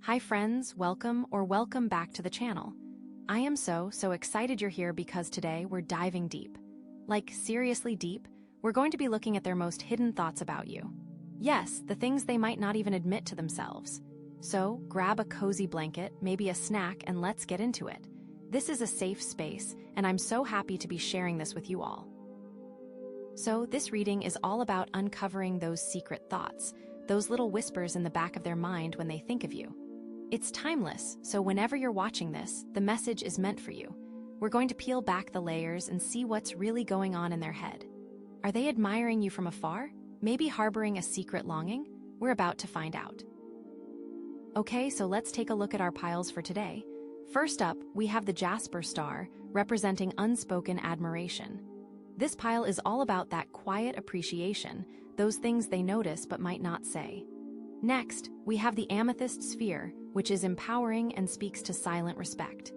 Hi friends, welcome back to the channel. I am so excited you're here because today we're diving deep. Like seriously deep, we're going to be looking at their most hidden thoughts about you. Yes, the things they might not even admit to themselves. So grab a cozy blanket, maybe a snack, and let's get into it. This is a safe space, and I'm so happy to be sharing this with you all. So this reading is all about uncovering those secret thoughts, those little whispers in the back of their mind when they think of you. It's timeless, so whenever you're watching this, the message is meant for you. We're going to peel back the layers and see what's really going on in their head. Are they admiring you from afar? Maybe harboring a secret longing? We're about to find out. Okay, so let's take a look at our piles for today. First up, we have the Jasper star, representing unspoken admiration. This pile is all about that quiet appreciation, those things they notice but might not say. Next, we have the Amethyst sphere, which is empowering and speaks to silent respect.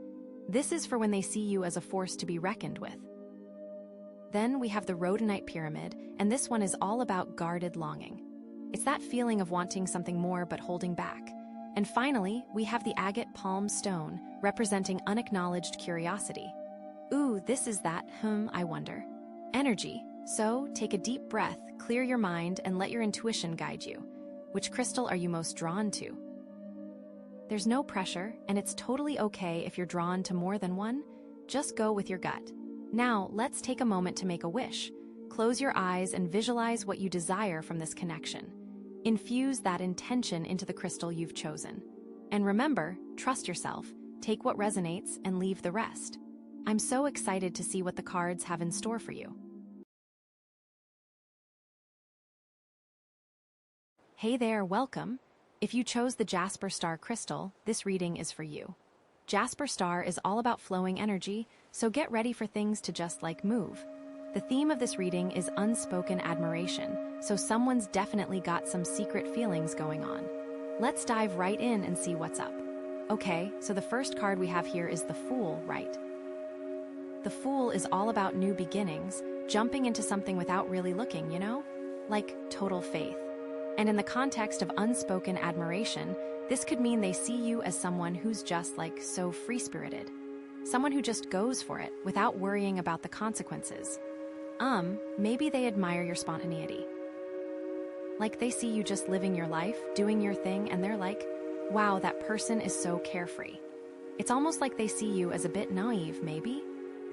This is for when they see you as a force to be reckoned with. Then we have the Rhodonite pyramid, and this one is all about guarded longing. It's that feeling of wanting something more but holding back. And finally, we have the Agate palm stone, representing unacknowledged curiosity. Ooh, this is that, I wonder. Energy. So, take a deep breath, clear your mind, and let your intuition guide you. Which crystal are you most drawn to? There's no pressure, and it's totally okay if you're drawn to more than one. Just go with your gut. Now, let's take a moment to make a wish. Close your eyes and visualize what you desire from this connection. Infuse that intention into the crystal you've chosen. And remember, trust yourself, take what resonates, and leave the rest. I'm so excited to see what the cards have in store for you. Hey there, welcome. If you chose the Jasper Star crystal, this reading is for you. Jasper Star is all about flowing energy, so get ready for things to just move. The theme of this reading is unspoken admiration, so someone's definitely got some secret feelings going on. Let's dive right in and see what's up. Okay, so the first card we have here is the Fool, right? The Fool is all about new beginnings, jumping into something without really looking, like total faith. And in the context of unspoken admiration, this could mean they see you as someone who's just so free-spirited. Someone who just goes for it without worrying about the consequences. Maybe they admire your spontaneity. Like they see you just living your life, doing your thing, and they're like, wow, that person is so carefree. It's almost like they see you as a bit naive, maybe?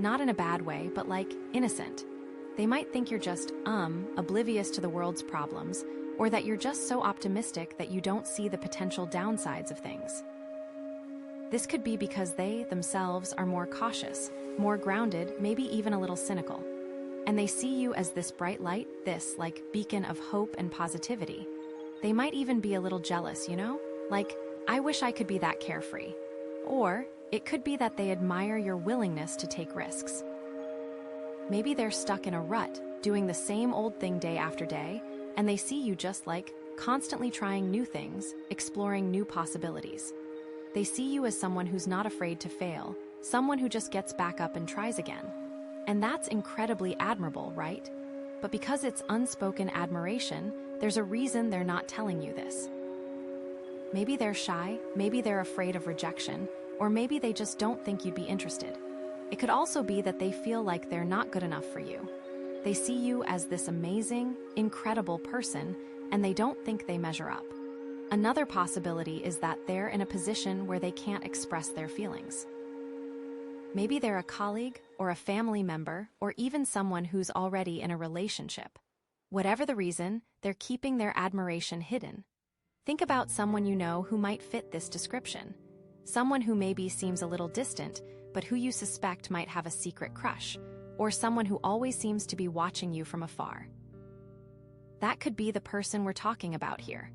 Not in a bad way, but innocent. They might think you're just, oblivious to the world's problems, or that you're just so optimistic that you don't see the potential downsides of things. This could be because they, themselves, are more cautious, more grounded, maybe even a little cynical. And they see you as this bright light, this, beacon of hope and positivity. They might even be a little jealous, I wish I could be that carefree. Or, it could be that they admire your willingness to take risks. Maybe they're stuck in a rut, doing the same old thing day after day, and they see you just constantly trying new things, exploring new possibilities. They see you as someone who's not afraid to fail, someone who just gets back up and tries again. And that's incredibly admirable, right? But because it's unspoken admiration, there's a reason they're not telling you this. Maybe they're shy, maybe they're afraid of rejection, or maybe they just don't think you'd be interested. It could also be that they feel like they're not good enough for you. They see you as this amazing, incredible person, and they don't think they measure up. Another possibility is that they're in a position where they can't express their feelings. Maybe they're a colleague, or a family member, or even someone who's already in a relationship. Whatever the reason, they're keeping their admiration hidden. Think about someone you know who might fit this description. Someone who maybe seems a little distant, but who you suspect might have a secret crush, or someone who always seems to be watching you from afar. That could be the person we're talking about here.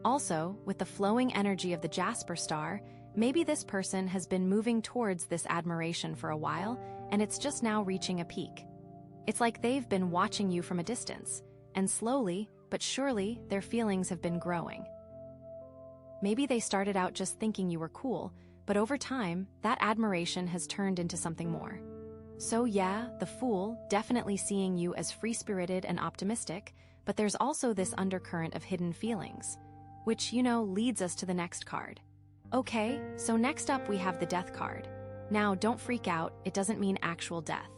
Also, with the flowing energy of the Jasper star, maybe this person has been moving towards this admiration for a while, and it's just now reaching a peak. It's like they've been watching you from a distance, and slowly, but surely, their feelings have been growing. Maybe they started out just thinking you were cool, but over time, that admiration has turned into something more. So yeah, the Fool, definitely seeing you as free-spirited and optimistic, but there's also this undercurrent of hidden feelings, which, leads us to the next card. Okay, so next up we have the Death card. Now, don't freak out, it doesn't mean actual death.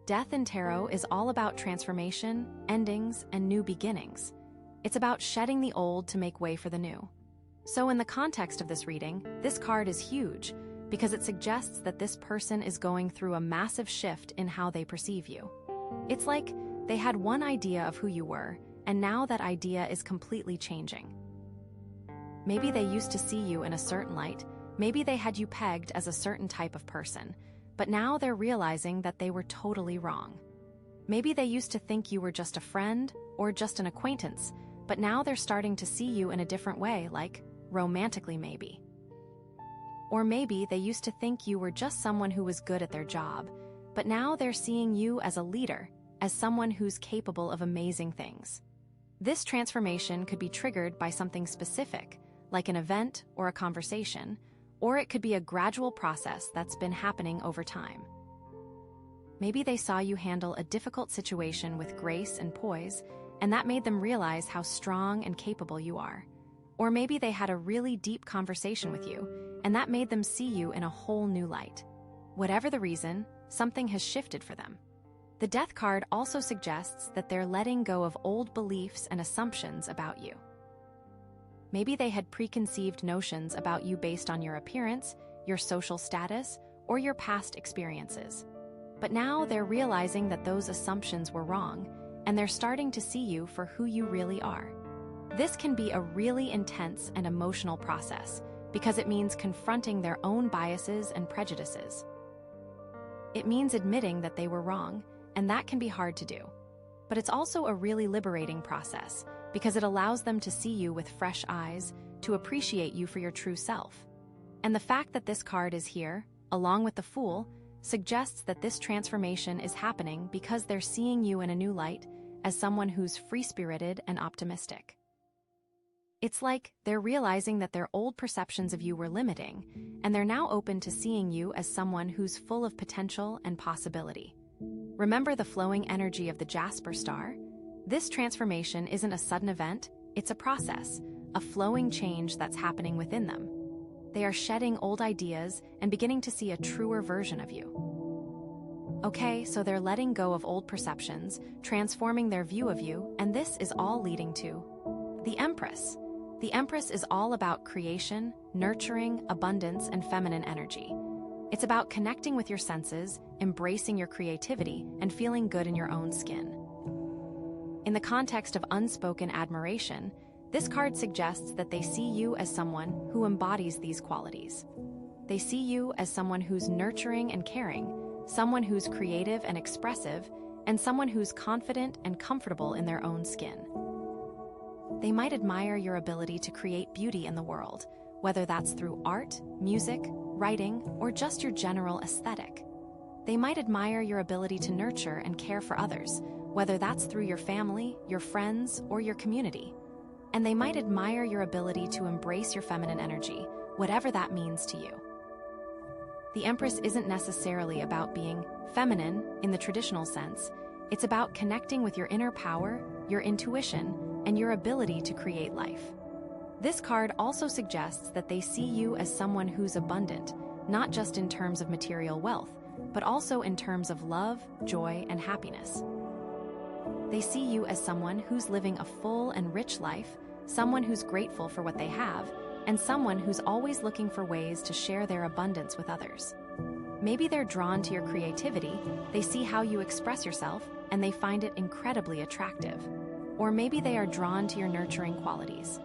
Death in tarot is all about transformation, endings, and new beginnings. It's about shedding the old to make way for the new. So in the context of this reading, this card is huge because it suggests that this person is going through a massive shift in how they perceive you. It's like they had one idea of who you were, and now that idea is completely changing. Maybe they used to see you in a certain light, maybe they had you pegged as a certain type of person, but now they're realizing that they were totally wrong. Maybe they used to think you were just a friend or just an acquaintance, but now they're starting to see you in a different way, like romantically maybe. Or maybe they used to think you were just someone who was good at their job, but now they're seeing you as a leader, as someone who's capable of amazing things. This transformation could be triggered by something specific, like an event or a conversation, or it could be a gradual process that's been happening over time. Maybe they saw you handle a difficult situation with grace and poise, and that made them realize how strong and capable you are. Or maybe they had a really deep conversation with you, and that made them see you in a whole new light. Whatever the reason, something has shifted for them. The Death card also suggests that they're letting go of old beliefs and assumptions about you. Maybe they had preconceived notions about you based on your appearance, your social status, or your past experiences. But now they're realizing that those assumptions were wrong, and they're starting to see you for who you really are. This can be a really intense and emotional process because it means confronting their own biases and prejudices. It means admitting that they were wrong, and that can be hard to do. But it's also a really liberating process because it allows them to see you with fresh eyes, to appreciate you for your true self. And the fact that this card is here, along with the Fool, suggests that this transformation is happening because they're seeing you in a new light as someone who's free-spirited and optimistic. It's like they're realizing that their old perceptions of you were limiting, and they're now open to seeing you as someone who's full of potential and possibility. Remember the flowing energy of the Jasper star? This transformation isn't a sudden event, it's a process, a flowing change that's happening within them. They are shedding old ideas and beginning to see a truer version of you. Okay, so they're letting go of old perceptions, transforming their view of you, and this is all leading to the Empress. The Empress is all about creation, nurturing, abundance, and feminine energy. It's about connecting with your senses, embracing your creativity, and feeling good in your own skin. In the context of unspoken admiration, this card suggests that they see you as someone who embodies these qualities. They see you as someone who's nurturing and caring, someone who's creative and expressive, and someone who's confident and comfortable in their own skin. They might admire your ability to create beauty in the world, whether that's through art, music, writing, or just your general aesthetic. They might admire your ability to nurture and care for others, whether that's through your family, your friends, or your community. And they might admire your ability to embrace your feminine energy, whatever that means to you. The Empress isn't necessarily about being feminine in the traditional sense. It's about connecting with your inner power, your intuition, and your ability to create life. This card also suggests that they see you as someone who's abundant, not just in terms of material wealth, but also in terms of love, joy, and happiness. They see you as someone who's living a full and rich life, someone who's grateful for what they have, and someone who's always looking for ways to share their abundance with others. Maybe they're drawn to your creativity, they see how you express yourself, and they find it incredibly attractive. Or maybe they are drawn to your nurturing qualities.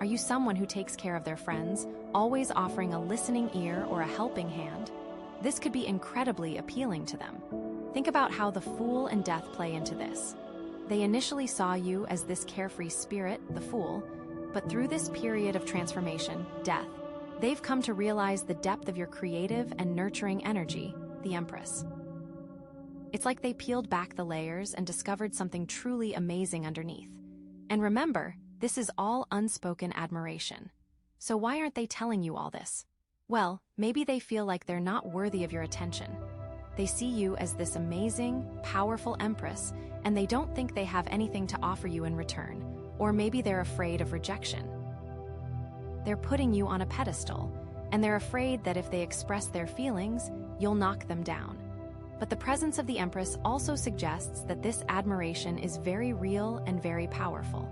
Are you someone who takes care of their friends, always offering a listening ear or a helping hand? This could be incredibly appealing to them. Think about how the Fool and Death play into this. They initially saw you as this carefree spirit, the Fool, but through this period of transformation, Death, they've come to realize the depth of your creative and nurturing energy, the Empress. It's like they peeled back the layers and discovered something truly amazing underneath. And remember, this is all unspoken admiration. So why aren't they telling you all this? Well, maybe they feel like they're not worthy of your attention. They see you as this amazing, powerful Empress, and they don't think they have anything to offer you in return, or maybe they're afraid of rejection. They're putting you on a pedestal, and they're afraid that if they express their feelings, you'll knock them down. But the presence of the Empress also suggests that this admiration is very real and very powerful.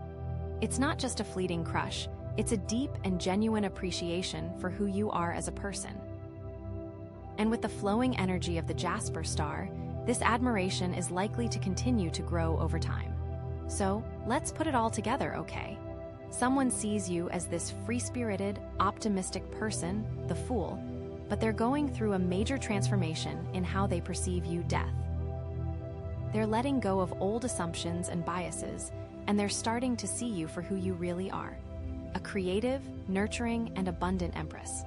It's not just a fleeting crush, it's a deep and genuine appreciation for who you are as a person. And with the flowing energy of the Jasper star, this admiration is likely to continue to grow over time. So, let's put it all together, okay? Someone sees you as this free-spirited, optimistic person, the Fool, but they're going through a major transformation in how they perceive you, Death. They're letting go of old assumptions and biases, and they're starting to see you for who you really are, a creative, nurturing, and abundant Empress.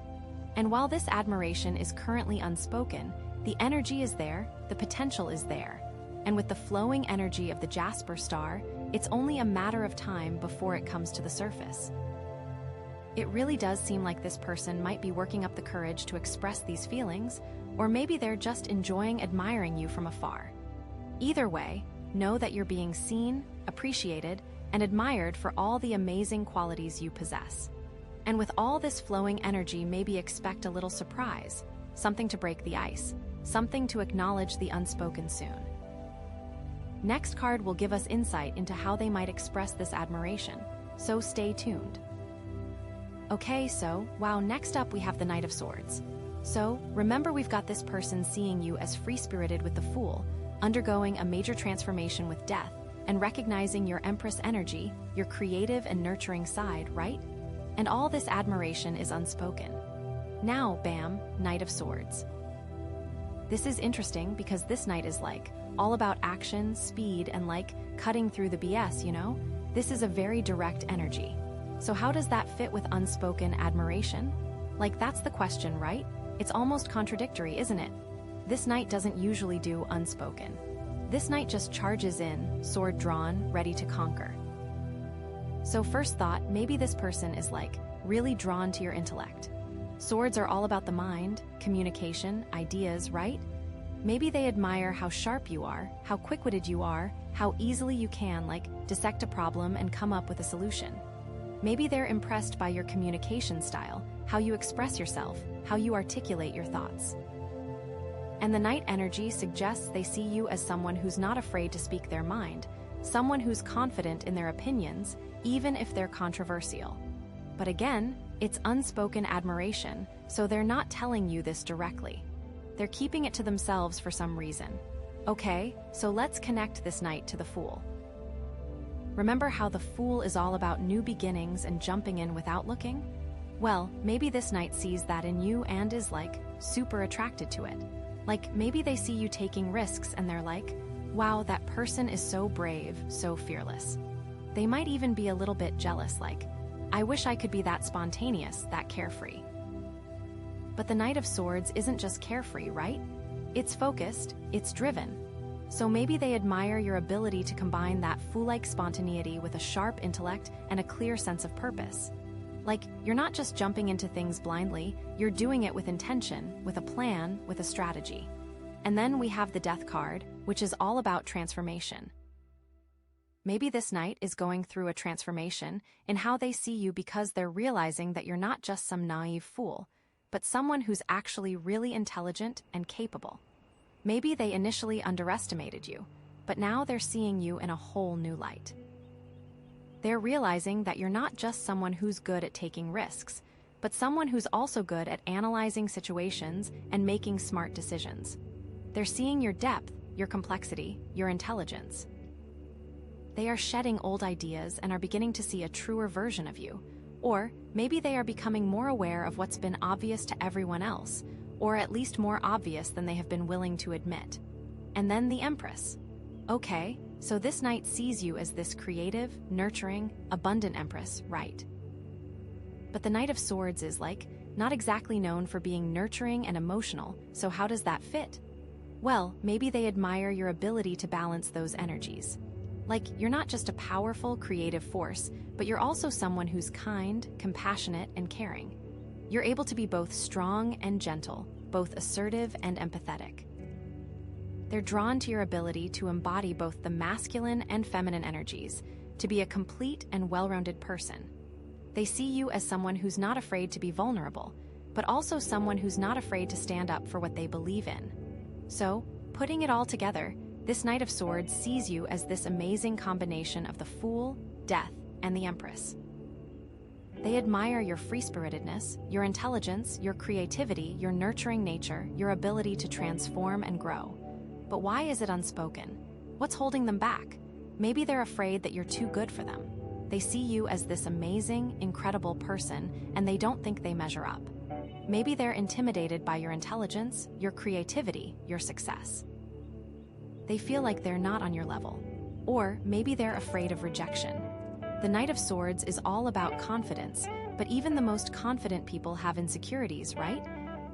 And while this admiration is currently unspoken, the energy is there, the potential is there, and with the flowing energy of the Jasper star, it's only a matter of time before it comes to the surface. It really does seem like this person might be working up the courage to express these feelings, or maybe they're just enjoying admiring you from afar. Either way, know that you're being seen, appreciated, and admired for all the amazing qualities you possess. And with all this flowing energy, maybe expect a little surprise, something to break the ice, something to acknowledge the unspoken soon. Next card will give us insight into how they might express this admiration, so stay tuned. Okay, wow, next up we have the Knight of Swords. So, remember we've got this person seeing you as free-spirited with the Fool, undergoing a major transformation with Death, and recognizing your Empress energy, your creative and nurturing side, right? And all this admiration is unspoken. Now, bam, Knight of Swords. This is interesting because this knight is all about action, speed, and cutting through the BS, you know? This is a very direct energy. So how does that fit with unspoken admiration? That's the question, right? It's almost contradictory, isn't it? This knight doesn't usually do unspoken. This knight just charges in, sword drawn, ready to conquer. So first thought, maybe this person is really drawn to your intellect. Swords are all about the mind, communication, ideas, right? Maybe they admire how sharp you are, how quick-witted you are, how easily you can dissect a problem and come up with a solution. Maybe they're impressed by your communication style, how you express yourself, how you articulate your thoughts. And the Knight energy suggests they see you as someone who's not afraid to speak their mind, someone who's confident in their opinions, even if they're controversial. But again, it's unspoken admiration, so they're not telling you this directly. They're keeping it to themselves for some reason. Okay, so let's connect this Knight to the Fool. Remember how the Fool is all about new beginnings and jumping in without looking? Well, maybe this Knight sees that in you and is super attracted to it. Maybe they see you taking risks and they're wow, that person is so brave, so fearless. They might even be a little bit jealous, I wish I could be that spontaneous, that carefree. But the Knight of Swords isn't just carefree, right? It's focused, it's driven. So maybe they admire your ability to combine that fool-like spontaneity with a sharp intellect and a clear sense of purpose. You're not just jumping into things blindly, you're doing it with intention, with a plan, with a strategy. And then we have the Death card, which is all about transformation. Maybe this Knight is going through a transformation in how they see you because they're realizing that you're not just some naive fool, but someone who's actually really intelligent and capable. Maybe they initially underestimated you, but now they're seeing you in a whole new light. They're realizing that you're not just someone who's good at taking risks, but someone who's also good at analyzing situations and making smart decisions. They're seeing your depth, your complexity, your intelligence. They are shedding old ideas and are beginning to see a truer version of you. Or maybe they are becoming more aware of what's been obvious to everyone else, or at least more obvious than they have been willing to admit. And then the Empress. Okay, so this Knight sees you as this creative, nurturing, abundant Empress, right? But the Knight of Swords is not exactly known for being nurturing and emotional, so how does that fit? Well, maybe they admire your ability to balance those energies. You're not just a powerful, creative force, but you're also someone who's kind, compassionate, and caring. You're able to be both strong and gentle, both assertive and empathetic. They're drawn to your ability to embody both the masculine and feminine energies, to be a complete and well-rounded person. They see you as someone who's not afraid to be vulnerable, but also someone who's not afraid to stand up for what they believe in. So, putting it all together, this Knight of Swords sees you as this amazing combination of the Fool, Death, and the Empress. They admire your free-spiritedness, your intelligence, your creativity, your nurturing nature, your ability to transform and grow. But why is it unspoken? What's holding them back? Maybe they're afraid that you're too good for them. They see you as this amazing, incredible person, and they don't think they measure up. Maybe they're intimidated by your intelligence, your creativity, your success. They feel like they're not on your level. Or maybe they're afraid of rejection. The Knight of Swords is all about confidence, but even the most confident people have insecurities, right?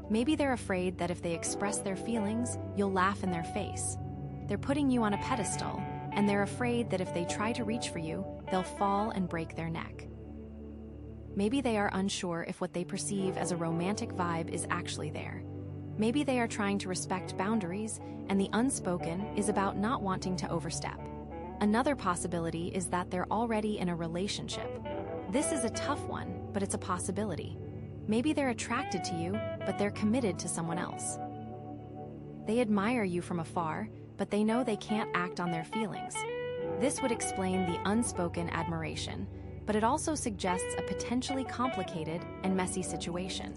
Maybe they're afraid that if they express their feelings, you'll laugh in their face. They're putting you on a pedestal, and they're afraid that if they try to reach for you, they'll fall and break their neck. Maybe they are unsure if what they perceive as a romantic vibe is actually there. Maybe they are trying to respect boundaries, and the unspoken is about not wanting to overstep. Another possibility is that they're already in a relationship. This is a tough one, but it's a possibility. Maybe they're attracted to you, but they're committed to someone else. They admire you from afar, but they know they can't act on their feelings. This would explain the unspoken admiration, but it also suggests a potentially complicated and messy situation.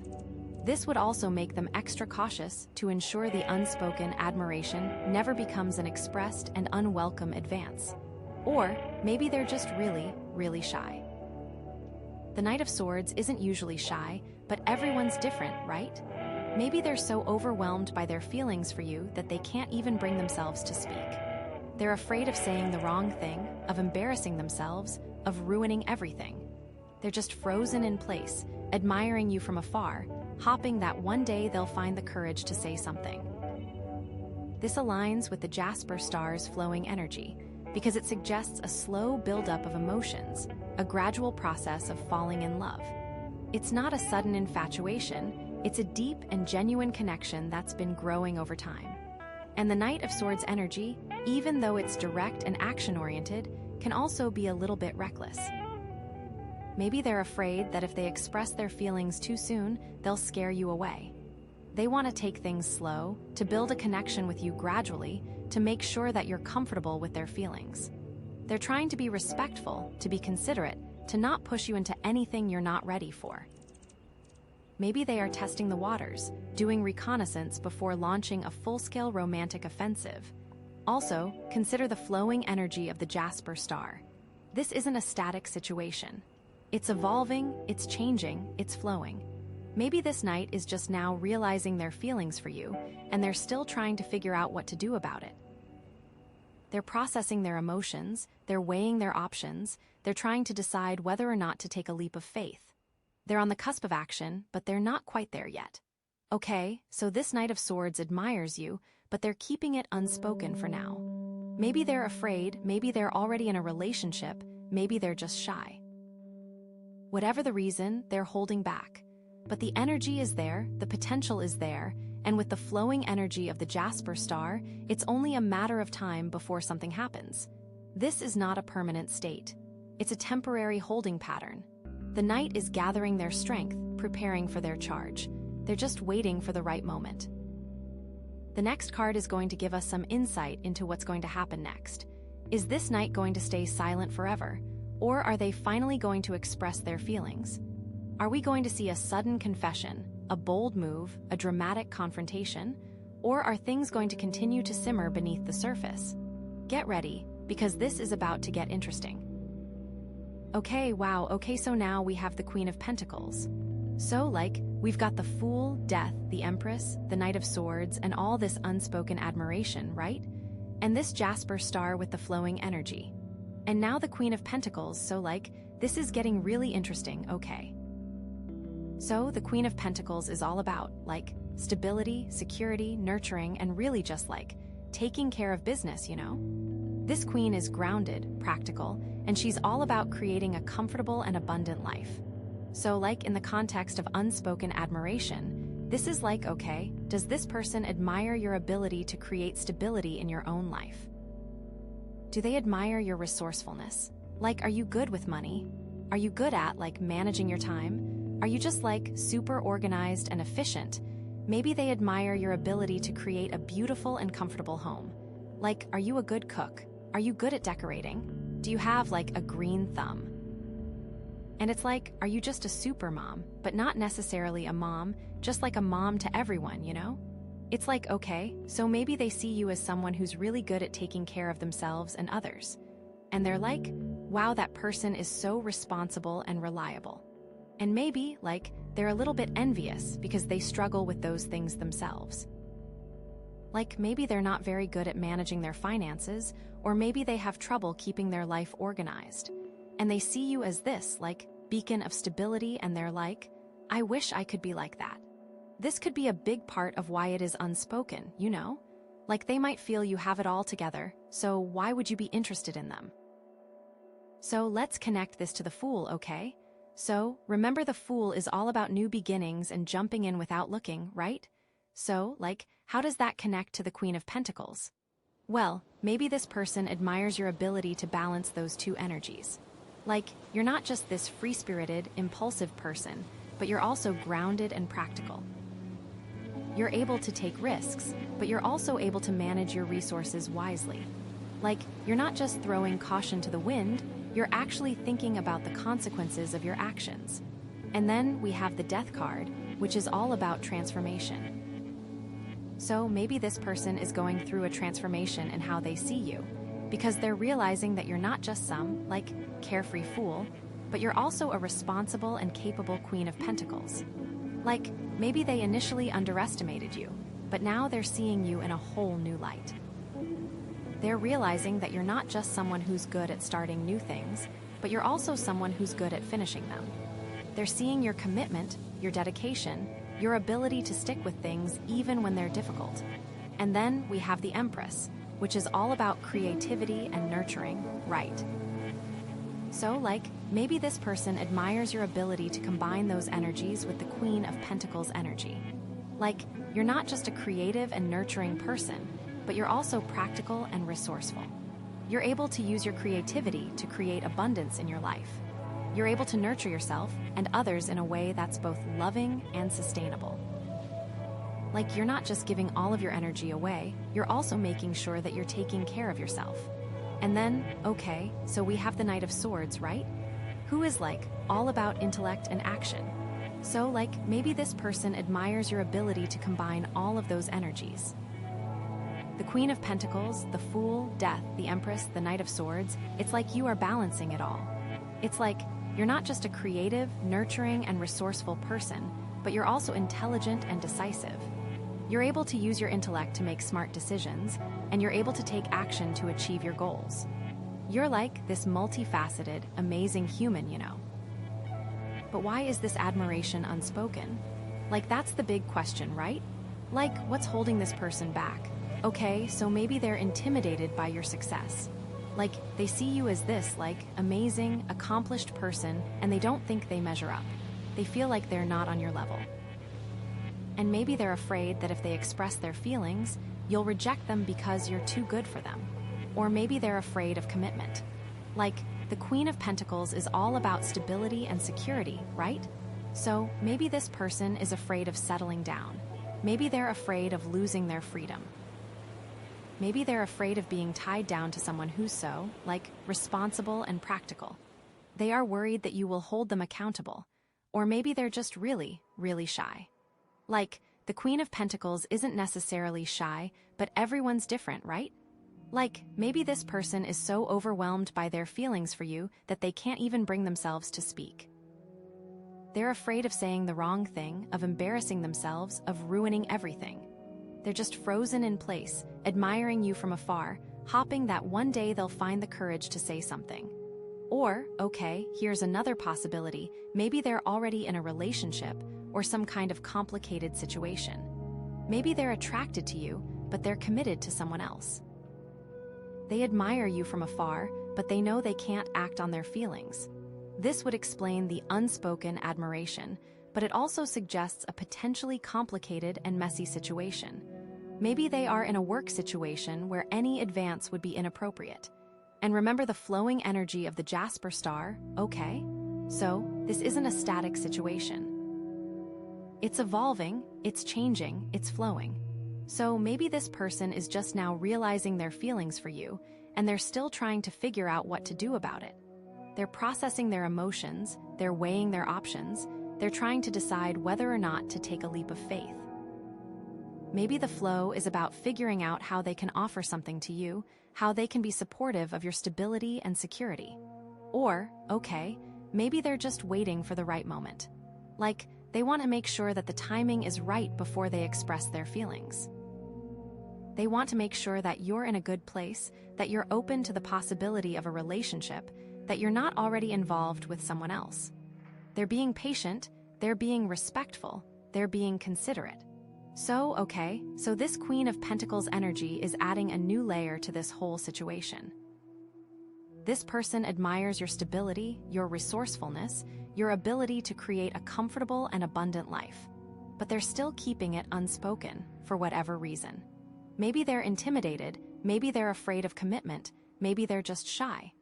This would also make them extra cautious to ensure the unspoken admiration never becomes an expressed and unwelcome advance. Or maybe they're just really, really shy. The Knight of Swords isn't usually shy, but everyone's different, right? Maybe they're so overwhelmed by their feelings for you that they can't even bring themselves to speak. They're afraid of saying the wrong thing, of embarrassing themselves, of ruining everything. They're just frozen in place, admiring you from afar, hoping that one day they'll find the courage to say something. This aligns with the Jasper star's flowing energy, because it suggests a slow buildup of emotions, a gradual process of falling in love. It's not a sudden infatuation, it's a deep and genuine connection that's been growing over time. And the Knight of Swords energy, even though it's direct and action-oriented, can also be a little bit reckless. Maybe they're afraid that if they express their feelings too soon, they'll scare you away. They want to take things slow, to build a connection with you gradually, to make sure that you're comfortable with their feelings. They're trying to be respectful, to be considerate, to not push you into anything you're not ready for. Maybe they are testing the waters, doing reconnaissance before launching a full-scale romantic offensive. Also, consider the flowing energy of the Jasper star. This isn't a static situation. It's evolving, it's changing, it's flowing. Maybe this knight is just now realizing their feelings for you, and they're still trying to figure out what to do about it. They're processing their emotions, they're weighing their options, they're trying to decide whether or not to take a leap of faith. They're on the cusp of action, but they're not quite there yet. Okay, so this Knight of Swords admires you, but they're keeping it unspoken for now. Maybe they're afraid, maybe they're already in a relationship, maybe they're just shy. Whatever the reason, they're holding back. But the energy is there, the potential is there, and with the flowing energy of the Jasper star, it's only a matter of time before something happens. This is not a permanent state. It's a temporary holding pattern. The knight is gathering their strength, preparing for their charge. They're just waiting for the right moment. The next card is going to give us some insight into what's going to happen next. Is this knight going to stay silent forever? Or are they finally going to express their feelings? Are we going to see a sudden confession, a bold move, a dramatic confrontation? Or are things going to continue to simmer beneath the surface? Get ready, because this is about to get interesting. Okay, so now we have the Queen of Pentacles. So, we've got the Fool, Death, the Empress, the Knight of Swords, and all this unspoken admiration, right? And this Jasper star with the flowing energy. And now the Queen of Pentacles, so this is getting really interesting, okay. So, the Queen of Pentacles is all about, stability, security, nurturing, and really just taking care of business, you know? This queen is grounded, practical, and she's all about creating a comfortable and abundant life. So, in the context of unspoken admiration, this is okay, does this person admire your ability to create stability in your own life? Do they admire your resourcefulness? Are you good with money? Are you good at, like, managing your time? Are you just, like, super organized and efficient? Maybe they admire your ability to create a beautiful and comfortable home. Like, are you a good cook? Are you good at decorating? Do you have, like, a green thumb? And it's like, are you just a super mom, but not necessarily a mom, just like a mom to everyone, you know? It's like, okay, so maybe they see you as someone who's really good at taking care of themselves and others. And they're like, wow, that person is so responsible and reliable. And maybe, like, they're a little bit envious because they struggle with those things themselves. Like, maybe they're not very good at managing their finances, or maybe they have trouble keeping their life organized. And they see you as this, like, beacon of stability, and they're like, I wish I could be like that. This could be a big part of why it is unspoken, you know? Like, they might feel you have it all together, so why would you be interested in them? So let's connect this to the Fool, okay? So, remember, the Fool is all about new beginnings and jumping in without looking, right? So, like, how does that connect to the Queen of Pentacles? Well, maybe this person admires your ability to balance those two energies. Like, you're not just this free-spirited, impulsive person, but you're also grounded and practical. You're able to take risks, but you're also able to manage your resources wisely. Like, you're not just throwing caution to the wind, you're actually thinking about the consequences of your actions. And then we have the Death card, which is all about transformation. So maybe this person is going through a transformation in how they see you, because they're realizing that you're not just some, like, carefree fool, but you're also a responsible and capable Queen of Pentacles. Like, maybe they initially underestimated you, but now they're seeing you in a whole new light. They're realizing that you're not just someone who's good at starting new things, but you're also someone who's good at finishing them. They're seeing your commitment, your dedication, your ability to stick with things even when they're difficult. And then we have the Empress, which is all about creativity and nurturing, right? So, like, maybe this person admires your ability to combine those energies with the Queen of Pentacles energy. Like, you're not just a creative and nurturing person, but you're also practical and resourceful. You're able to use your creativity to create abundance in your life. You're able to nurture yourself and others in a way that's both loving and sustainable. Like, you're not just giving all of your energy away, you're also making sure that you're taking care of yourself. And then, okay, so we have the Knight of Swords, right? Who is, like, all about intellect and action. So, like, maybe this person admires your ability to combine all of those energies. The Queen of Pentacles, the Fool, Death, the Empress, the Knight of Swords, it's like you are balancing it all. It's like, you're not just a creative, nurturing, and resourceful person, but you're also intelligent and decisive. You're able to use your intellect to make smart decisions, and you're able to take action to achieve your goals. You're like this multifaceted, amazing human, you know. But why is this admiration unspoken? Like, that's the big question, right? Like, what's holding this person back? Okay, so maybe they're intimidated by your success. Like, they see you as this, like, amazing, accomplished person, and they don't think they measure up. They feel like they're not on your level. And maybe they're afraid that if they express their feelings, you'll reject them because you're too good for them. Or maybe they're afraid of commitment. Like, the Queen of Pentacles is all about stability and security, right? So maybe this person is afraid of settling down. Maybe they're afraid of losing their freedom. Maybe they're afraid of being tied down to someone who's so, like, responsible and practical. They are worried that you will hold them accountable. Or maybe they're just really, really shy. Like, the Queen of Pentacles isn't necessarily shy, but everyone's different, right? Like, maybe this person is so overwhelmed by their feelings for you that they can't even bring themselves to speak. They're afraid of saying the wrong thing, of embarrassing themselves, of ruining everything. They're just frozen in place, admiring you from afar, hoping that one day they'll find the courage to say something. Or, okay, here's another possibility. Maybe they're already in a relationship or some kind of complicated situation. Maybe they're attracted to you, but they're committed to someone else. They admire you from afar, but they know they can't act on their feelings. This would explain the unspoken admiration, but it also suggests a potentially complicated and messy situation. Maybe they are in a work situation where any advance would be inappropriate. And remember the flowing energy of the Jasper star, okay? So, this isn't a static situation. It's evolving, it's changing, it's flowing. So maybe this person is just now realizing their feelings for you, and they're still trying to figure out what to do about it. They're processing their emotions, they're weighing their options, they're trying to decide whether or not to take a leap of faith. Maybe the flow is about figuring out how they can offer something to you, how they can be supportive of your stability and security. Or, okay, maybe they're just waiting for the right moment. Like, they want to make sure that the timing is right before they express their feelings. They want to make sure that you're in a good place, that you're open to the possibility of a relationship, that you're not already involved with someone else. They're being patient, they're being respectful, they're being considerate. So, okay, so this Queen of Pentacles energy is adding a new layer to this whole situation. This person admires your stability, your resourcefulness, your ability to create a comfortable and abundant life. But they're still keeping it unspoken, for whatever reason. Maybe they're intimidated, maybe they're afraid of commitment, maybe they're just shy.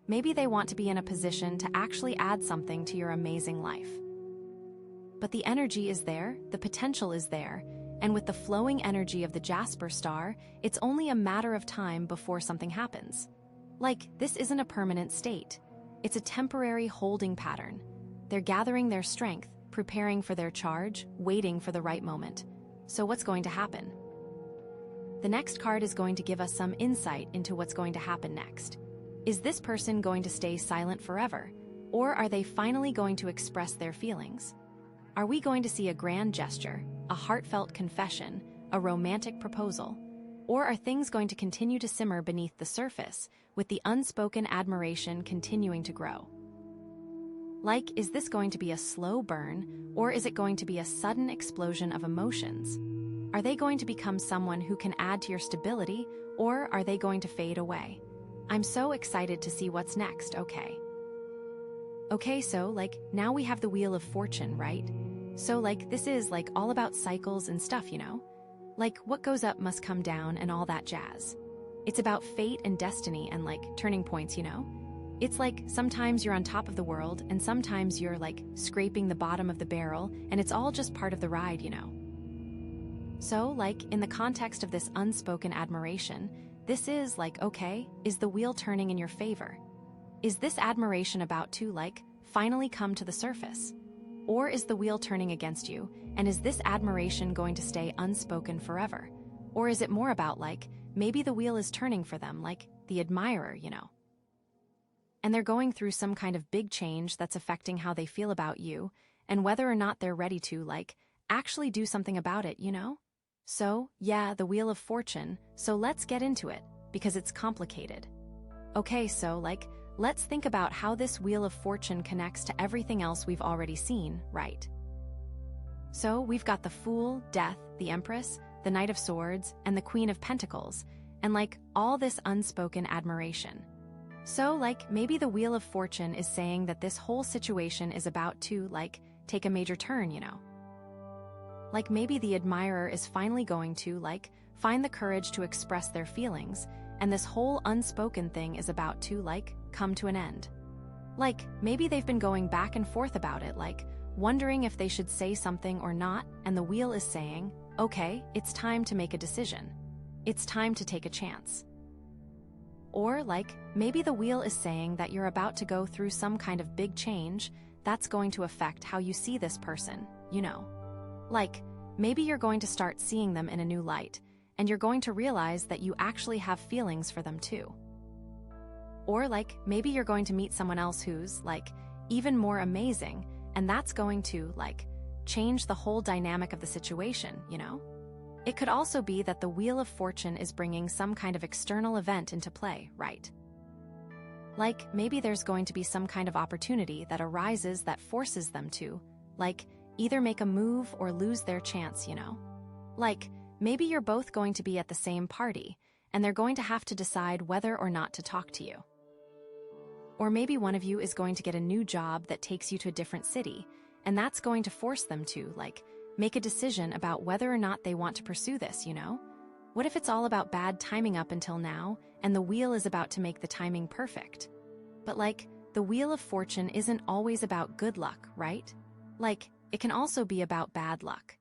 Maybe they want to be in a position to actually add something to your amazing life. But the energy is there, the potential is there, and with the flowing energy of the Jasper star, it's only a matter of time before something happens. Like, this isn't a permanent state. It's a temporary holding pattern. They're gathering their strength, preparing for their charge, waiting for the right moment. So what's going to happen? The next card is going to give us some insight into what's going to happen next. Is this person going to stay silent forever? Or are they finally going to express their feelings? Are we going to see a grand gesture, a heartfelt confession, a romantic proposal? Or are things going to continue to simmer beneath the surface, with the unspoken admiration continuing to grow? Like, is this going to be a slow burn, or is it going to be a sudden explosion of emotions? Are they going to become someone who can add to your stability, or are they going to fade away? I'm so excited to see what's next, okay? Okay, so, like, now we have the Wheel of Fortune, right? So, like, this is, like, all about cycles and stuff, you know? Like, what goes up must come down and all that jazz. It's about fate and destiny and, like, turning points, you know? It's like, sometimes you're on top of the world, and sometimes you're, like, scraping the bottom of the barrel, and it's all just part of the ride, you know? So, like, in the context of this unspoken admiration, this is, like, okay, is the wheel turning in your favor? Is this admiration about to, like, finally come to the surface? Or is the wheel turning against you, and is this admiration going to stay unspoken forever? Or is it more about, like, maybe the wheel is turning for them, like, the admirer, you know? And they're going through some kind of big change that's affecting how they feel about you, and whether or not they're ready to, like, actually do something about it, you know? So, yeah, the Wheel of Fortune, so let's get into it, because it's complicated. Okay, so, like, let's think about how this Wheel of Fortune connects to everything else we've already seen, right? So, we've got the Fool, Death, the Empress, the Knight of Swords, and the Queen of Pentacles, and, like, all this unspoken admiration. So, like, maybe the Wheel of Fortune is saying that this whole situation is about to, like, take a major turn, you know? Like, maybe the admirer is finally going to, like, find the courage to express their feelings, and this whole unspoken thing is about to, like, come to an end. Like, maybe they've been going back and forth about it, like, wondering if they should say something or not, and the wheel is saying, okay, it's time to make a decision. It's time to take a chance. Or, like, maybe the wheel is saying that you're about to go through some kind of big change that's going to affect how you see this person, you know? Like, maybe you're going to start seeing them in a new light, and you're going to realize that you actually have feelings for them too. Or, like, maybe you're going to meet someone else who's, like, even more amazing, and that's going to, like, change the whole dynamic of the situation, you know? It could also be that the Wheel of Fortune is bringing some kind of external event into play, right? Like, maybe there's going to be some kind of opportunity that arises that forces them to, like, either make a move or lose their chance, you know? Like, maybe you're both going to be at the same party, and they're going to have to decide whether or not to talk to you. Or maybe one of you is going to get a new job that takes you to a different city, and that's going to force them to, like, make a decision about whether or not they want to pursue this, you know? What if it's all about bad timing up until now, and the wheel is about to make the timing perfect? But, like, the Wheel of Fortune isn't always about good luck, right? Like, it can also be about bad luck.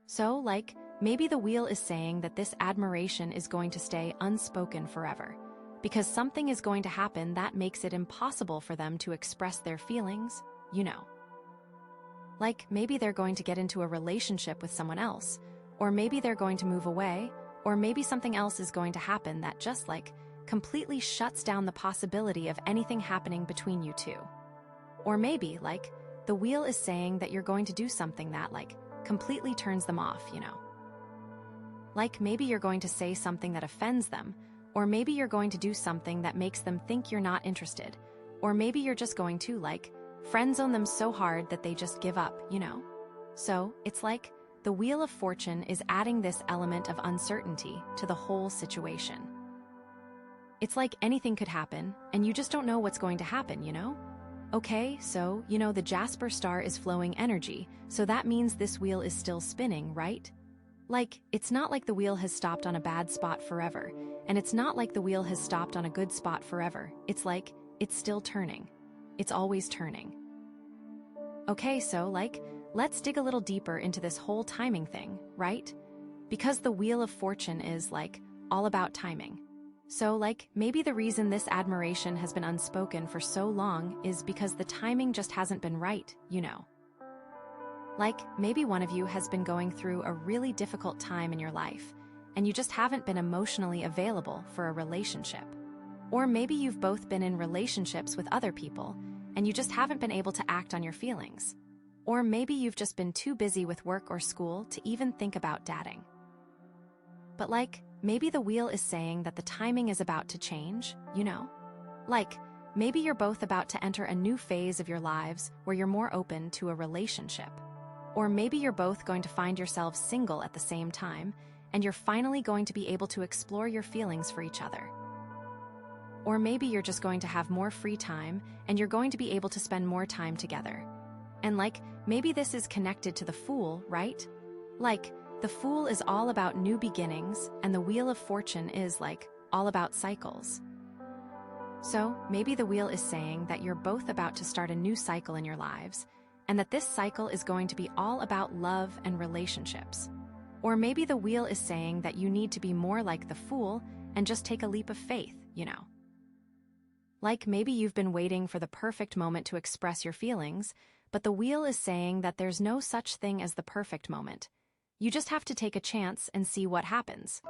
So, like, maybe the wheel is saying that this admiration is going to stay unspoken forever, because something is going to happen that makes it impossible for them to express their feelings, you know. Like, maybe they're going to get into a relationship with someone else, or maybe they're going to move away, or maybe something else is going to happen that just, like, completely shuts down the possibility of anything happening between you two. Or maybe, like, the wheel is saying that you're going to do something that, like, completely turns them off, you know. Like, maybe you're going to say something that offends them, or maybe you're going to do something that makes them think you're not interested, or maybe you're just going to, like, friend-zone them so hard that they just give up, you know? So, it's like, the Wheel of Fortune is adding this element of uncertainty to the whole situation. It's like anything could happen, and you just don't know what's going to happen, you know? Okay, so, you know, the Jasper star is flowing energy, so that means this wheel is still spinning, right? Like, it's not like the wheel has stopped on a bad spot forever, and it's not like the wheel has stopped on a good spot forever. It's like, it's still turning. It's always turning. Okay, so, like, let's dig a little deeper into this whole timing thing, right? Because the Wheel of Fortune is, like, all about timing. So, like, maybe the reason this admiration has been unspoken for so long is because the timing just hasn't been right, you know. Like, maybe one of you has been going through a really difficult time in your life, and you just haven't been emotionally available for a relationship. Or maybe you've both been in relationships with other people, and you just haven't been able to act on your feelings. Or maybe you've just been too busy with work or school to even think about dating. But, like, maybe the wheel is saying that the timing is about to change, you know? Like, maybe you're both about to enter a new phase of your lives where you're more open to a relationship. Or maybe you're both going to find yourselves single at the same time, and you're finally going to be able to explore your feelings for each other. Or maybe you're just going to have more free time, and you're going to be able to spend more time together. And, like, maybe this is connected to the Fool, right? Like, the Fool is all about new beginnings, and the Wheel of Fortune is, like, all about cycles. So, maybe the wheel is saying that you're both about to start a new cycle in your lives, and that this cycle is going to be all about love and relationships. Or maybe the wheel is saying that you need to be more like the Fool and just take a leap of faith, you know. Like, maybe you've been waiting for the perfect moment to express your feelings, but the wheel is saying that there's no such thing as the perfect moment. You just have to take a chance and see what happens.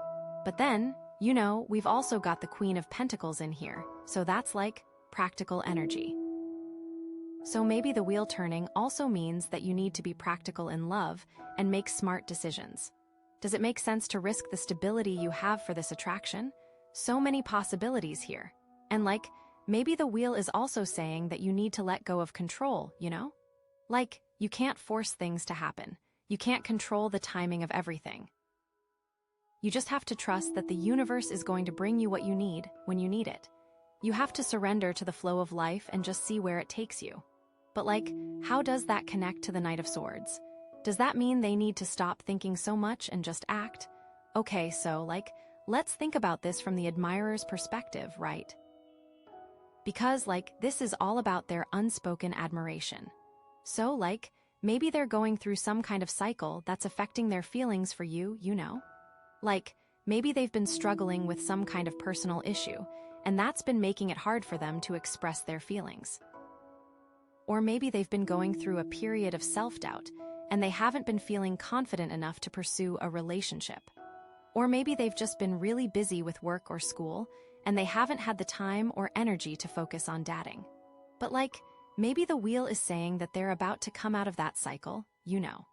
But then, you know, we've also got the Queen of Pentacles in here, so that's like practical energy. So maybe the wheel turning also means that you need to be practical in love and make smart decisions. Does it make sense to risk the stability you have for this attraction? So many possibilities here. And, like, maybe the wheel is also saying that you need to let go of control, you know? Like, you can't force things to happen. You can't control the timing of everything. You just have to trust that the universe is going to bring you what you need when you need it. You have to surrender to the flow of life and just see where it takes you. But, like, how does that connect to the Knight of Swords? Does that mean they need to stop thinking so much and just act? Okay, so, like, let's think about this from the admirer's perspective, right? Because, like, this is all about their unspoken admiration. So, like, maybe they're going through some kind of cycle that's affecting their feelings for you, you know? Like, maybe they've been struggling with some kind of personal issue, and that's been making it hard for them to express their feelings. Or maybe they've been going through a period of self-doubt, and they haven't been feeling confident enough to pursue a relationship. Or maybe they've just been really busy with work or school, and they haven't had the time or energy to focus on dating. But, like, maybe the wheel is saying that they're about to come out of that cycle, you know.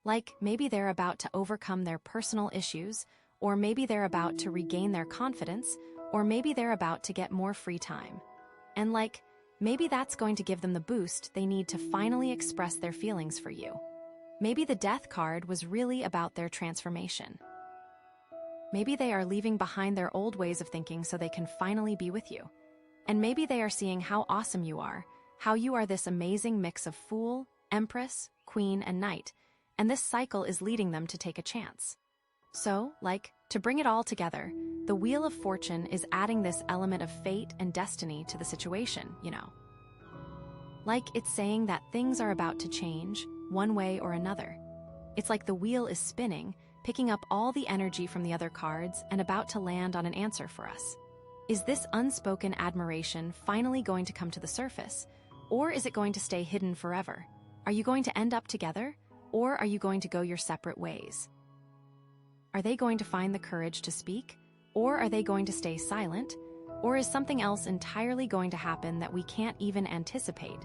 Like, maybe they're about to overcome their personal issues, or maybe they're about to regain their confidence, or maybe they're about to get more free time. And, like, maybe that's going to give them the boost they need to finally express their feelings for you. Maybe the Death card was really about their transformation. Maybe they are leaving behind their old ways of thinking so they can finally be with you. And maybe they are seeing how awesome you are, how you are this amazing mix of Fool, Empress, Queen, and Knight, and this cycle is leading them to take a chance. So, like, To bring it all together, the Wheel of Fortune is adding this element of fate and destiny to the situation, Like it's saying that things are about to change, one way or another. It's like the wheel is spinning, picking up all the energy from the other cards and about to land on an answer for us. Is this unspoken admiration finally going to come to the surface? Or is it going to stay hidden forever? Are you going to end up together? Or are you going to go your separate ways? Are they going to find the courage to speak? Or are they going to stay silent? Or is something else entirely going to happen that we can't even anticipate?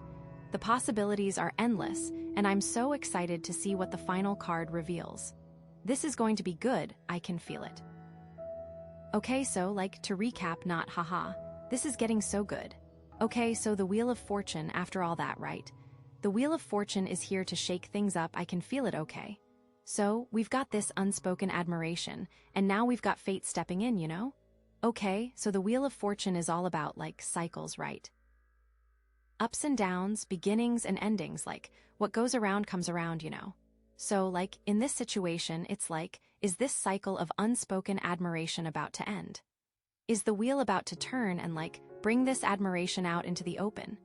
The possibilities are endless, and I'm so excited to see what the final card reveals. This is going to be good, I can feel it. Okay, so to recap, not haha, this is getting so good. Okay, so the Wheel of Fortune, after all that, right? The Wheel of Fortune is here to shake things up, I can feel it, okay? So, we've got this unspoken admiration, and now we've got fate stepping in, Okay, so the Wheel of Fortune is all about, cycles, right? Ups and downs, beginnings and endings, what goes around comes around, So, in this situation, it's is this cycle of unspoken admiration about to end? Is the wheel about to turn and, bring this admiration out into the open?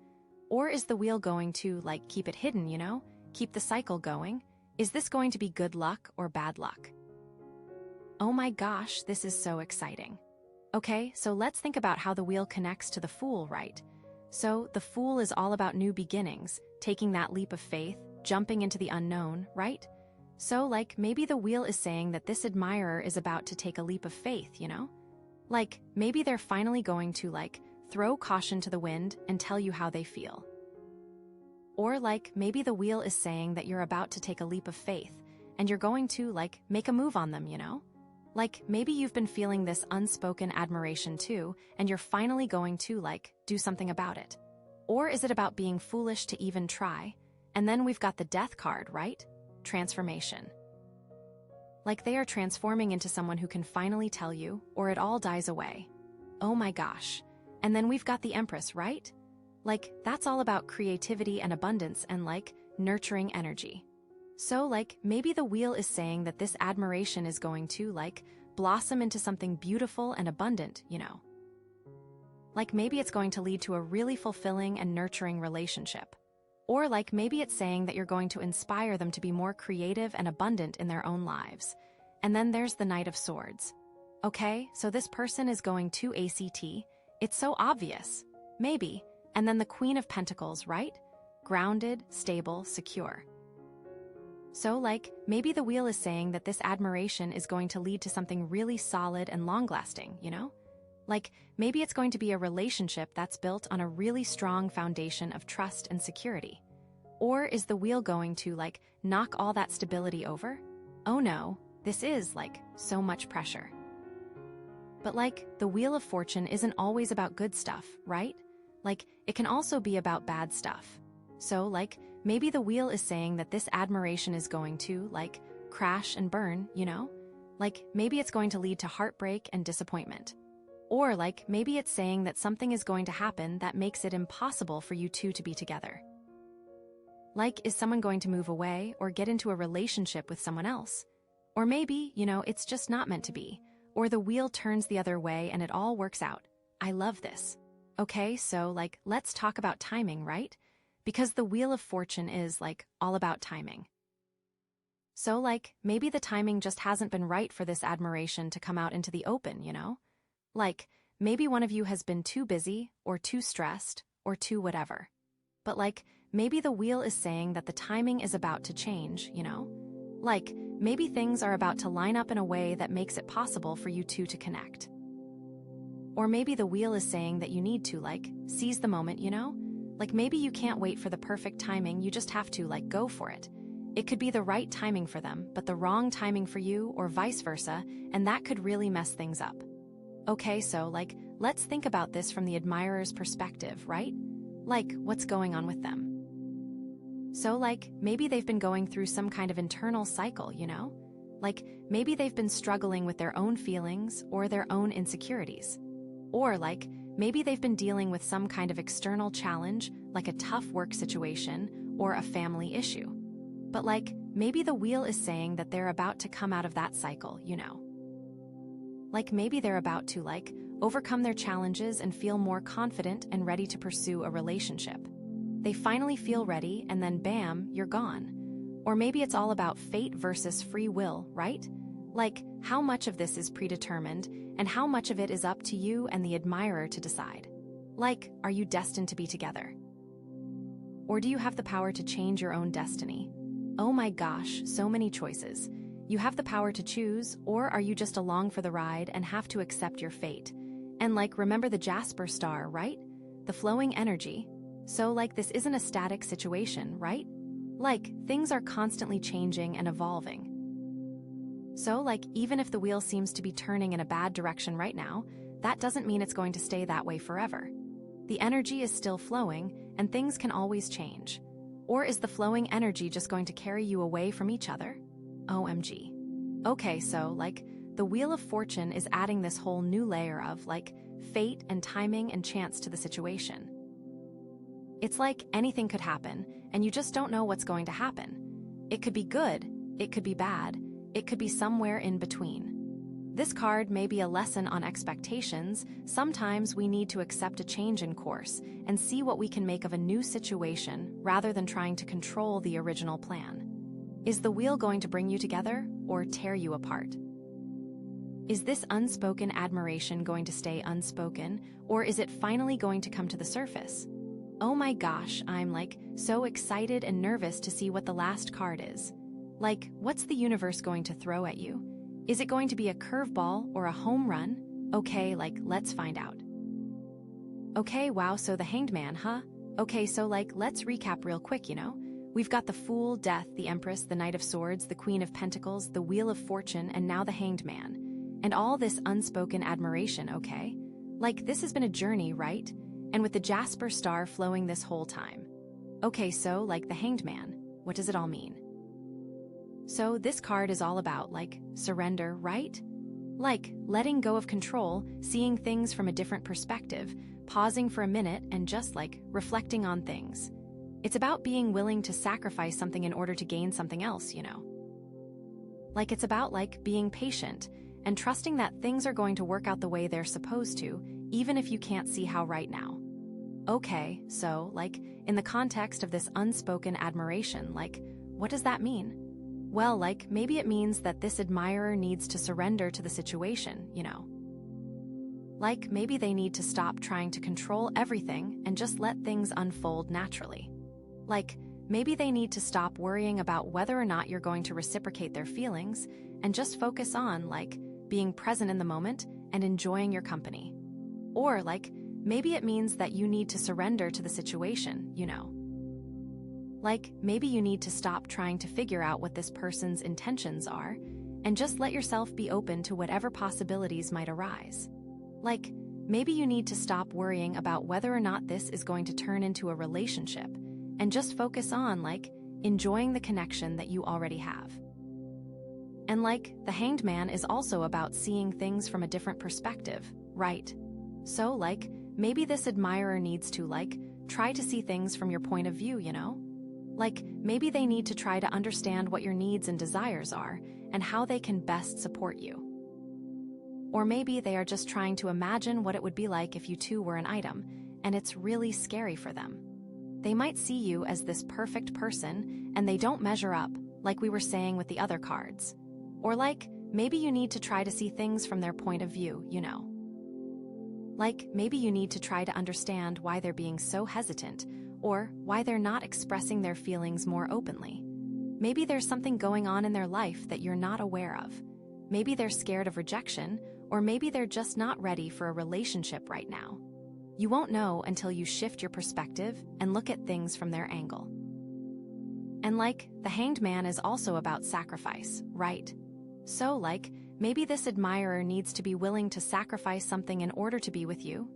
Or is the wheel going to, keep it hidden, Keep the cycle going? Is this going to be good luck or bad luck? Oh my gosh, this is so exciting. Okay, so let's think about how the wheel connects to the Fool, right? So, the Fool is all about new beginnings, taking that leap of faith, jumping into the unknown, right? So, maybe the wheel is saying that this admirer is about to take a leap of faith, maybe they're finally going to, throw caution to the wind and tell you how they feel. Or, maybe the wheel is saying that you're about to take a leap of faith, and you're going to, make a move on them, Maybe you've been feeling this unspoken admiration too, and you're finally going to, do something about it. Or is it about being foolish to even try? And then we've got the Death card, right? Transformation. They are transforming into someone who can finally tell you, or it all dies away. Oh my gosh. And then we've got the Empress, right? That's all about creativity and abundance and, nurturing energy. So, maybe the wheel is saying that this admiration is going to, blossom into something beautiful and abundant, Maybe it's going to lead to a really fulfilling and nurturing relationship. Or, maybe it's saying that you're going to inspire them to be more creative and abundant in their own lives. And then there's the Knight of Swords. Okay, so this person is going to ACT. It's so obvious. Maybe. And then the Queen of Pentacles, right? Grounded, stable, secure. So, maybe the wheel is saying that this admiration is going to lead to something really solid and long-lasting, Maybe it's going to be a relationship that's built on a really strong foundation of trust and security. Or is the wheel going to, knock all that stability over? Oh no, this is, so much pressure. But, the Wheel of Fortune isn't always about good stuff, right? It can also be about bad stuff. So, maybe the wheel is saying that this admiration is going to, crash and burn, Maybe it's going to lead to heartbreak and disappointment. Or, maybe it's saying that something is going to happen that makes it impossible for you two to be together. Is someone going to move away or get into a relationship with someone else? Or maybe, it's just not meant to be. Or the wheel turns the other way and it all works out. I love this. Okay, so, let's talk about timing, right? Because the Wheel of Fortune is, all about timing. So, maybe the timing just hasn't been right for this admiration to come out into the open, Maybe one of you has been too busy, or too stressed, or too whatever. But, maybe the wheel is saying that the timing is about to change, Maybe things are about to line up in a way that makes it possible for you two to connect. Or maybe the wheel is saying that you need to, seize the moment, Maybe you can't wait for the perfect timing, you just have to, go for it. It could be the right timing for them, but the wrong timing for you, or vice versa, and that could really mess things up. Okay, so, let's think about this from the admirer's perspective, right? What's going on with them? So, maybe they've been going through some kind of internal cycle, Maybe they've been struggling with their own feelings or their own insecurities. Or, maybe they've been dealing with some kind of external challenge, like a tough work situation or a family issue. But, maybe the wheel is saying that they're about to come out of that cycle, Like maybe they're about to, overcome their challenges and feel more confident and ready to pursue a relationship. They finally feel ready, and then bam, you're gone. Or maybe it's all about fate versus free will, right? Like, how much of this is predetermined, and how much of it is up to you and the admirer to decide? Like, are you destined to be together? Or do you have the power to change your own destiny? Oh my gosh, so many choices. You have the power to choose, or are you just along for the ride and have to accept your fate? And remember the Jasper star, right? The flowing energy. So this isn't a static situation, right? Things are constantly changing and evolving. So even if the wheel seems to be turning in a bad direction right now, that doesn't mean it's going to stay that way forever. The energy is still flowing, and things can always change. Or is the flowing energy just going to carry you away from each other? OMG. Okay, so the Wheel of Fortune is adding this whole new layer of fate and timing and chance to the situation. It's like anything could happen, and you just don't know what's going to happen. It could be good, it could be bad, it could be somewhere in between. This card may be a lesson on expectations. Sometimes we need to accept a change in course and see what we can make of a new situation rather than trying to control the original plan. Is the wheel going to bring you together or tear you apart? Is this unspoken admiration going to stay unspoken, or is it finally going to come to the surface? Oh my gosh, I'm so excited and nervous to see what the last card is. What's the universe going to throw at you? Is it going to be a curveball or a home run? Okay, let's find out. Okay, wow, so the Hanged Man, huh? Okay, so let's recap real quick, We've got the Fool, Death, the Empress, the Knight of Swords, the Queen of Pentacles, the Wheel of Fortune, and now the Hanged Man. And all this unspoken admiration, okay? This has been a journey, right? And with the Jasper star flowing this whole time. Okay, so the Hanged Man, what does it all mean? So this card is all about surrender, right? Letting go of control, seeing things from a different perspective, pausing for a minute and just reflecting on things. It's about being willing to sacrifice something in order to gain something else, It's about being patient and trusting that things are going to work out the way they're supposed to, even if you can't see how right now. Okay, so in the context of this unspoken admiration, what does that mean? Well, maybe it means that this admirer needs to surrender to the situation, Maybe they need to stop trying to control everything and just let things unfold naturally. Maybe they need to stop worrying about whether or not you're going to reciprocate their feelings and just focus on, being present in the moment and enjoying your company. Or, maybe it means that you need to surrender to the situation, Maybe you need to stop trying to figure out what this person's intentions are and just let yourself be open to whatever possibilities might arise. Maybe you need to stop worrying about whether or not this is going to turn into a relationship and just focus on, enjoying the connection that you already have. And the Hanged Man is also about seeing things from a different perspective, right? So, maybe this admirer needs to, try to see things from your point of view, Maybe they need to try to understand what your needs and desires are and how they can best support you. Or maybe they are just trying to imagine what it would be like if you two were an item, and it's really scary for them. They might see you as this perfect person, and they don't measure up, like we were saying with the other cards. Or maybe you need to try to see things from their point of view, Maybe you need to try to understand why they're being so hesitant, or why they're not expressing their feelings more openly. Maybe there's something going on in their life that you're not aware of. Maybe they're scared of rejection, or maybe they're just not ready for a relationship right now. You won't know until you shift your perspective and look at things from their angle. And the Hanged Man is also about sacrifice, right? So maybe this admirer needs to be willing to sacrifice something in order to be with you,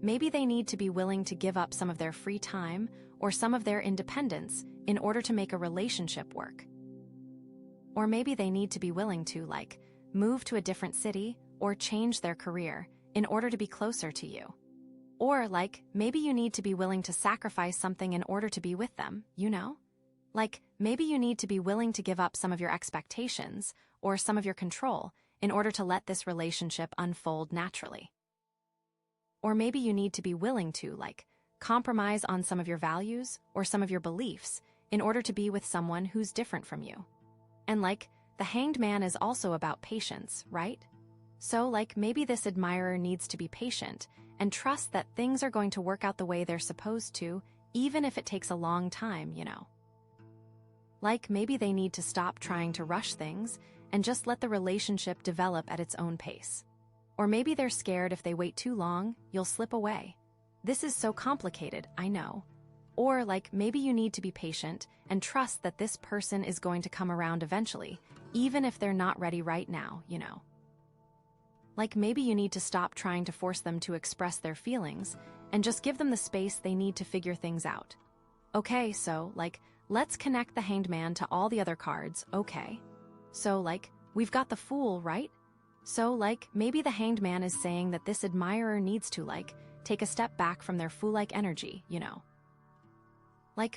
Maybe they need to be willing to give up some of their free time or some of their independence in order to make a relationship work. Or maybe they need to be willing to, move to a different city or change their career in order to be closer to you. Or, maybe you need to be willing to sacrifice something in order to be with them, Maybe you need to be willing to give up some of your expectations or some of your control in order to let this relationship unfold naturally. Or maybe you need to be willing to, compromise on some of your values or some of your beliefs in order to be with someone who's different from you. And the Hanged Man is also about patience, right? So maybe this admirer needs to be patient and trust that things are going to work out the way they're supposed to, even if it takes a long time, Maybe they need to stop trying to rush things and just let the relationship develop at its own pace. Or maybe they're scared if they wait too long, you'll slip away. This is so complicated, I know. Or maybe you need to be patient and trust that this person is going to come around eventually, even if they're not ready right now, Maybe you need to stop trying to force them to express their feelings and just give them the space they need to figure things out. Okay, so, let's connect the Hanged Man to all the other cards, okay? So, we've got the Fool, right? So, maybe the Hanged Man is saying that this admirer needs to, take a step back from their fool-like energy,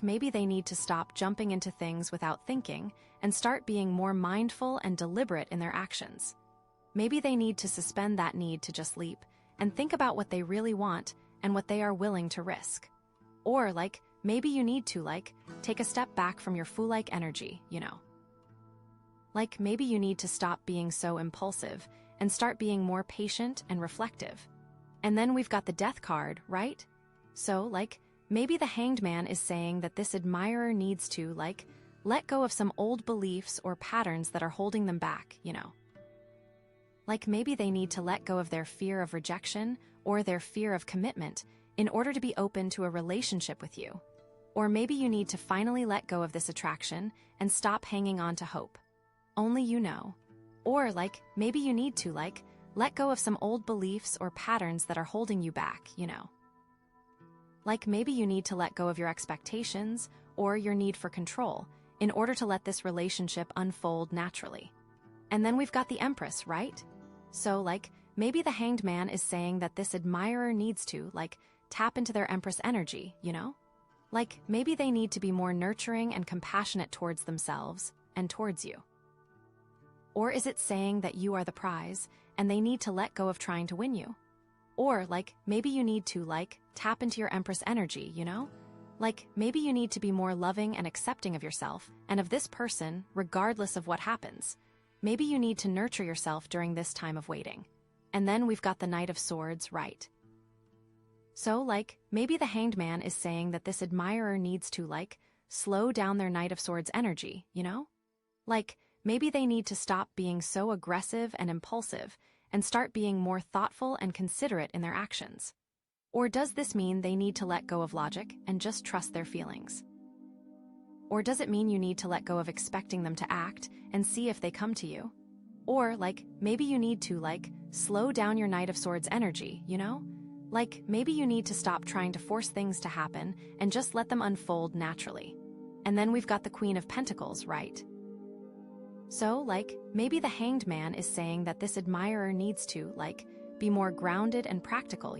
Maybe they need to stop jumping into things without thinking and start being more mindful and deliberate in their actions. Maybe they need to suspend that need to just leap and think about what they really want and what they are willing to risk. Or, maybe you need to, take a step back from your fool-like energy, Maybe you need to stop being so impulsive and start being more patient and reflective. And then we've got the Death card, right? So, maybe the Hanged Man is saying that this admirer needs to, let go of some old beliefs or patterns that are holding them back, Maybe they need to let go of their fear of rejection or their fear of commitment in order to be open to a relationship with you. Or maybe you need to finally let go of this attraction and stop hanging on to hope. Only you know. Or maybe you need to let go of some old beliefs or patterns that are holding you back, Maybe you need to let go of your expectations or your need for control in order to let this relationship unfold naturally. And then we've got the Empress, right? So maybe the Hanged Man is saying that this admirer needs to tap into their Empress energy, Maybe they need to be more nurturing and compassionate towards themselves and towards you. Or is it saying that you are the prize and they need to let go of trying to win you? Or maybe you need to tap into your Empress energy, Maybe you need to be more loving and accepting of yourself and of this person regardless of what happens. Maybe you need to nurture yourself during this time of waiting. And then we've got the Knight of Swords, right? So maybe the Hanged Man is saying that this admirer needs to slow down their Knight of Swords energy, Maybe they need to stop being so aggressive and impulsive and start being more thoughtful and considerate in their actions. Or does this mean they need to let go of logic and just trust their feelings? Or does it mean you need to let go of expecting them to act and see if they come to you? Or maybe you need to slow down your Knight of Swords energy, Maybe you need to stop trying to force things to happen and just let them unfold naturally. And then we've got the Queen of Pentacles, right? So, maybe the Hanged Man is saying that this admirer needs to, be more grounded and practical,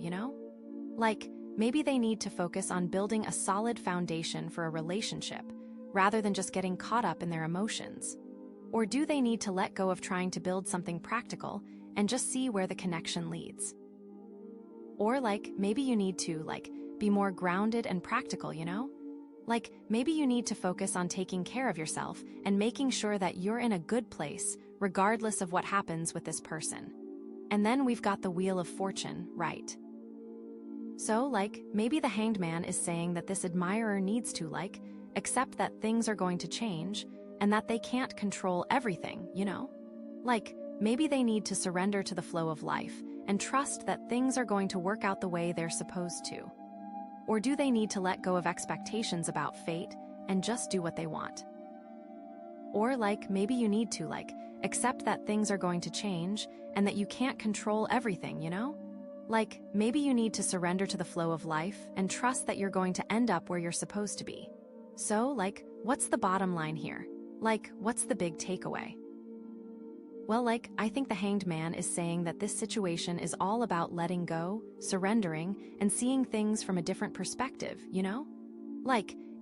Maybe they need to focus on building a solid foundation for a relationship, rather than just getting caught up in their emotions. Or do they need to let go of trying to build something practical and just see where the connection leads? Or maybe you need to, be more grounded and practical, Maybe you need to focus on taking care of yourself and making sure that you're in a good place, regardless of what happens with this person. And then we've got the Wheel of Fortune, right? So, maybe the Hanged Man is saying that this admirer needs to, accept that things are going to change and that they can't control everything, Maybe they need to surrender to the flow of life and trust that things are going to work out the way they're supposed to. Or do they need to let go of expectations about fate and just do what they want? Or maybe you need to accept that things are going to change and that you can't control everything, Maybe you need to surrender to the flow of life and trust that you're going to end up where you're supposed to be. So what's the bottom line here? What's the big takeaway? Well, I think the Hanged Man is saying that this situation is all about letting go, surrendering, and seeing things from a different perspective,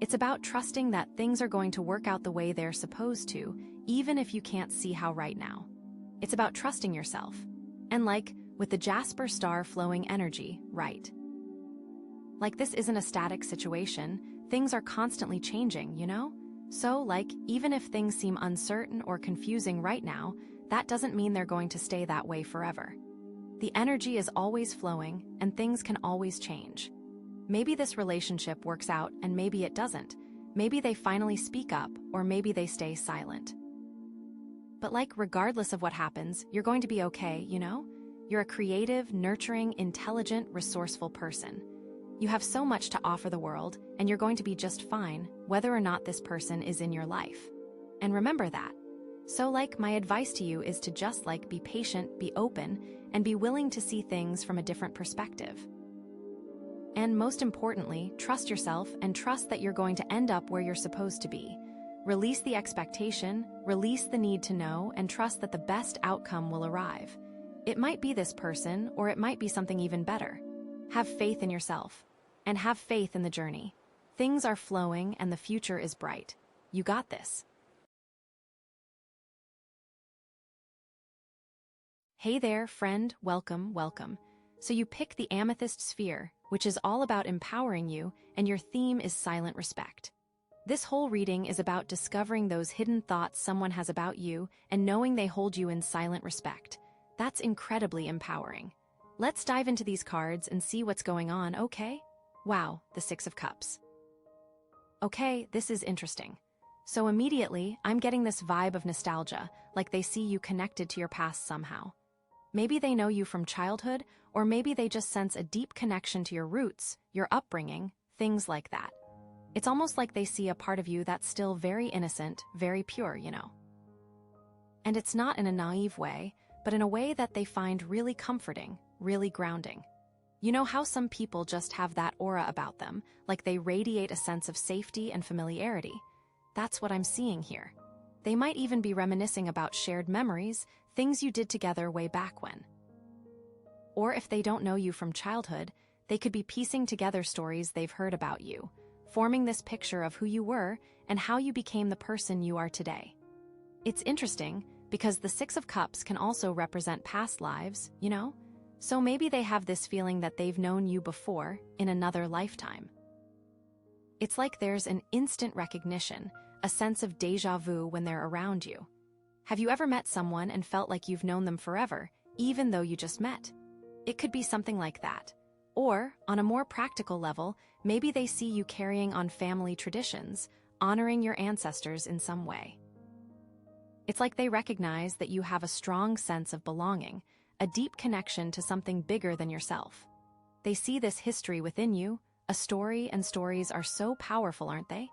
It's about trusting that things are going to work out the way they're supposed to, even if you can't see how right now. It's about trusting yourself. And like, with the Jasper star flowing energy, right? Like, this isn't a static situation. Things are constantly changing, you know? So, like, even if things seem uncertain or confusing right now, that doesn't mean they're going to stay that way forever. The energy is always flowing, and things can always change. Maybe this relationship works out, and maybe it doesn't. Maybe they finally speak up, or maybe they stay silent. But like, regardless of what happens, you're going to be okay, you know? You're a creative, nurturing, intelligent, resourceful person. You have so much to offer the world, and you're going to be just fine, whether or not this person is in your life. And remember that. So like, my advice to you is to just like, be patient, be open, and be willing to see things from a different perspective. And most importantly, trust yourself and trust that you're going to end up where you're supposed to be. Release the expectation, release the need to know, and trust that the best outcome will arrive. It might be this person, or it might be something even better. Have faith in yourself. And have faith in the journey. Things are flowing and the future is bright. You got this. Hey there, friend, welcome, welcome. So you pick the Amethyst sphere, which is all about empowering you, and your theme is silent respect. This whole reading is about discovering those hidden thoughts someone has about you and knowing they hold you in silent respect. That's incredibly empowering. Let's dive into these cards and see what's going on, okay? Wow, the Six of Cups. Okay, this is interesting. So immediately, I'm getting this vibe of nostalgia, like they see you connected to your past somehow. Maybe they know you from childhood, or maybe they just sense a deep connection to your roots, your upbringing, things like that. It's almost like they see a part of you that's still very innocent, very pure, you know. And it's not in a naive way, but in a way that they find really comforting, really grounding. You know how some people just have that aura about them, like they radiate a sense of safety and familiarity? That's what I'm seeing here. They might even be reminiscing about shared memories, things you did together way back when. Or if they don't know you from childhood, they could be piecing together stories they've heard about you, forming this picture of who you were and how you became the person you are today. It's interesting because the Six of Cups can also represent past lives, you know? So maybe they have this feeling that they've known you before in another lifetime. It's like there's an instant recognition, a sense of déjà vu when they're around you. Have you ever met someone and felt like you've known them forever, even though you just met? It could be something like that. Or, on a more practical level, maybe they see you carrying on family traditions, honoring your ancestors in some way. It's like they recognize that you have a strong sense of belonging, a deep connection to something bigger than yourself. They see this history within you, a story, and stories are so powerful, aren't they?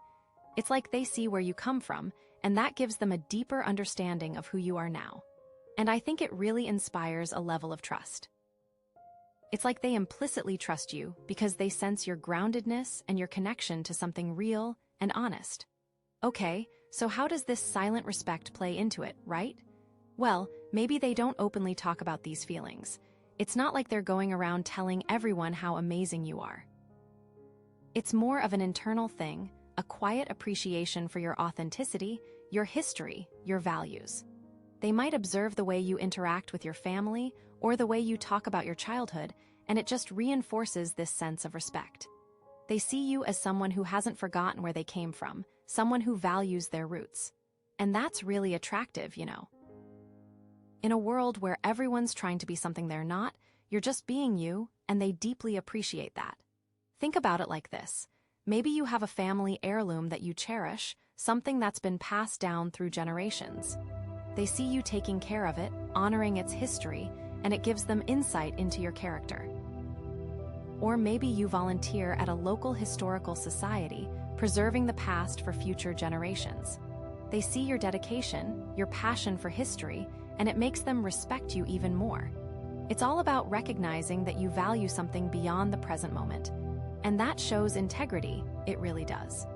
It's like they see where you come from, and that gives them a deeper understanding of who you are now. And I think it really inspires a level of trust. It's like they implicitly trust you because they sense your groundedness and your connection to something real and honest. Okay, so how does this silent respect play into it, right? Well, maybe they don't openly talk about these feelings. It's not like they're going around telling everyone how amazing you are. It's more of an internal thing, a quiet appreciation for your authenticity, your history, your values. They might observe the way you interact with your family or the way you talk about your childhood, and it just reinforces this sense of respect. They see you as someone who hasn't forgotten where they came from, someone who values their roots. And that's really attractive, you know. In a world where everyone's trying to be something they're not, you're just being you, and they deeply appreciate that. Think about it like this. Maybe you have a family heirloom that you cherish, something that's been passed down through generations. They see you taking care of it, honoring its history, and it gives them insight into your character. Or maybe you volunteer at a local historical society, preserving the past for future generations. They see your dedication, your passion for history, and it makes them respect you even more. It's all about recognizing that you value something beyond the present moment. And that shows integrity, it really does.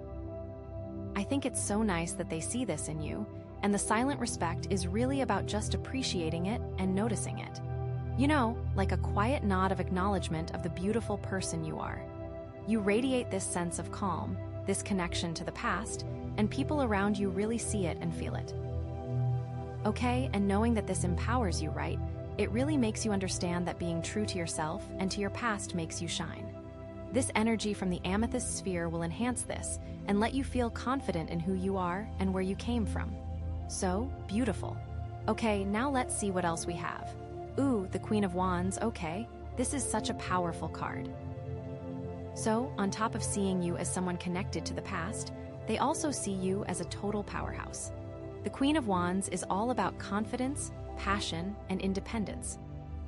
I think it's so nice that they see this in you, and the silent respect is really about just appreciating it and noticing it. You know, like a quiet nod of acknowledgement of the beautiful person you are. You radiate this sense of calm, this connection to the past, and people around you really see it and feel it. Okay, and knowing that this empowers you, right? It really makes you understand that being true to yourself and to your past makes you shine. This energy from the Amethyst sphere will enhance this and let you feel confident in who you are and where you came from. So, beautiful. Okay, now let's see what else we have. Ooh, the Queen of Wands, okay. This is such a powerful card. So, on top of seeing you as someone connected to the past, they also see you as a total powerhouse. The Queen of Wands is all about confidence, passion, and independence.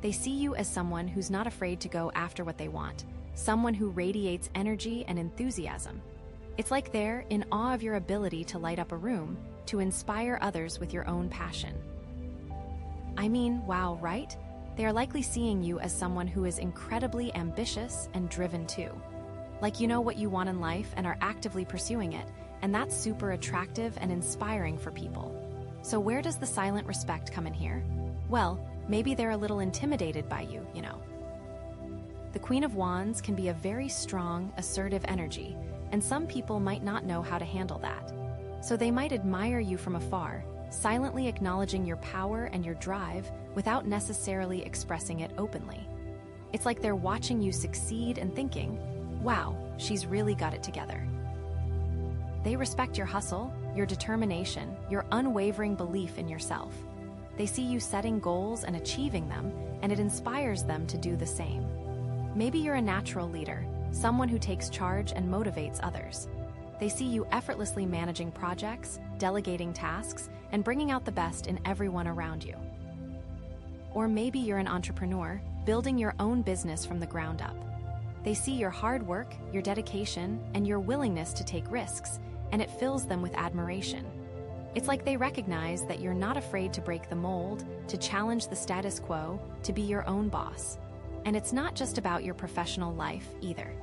They see you as someone who's not afraid to go after what they want, someone who radiates energy and enthusiasm. It's like they're in awe of your ability to light up a room, to inspire others with your own passion. I mean, wow, right? They are likely seeing you as someone who is incredibly ambitious and driven too. Like you know what you want in life and are actively pursuing it, and that's super attractive and inspiring for people. So where does the silent respect come in here? Well, maybe they're a little intimidated by you, you know. The Queen of Wands can be a very strong, assertive energy, and some people might not know how to handle that. So they might admire you from afar, silently acknowledging your power and your drive without necessarily expressing it openly. It's like they're watching you succeed and thinking, wow, she's really got it together. They respect your hustle, your determination, your unwavering belief in yourself. They see you setting goals and achieving them, and it inspires them to do the same. Maybe you're a natural leader, someone who takes charge and motivates others. They see you effortlessly managing projects, delegating tasks, and bringing out the best in everyone around you. Or maybe you're an entrepreneur, building your own business from the ground up. They see your hard work, your dedication, and your willingness to take risks, and it fills them with admiration. It's like they recognize that you're not afraid to break the mold, to challenge the status quo, to be your own boss. And it's not just about your professional life either.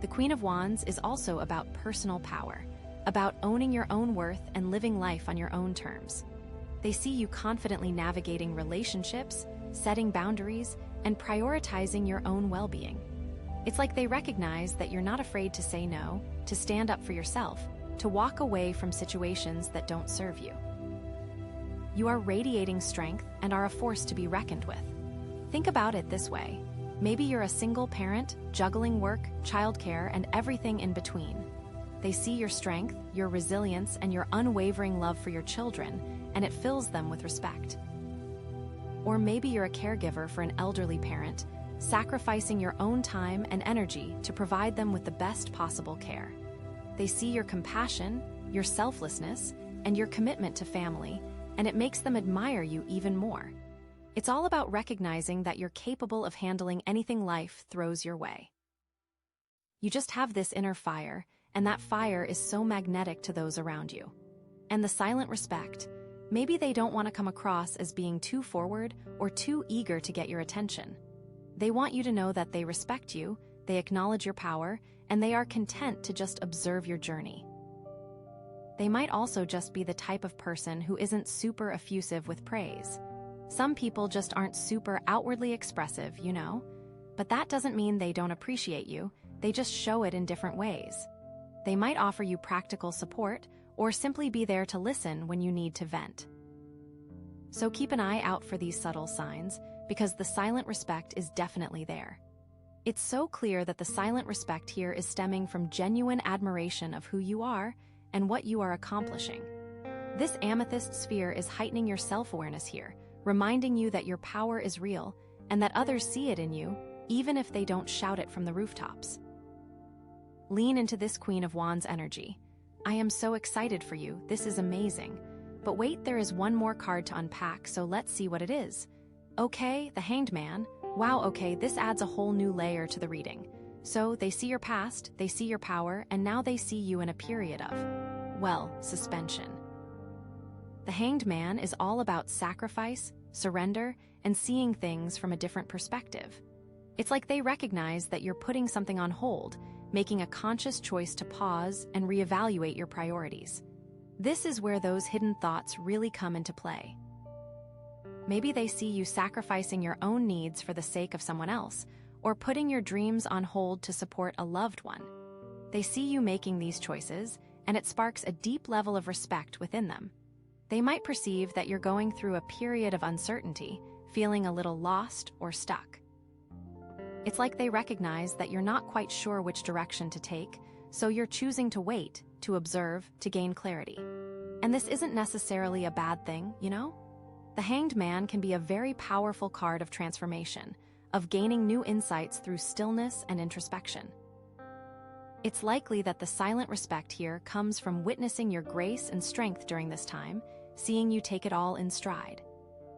The Queen of Wands is also about personal power, about owning your own worth and living life on your own terms. They see you confidently navigating relationships, setting boundaries, and prioritizing your own well-being. It's like they recognize that you're not afraid to say no, to stand up for yourself, to walk away from situations that don't serve you. You are radiating strength and are a force to be reckoned with. Think about it this way. Maybe you're a single parent, juggling work, childcare, and everything in between. They see your strength, your resilience, and your unwavering love for your children, and it fills them with respect. Or maybe you're a caregiver for an elderly parent, sacrificing your own time and energy to provide them with the best possible care. They see your compassion, your selflessness, and your commitment to family, and it makes them admire you even more. It's all about recognizing that you're capable of handling anything life throws your way. You just have this inner fire, and that fire is so magnetic to those around you. And the silent respect, maybe they don't want to come across as being too forward or too eager to get your attention. They want you to know that they respect you, they acknowledge your power, and they are content to just observe your journey. They might also just be the type of person who isn't super effusive with praise. Some people just aren't super outwardly expressive, you know? But that doesn't mean they don't appreciate you, they just show it in different ways. They might offer you practical support or simply be there to listen when you need to vent. So keep an eye out for these subtle signs, because the silent respect is definitely there. It's so clear that the silent respect here is stemming from genuine admiration of who you are and what you are accomplishing. This amethyst sphere is heightening your self-awareness here, reminding you that your power is real and that others see it in you, even if they don't shout it from the rooftops. Lean into this Queen of Wands energy. I am so excited for you, this is amazing. But wait, there is one more card to unpack, so let's see what it is. Okay, the Hanged Man. Wow, okay, this adds a whole new layer to the reading. So they see your past, they see your power, and now they see you in a period of, well, suspension. The Hanged Man is all about sacrifice, surrender, and seeing things from a different perspective. It's like they recognize that you're putting something on hold, making a conscious choice to pause and reevaluate your priorities. This is where those hidden thoughts really come into play. Maybe they see you sacrificing your own needs for the sake of someone else, or putting your dreams on hold to support a loved one. They see you making these choices, and it sparks a deep level of respect within them. They might perceive that you're going through a period of uncertainty, feeling a little lost or stuck. It's like they recognize that you're not quite sure which direction to take, so you're choosing to wait, to observe, to gain clarity. And this isn't necessarily a bad thing, you know? The Hanged Man can be a very powerful card of transformation, of gaining new insights through stillness and introspection. It's likely that the silent respect here comes from witnessing your grace and strength during this time, seeing you take it all in stride.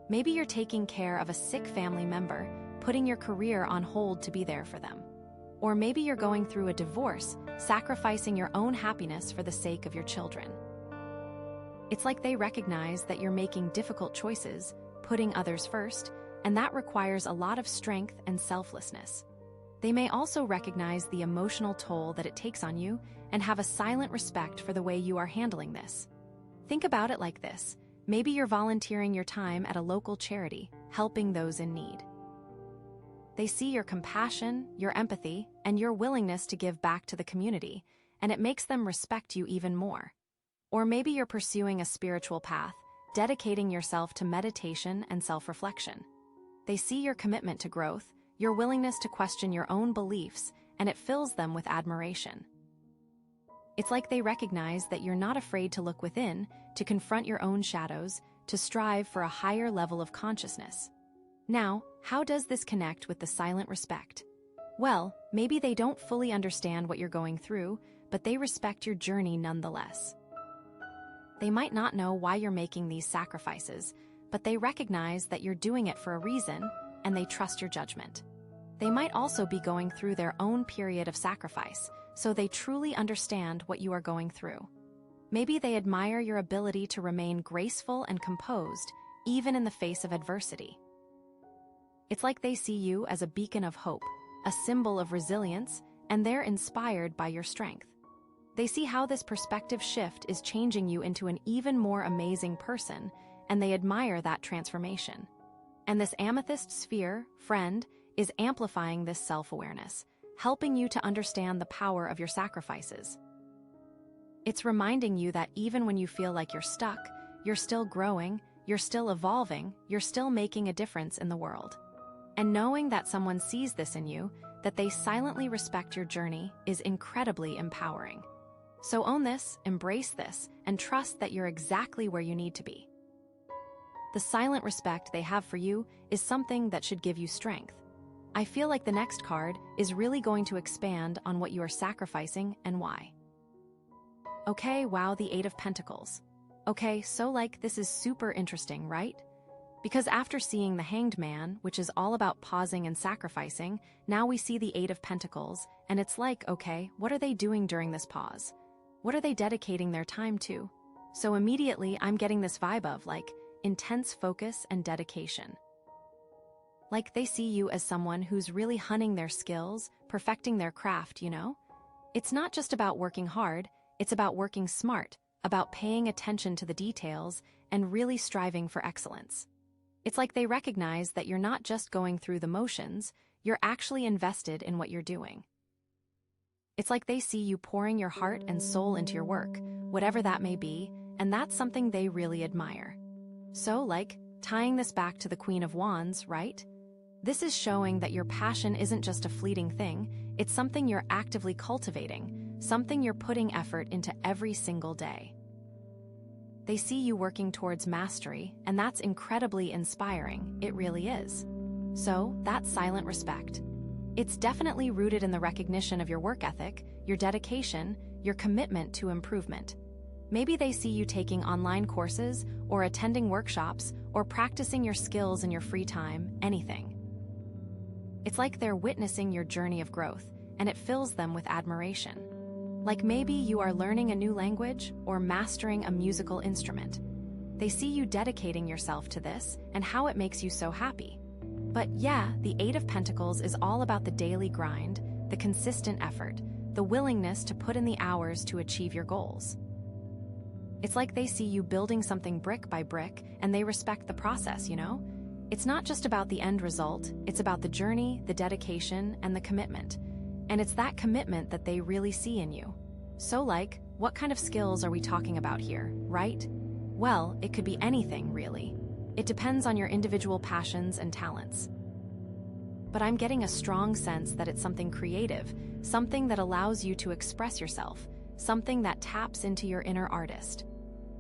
Maybe you're taking care of a sick family member, putting your career on hold to be there for them. Or maybe you're going through a divorce, sacrificing your own happiness for the sake of your children. It's like they recognize that you're making difficult choices, putting others first, and that requires a lot of strength and selflessness. They may also recognize the emotional toll that it takes on you and have a silent respect for the way you are handling this. Think about it like this. Maybe you're volunteering your time at a local charity, helping those in need. They see your compassion, your empathy, and your willingness to give back to the community, and it makes them respect you even more. Or maybe you're pursuing a spiritual path, dedicating yourself to meditation and self-reflection. They see your commitment to growth, your willingness to question your own beliefs, and it fills them with admiration. It's like they recognize that you're not afraid to look within, to confront your own shadows, to strive for a higher level of consciousness. Now, how does this connect with the silent respect? Well, maybe they don't fully understand what you're going through, but they respect your journey nonetheless. They might not know why you're making these sacrifices, but they recognize that you're doing it for a reason, and they trust your judgment. They might also be going through their own period of sacrifice, so they truly understand what you are going through. Maybe they admire your ability to remain graceful and composed, even in the face of adversity. It's like they see you as a beacon of hope, a symbol of resilience, and they're inspired by your strength. They see how this perspective shift is changing you into an even more amazing person, and they admire that transformation. And this amethyst sphere, friend, is amplifying this self-awareness, helping you to understand the power of your sacrifices. It's reminding you that even when you feel like you're stuck, you're still growing, you're still evolving, you're still making a difference in the world. And knowing that someone sees this in you, that they silently respect your journey, is incredibly empowering. So own this, embrace this, and trust that you're exactly where you need to be. The silent respect they have for you is something that should give you strength. I feel like the next card is really going to expand on what you are sacrificing and why. Okay, wow, the Eight of Pentacles. Okay, so this is super interesting, right? Because after seeing the Hanged Man, which is all about pausing and sacrificing, now we see the Eight of Pentacles, and it's like, okay, what are they doing during this pause? What are they dedicating their time to? So immediately I'm getting this vibe of intense focus and dedication. Like they see you as someone who's really honing their skills, perfecting their craft, you know? It's not just about working hard, it's about working smart, about paying attention to the details, and really striving for excellence. It's like they recognize that you're not just going through the motions, you're actually invested in what you're doing. It's like they see you pouring your heart and soul into your work, whatever that may be, and that's something they really admire. So, tying this back to the Queen of Wands, right? This is showing that your passion isn't just a fleeting thing, it's something you're actively cultivating, something you're putting effort into every single day. They see you working towards mastery, and that's incredibly inspiring, it really is. So, that's silent respect. It's definitely rooted in the recognition of your work ethic, your dedication, your commitment to improvement. Maybe they see you taking online courses, or attending workshops, or practicing your skills in your free time, anything. It's like they're witnessing your journey of growth, and it fills them with admiration. Like maybe you are learning a new language or mastering a musical instrument. They see you dedicating yourself to this and how it makes you so happy. But yeah, the Eight of Pentacles is all about the daily grind, the consistent effort, the willingness to put in the hours to achieve your goals. It's like they see you building something brick by brick, and they respect the process, you know? It's not just about the end result, it's about the journey, the dedication, and the commitment. And it's that commitment that they really see in you. So what kind of skills are we talking about here, right? Well, it could be anything, really. It depends on your individual passions and talents. But I'm getting a strong sense that it's something creative, something that allows you to express yourself, something that taps into your inner artist.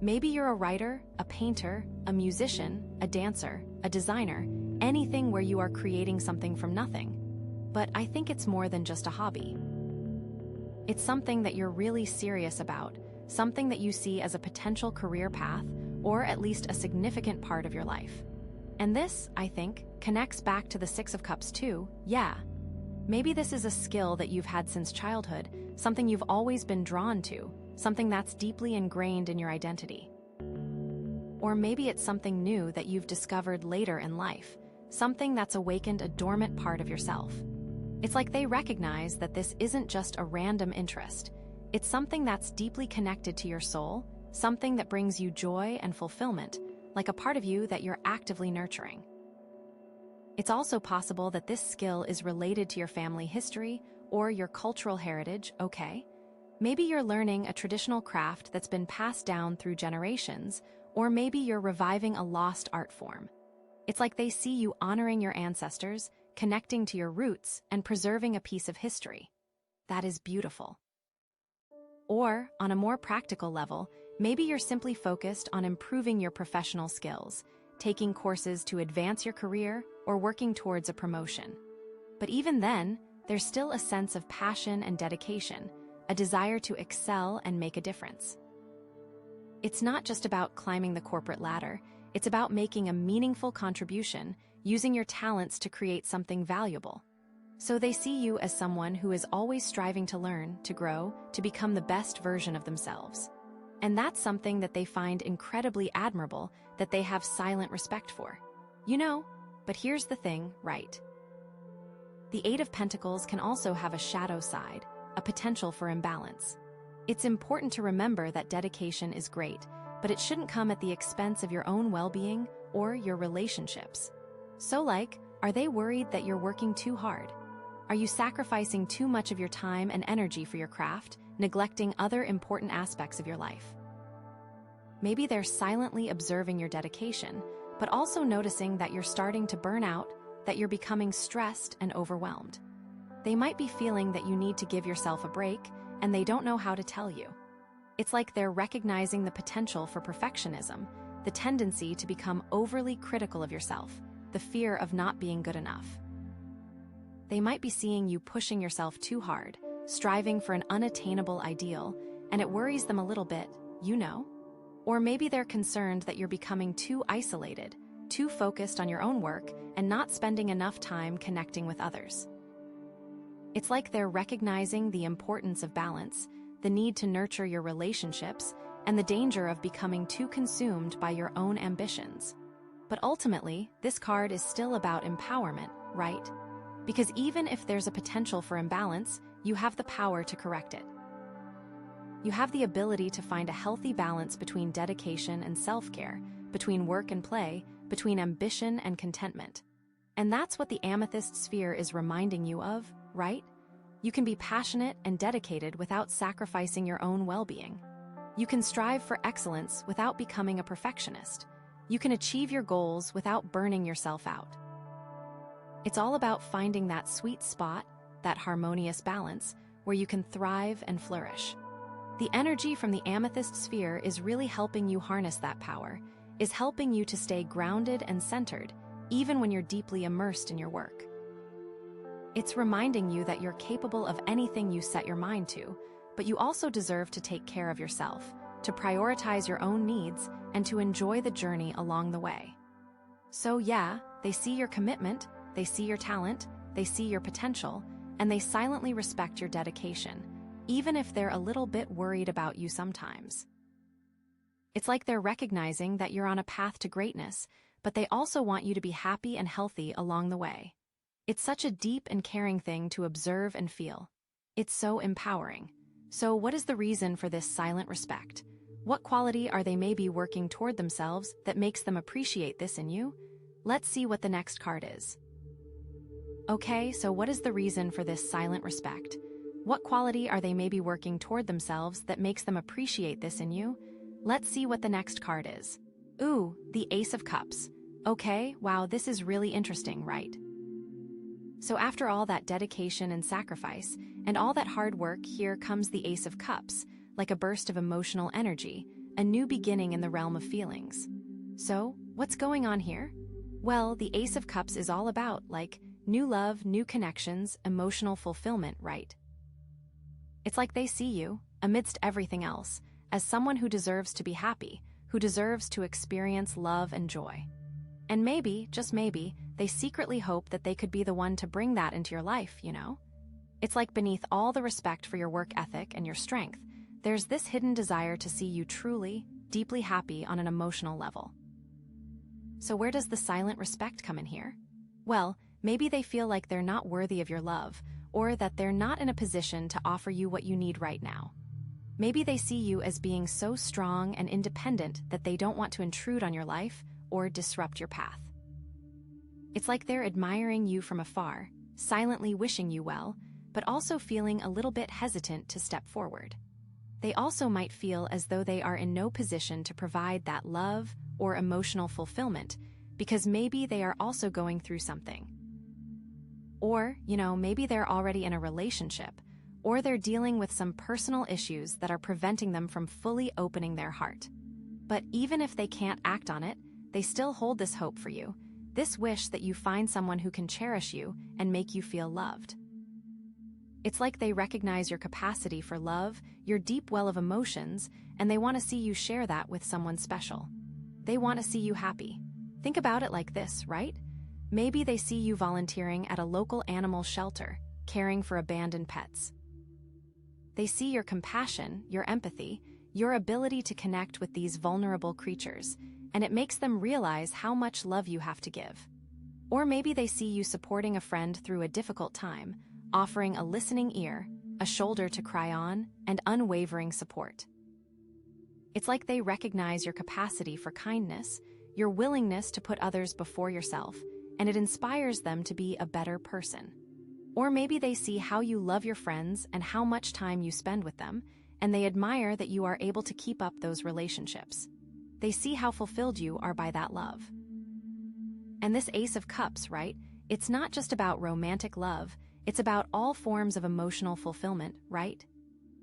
Maybe you're a writer, a painter, a musician, a dancer, a designer, anything where you are creating something from nothing. But I think it's more than just a hobby. It's something that you're really serious about, something that you see as a potential career path, or at least a significant part of your life. And this, I think, connects back to the Six of Cups too. Yeah. Maybe this is a skill that you've had since childhood, something you've always been drawn to, something that's deeply ingrained in your identity. Or maybe it's something new that you've discovered later in life, something that's awakened a dormant part of yourself. It's like they recognize that this isn't just a random interest. It's something that's deeply connected to your soul, something that brings you joy and fulfillment, like a part of you that you're actively nurturing. It's also possible that this skill is related to your family history or your cultural heritage, okay? Maybe you're learning a traditional craft that's been passed down through generations, or maybe you're reviving a lost art form. It's like they see you honoring your ancestors, connecting to your roots, and preserving a piece of history. That is beautiful. Or, on a more practical level, maybe you're simply focused on improving your professional skills, taking courses to advance your career, or working towards a promotion. But even then, there's still a sense of passion and dedication, a desire to excel and make a difference. It's not just about climbing the corporate ladder, it's about making a meaningful contribution, using your talents to create something valuable. So they see you as someone who is always striving to learn, to grow, to become the best version of themselves. And that's something that they find incredibly admirable, that they have silent respect for. But here's the thing, right? The Eight of Pentacles can also have a shadow side, a potential for imbalance. It's important to remember that dedication is great, but it shouldn't come at the expense of your own well-being or your relationships. So are they worried that you're working too hard? Are you sacrificing too much of your time and energy for your craft, neglecting other important aspects of your life? Maybe they're silently observing your dedication, but also noticing that you're starting to burn out, that you're becoming stressed and overwhelmed. They might be feeling that you need to give yourself a break, and they don't know how to tell you. It's like they're recognizing the potential for perfectionism, the tendency to become overly critical of yourself, the fear of not being good enough. They might be seeing you pushing yourself too hard, striving for an unattainable ideal, and it worries them a little bit, Or maybe they're concerned that you're becoming too isolated, too focused on your own work, and not spending enough time connecting with others. It's like they're recognizing the importance of balance, the need to nurture your relationships, and the danger of becoming too consumed by your own ambitions. But ultimately, this card is still about empowerment, right? Because even if there's a potential for imbalance, you have the power to correct it. You have the ability to find a healthy balance between dedication and self-care, between work and play, between ambition and contentment. And that's what the Amethyst sphere is reminding you of, right? You can be passionate and dedicated without sacrificing your own well-being. You can strive for excellence without becoming a perfectionist. You can achieve your goals without burning yourself out. It's all about finding that sweet spot, that harmonious balance, where you can thrive and flourish. The energy from the Amethyst sphere is really helping you harness that power, is helping you to stay grounded and centered, even when you're deeply immersed in your work. It's reminding you that you're capable of anything you set your mind to, but you also deserve to take care of yourself, to prioritize your own needs, and to enjoy the journey along the way. So yeah, they see your commitment, they see your talent, they see your potential, and they silently respect your dedication, even if they're a little bit worried about you sometimes. It's like they're recognizing that you're on a path to greatness, but they also want you to be happy and healthy along the way. It's such a deep and caring thing to observe and feel. It's so empowering. So what is the reason for this silent respect? What quality are they maybe working toward themselves that makes them appreciate this in you? Let's see what the next card is. Okay, so what is the reason for this silent respect? What quality are they maybe working toward themselves that makes them appreciate this in you? Let's see what the next card is. Ooh, the Ace of Cups. Okay, wow, this is really interesting, right? So after all that dedication and sacrifice, and all that hard work, here comes the Ace of Cups, like a burst of emotional energy, a new beginning in the realm of feelings. So, what's going on here? Well, the Ace of Cups is all about, like, new love, new connections, emotional fulfillment, right? It's like they see you, amidst everything else, as someone who deserves to be happy, who deserves to experience love and joy. And maybe, just maybe, they secretly hope that they could be the one to bring that into your life, you know? It's like beneath all the respect for your work ethic and your strength, there's this hidden desire to see you truly, deeply happy on an emotional level. So where does the silent respect come in here? Well, maybe they feel like they're not worthy of your love, or that they're not in a position to offer you what you need right now. Maybe they see you as being so strong and independent that they don't want to intrude on your life or disrupt your path. It's like they're admiring you from afar, silently wishing you well, but also feeling a little bit hesitant to step forward. They also might feel as though they are in no position to provide that love or emotional fulfillment because maybe they are also going through something. Or, maybe they're already in a relationship, or they're dealing with some personal issues that are preventing them from fully opening their heart. But even if they can't act on it, they still hold this hope for you, this wish that you find someone who can cherish you and make you feel loved. It's like they recognize your capacity for love, your deep well of emotions, and they want to see you share that with someone special. They want to see you happy. Think about it like this, right? Maybe they see you volunteering at a local animal shelter, caring for abandoned pets. They see your compassion, your empathy, your ability to connect with these vulnerable creatures, and it makes them realize how much love you have to give. Or maybe they see you supporting a friend through a difficult time, offering a listening ear, a shoulder to cry on, and unwavering support. It's like they recognize your capacity for kindness, your willingness to put others before yourself, and it inspires them to be a better person. Or maybe they see how you love your friends and how much time you spend with them, and they admire that you are able to keep up those relationships. They see how fulfilled you are by that love. And this Ace of Cups, right? It's not just about romantic love, it's about all forms of emotional fulfillment, right?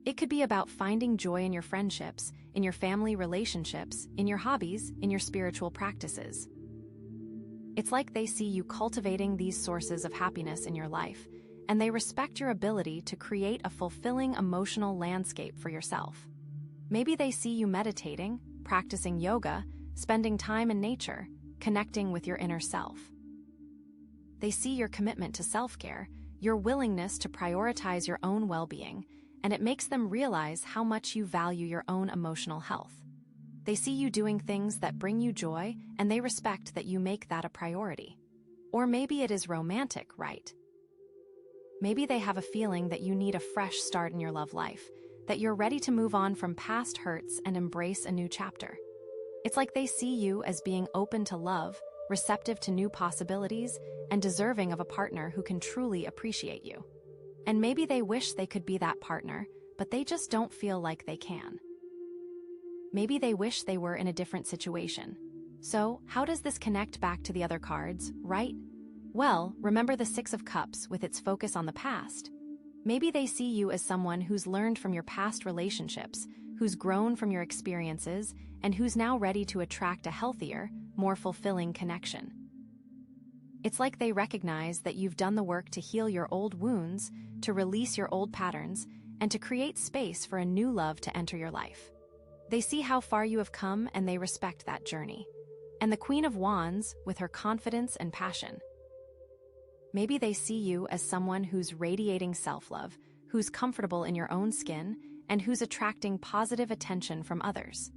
It could be about finding joy in your friendships, in your family relationships, in your hobbies, in your spiritual practices. It's like they see you cultivating these sources of happiness in your life, and they respect your ability to create a fulfilling emotional landscape for yourself. Maybe they see you meditating, practicing yoga, spending time in nature, connecting with your inner self. They see your commitment to self-care, your willingness to prioritize your own well-being, and it makes them realize how much you value your own emotional health. They see you doing things that bring you joy, and they respect that you make that a priority. Or maybe it is romantic, right? Maybe they have a feeling that you need a fresh start in your love life, that you're ready to move on from past hurts and embrace a new chapter. It's like they see you as being open to love, receptive to new possibilities, and deserving of a partner who can truly appreciate you. And maybe they wish they could be that partner, but they just don't feel like they can. Maybe they wish they were in a different situation. So, how does this connect back to the other cards, right? Well, remember the Six of Cups with its focus on the past. Maybe they see you as someone who's learned from your past relationships, who's grown from your experiences, and who's now ready to attract a healthier, more fulfilling connection. It's like they recognize that you've done the work to heal your old wounds, to release your old patterns, and to create space for a new love to enter your life. They see how far you have come and they respect that journey. And the Queen of Wands, with her confidence and passion. Maybe they see you as someone who's radiating self-love, who's comfortable in your own skin, and who's attracting positive attention from others.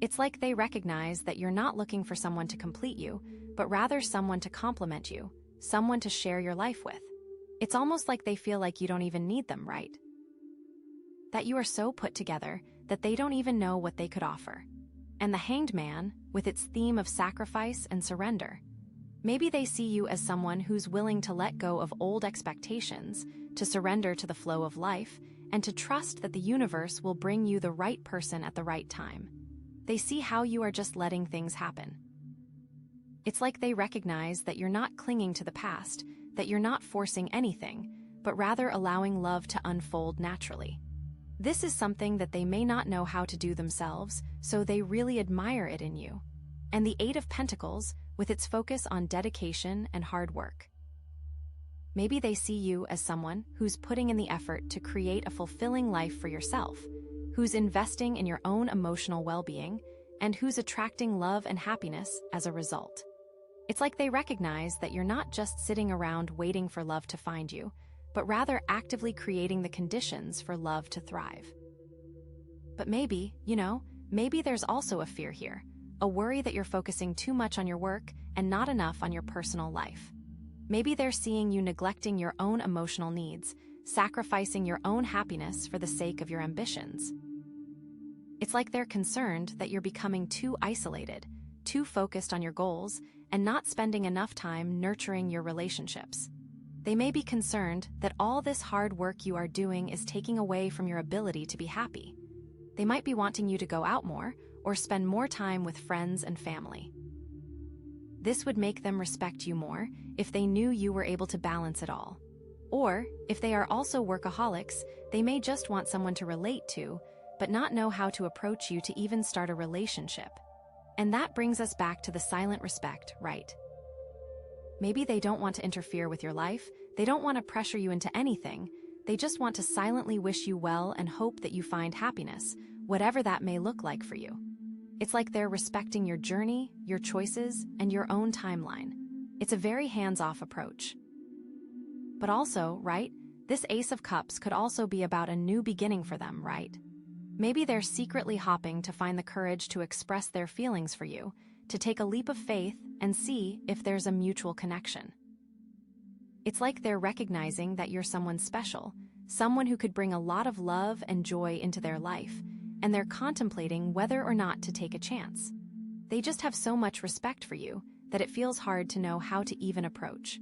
It's like they recognize that you're not looking for someone to complete you, but rather someone to complement you, someone to share your life with. It's almost like they feel like you don't even need them, right? That you are so put together that they don't even know what they could offer. And the Hanged Man, with its theme of sacrifice and surrender. Maybe they see you as someone who's willing to let go of old expectations, to surrender to the flow of life, and to trust that the universe will bring you the right person at the right time. They see how you are just letting things happen. It's like they recognize that you're not clinging to the past, that you're not forcing anything, but rather allowing love to unfold naturally. This is something that they may not know how to do themselves, so they really admire it in you. And the Eight of Pentacles, with its focus on dedication and hard work. Maybe they see you as someone who's putting in the effort to create a fulfilling life for yourself, who's investing in your own emotional well-being, and who's attracting love and happiness as a result. It's like they recognize that you're not just sitting around waiting for love to find you, but rather actively creating the conditions for love to thrive. But maybe, maybe there's also a fear here, a worry that you're focusing too much on your work and not enough on your personal life. Maybe they're seeing you neglecting your own emotional needs, sacrificing your own happiness for the sake of your ambitions. It's like they're concerned that you're becoming too isolated, too focused on your goals, and not spending enough time nurturing your relationships. They may be concerned that all this hard work you are doing is taking away from your ability to be happy. They might be wanting you to go out more or spend more time with friends and family. This would make them respect you more if they knew you were able to balance it all. Or, if they are also workaholics, they may just want someone to relate to, but not know how to approach you to even start a relationship. And that brings us back to the silent respect, right? Maybe they don't want to interfere with your life, they don't want to pressure you into anything, they just want to silently wish you well and hope that you find happiness, whatever that may look like for you. It's like they're respecting your journey, your choices, and your own timeline. It's a very hands-off approach. But also, right, this Ace of Cups could also be about a new beginning for them, right? Maybe they're secretly hoping to find the courage to express their feelings for you, to take a leap of faith and see if there's a mutual connection. It's like they're recognizing that you're someone special, someone who could bring a lot of love and joy into their life, and they're contemplating whether or not to take a chance. They just have so much respect for you that it feels hard to know how to even approach.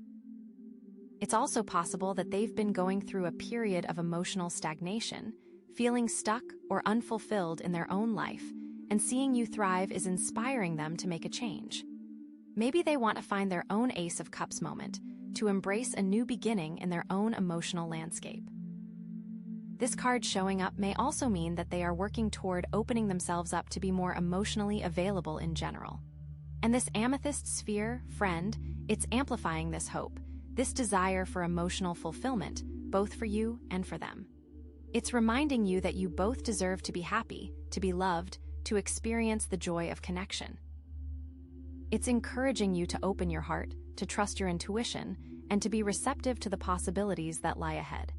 It's also possible that they've been going through a period of emotional stagnation, feeling stuck or unfulfilled in their own life, and seeing you thrive is inspiring them to make a change. Maybe they want to find their own Ace of Cups moment, to embrace a new beginning in their own emotional landscape. This card showing up may also mean that they are working toward opening themselves up to be more emotionally available in general. And this amethyst sphere, friend, it's amplifying this hope, this desire for emotional fulfillment, both for you and for them. It's reminding you that you both deserve to be happy, to be loved, to experience the joy of connection. It's encouraging you to open your heart, to trust your intuition, and to be receptive to the possibilities that lie ahead.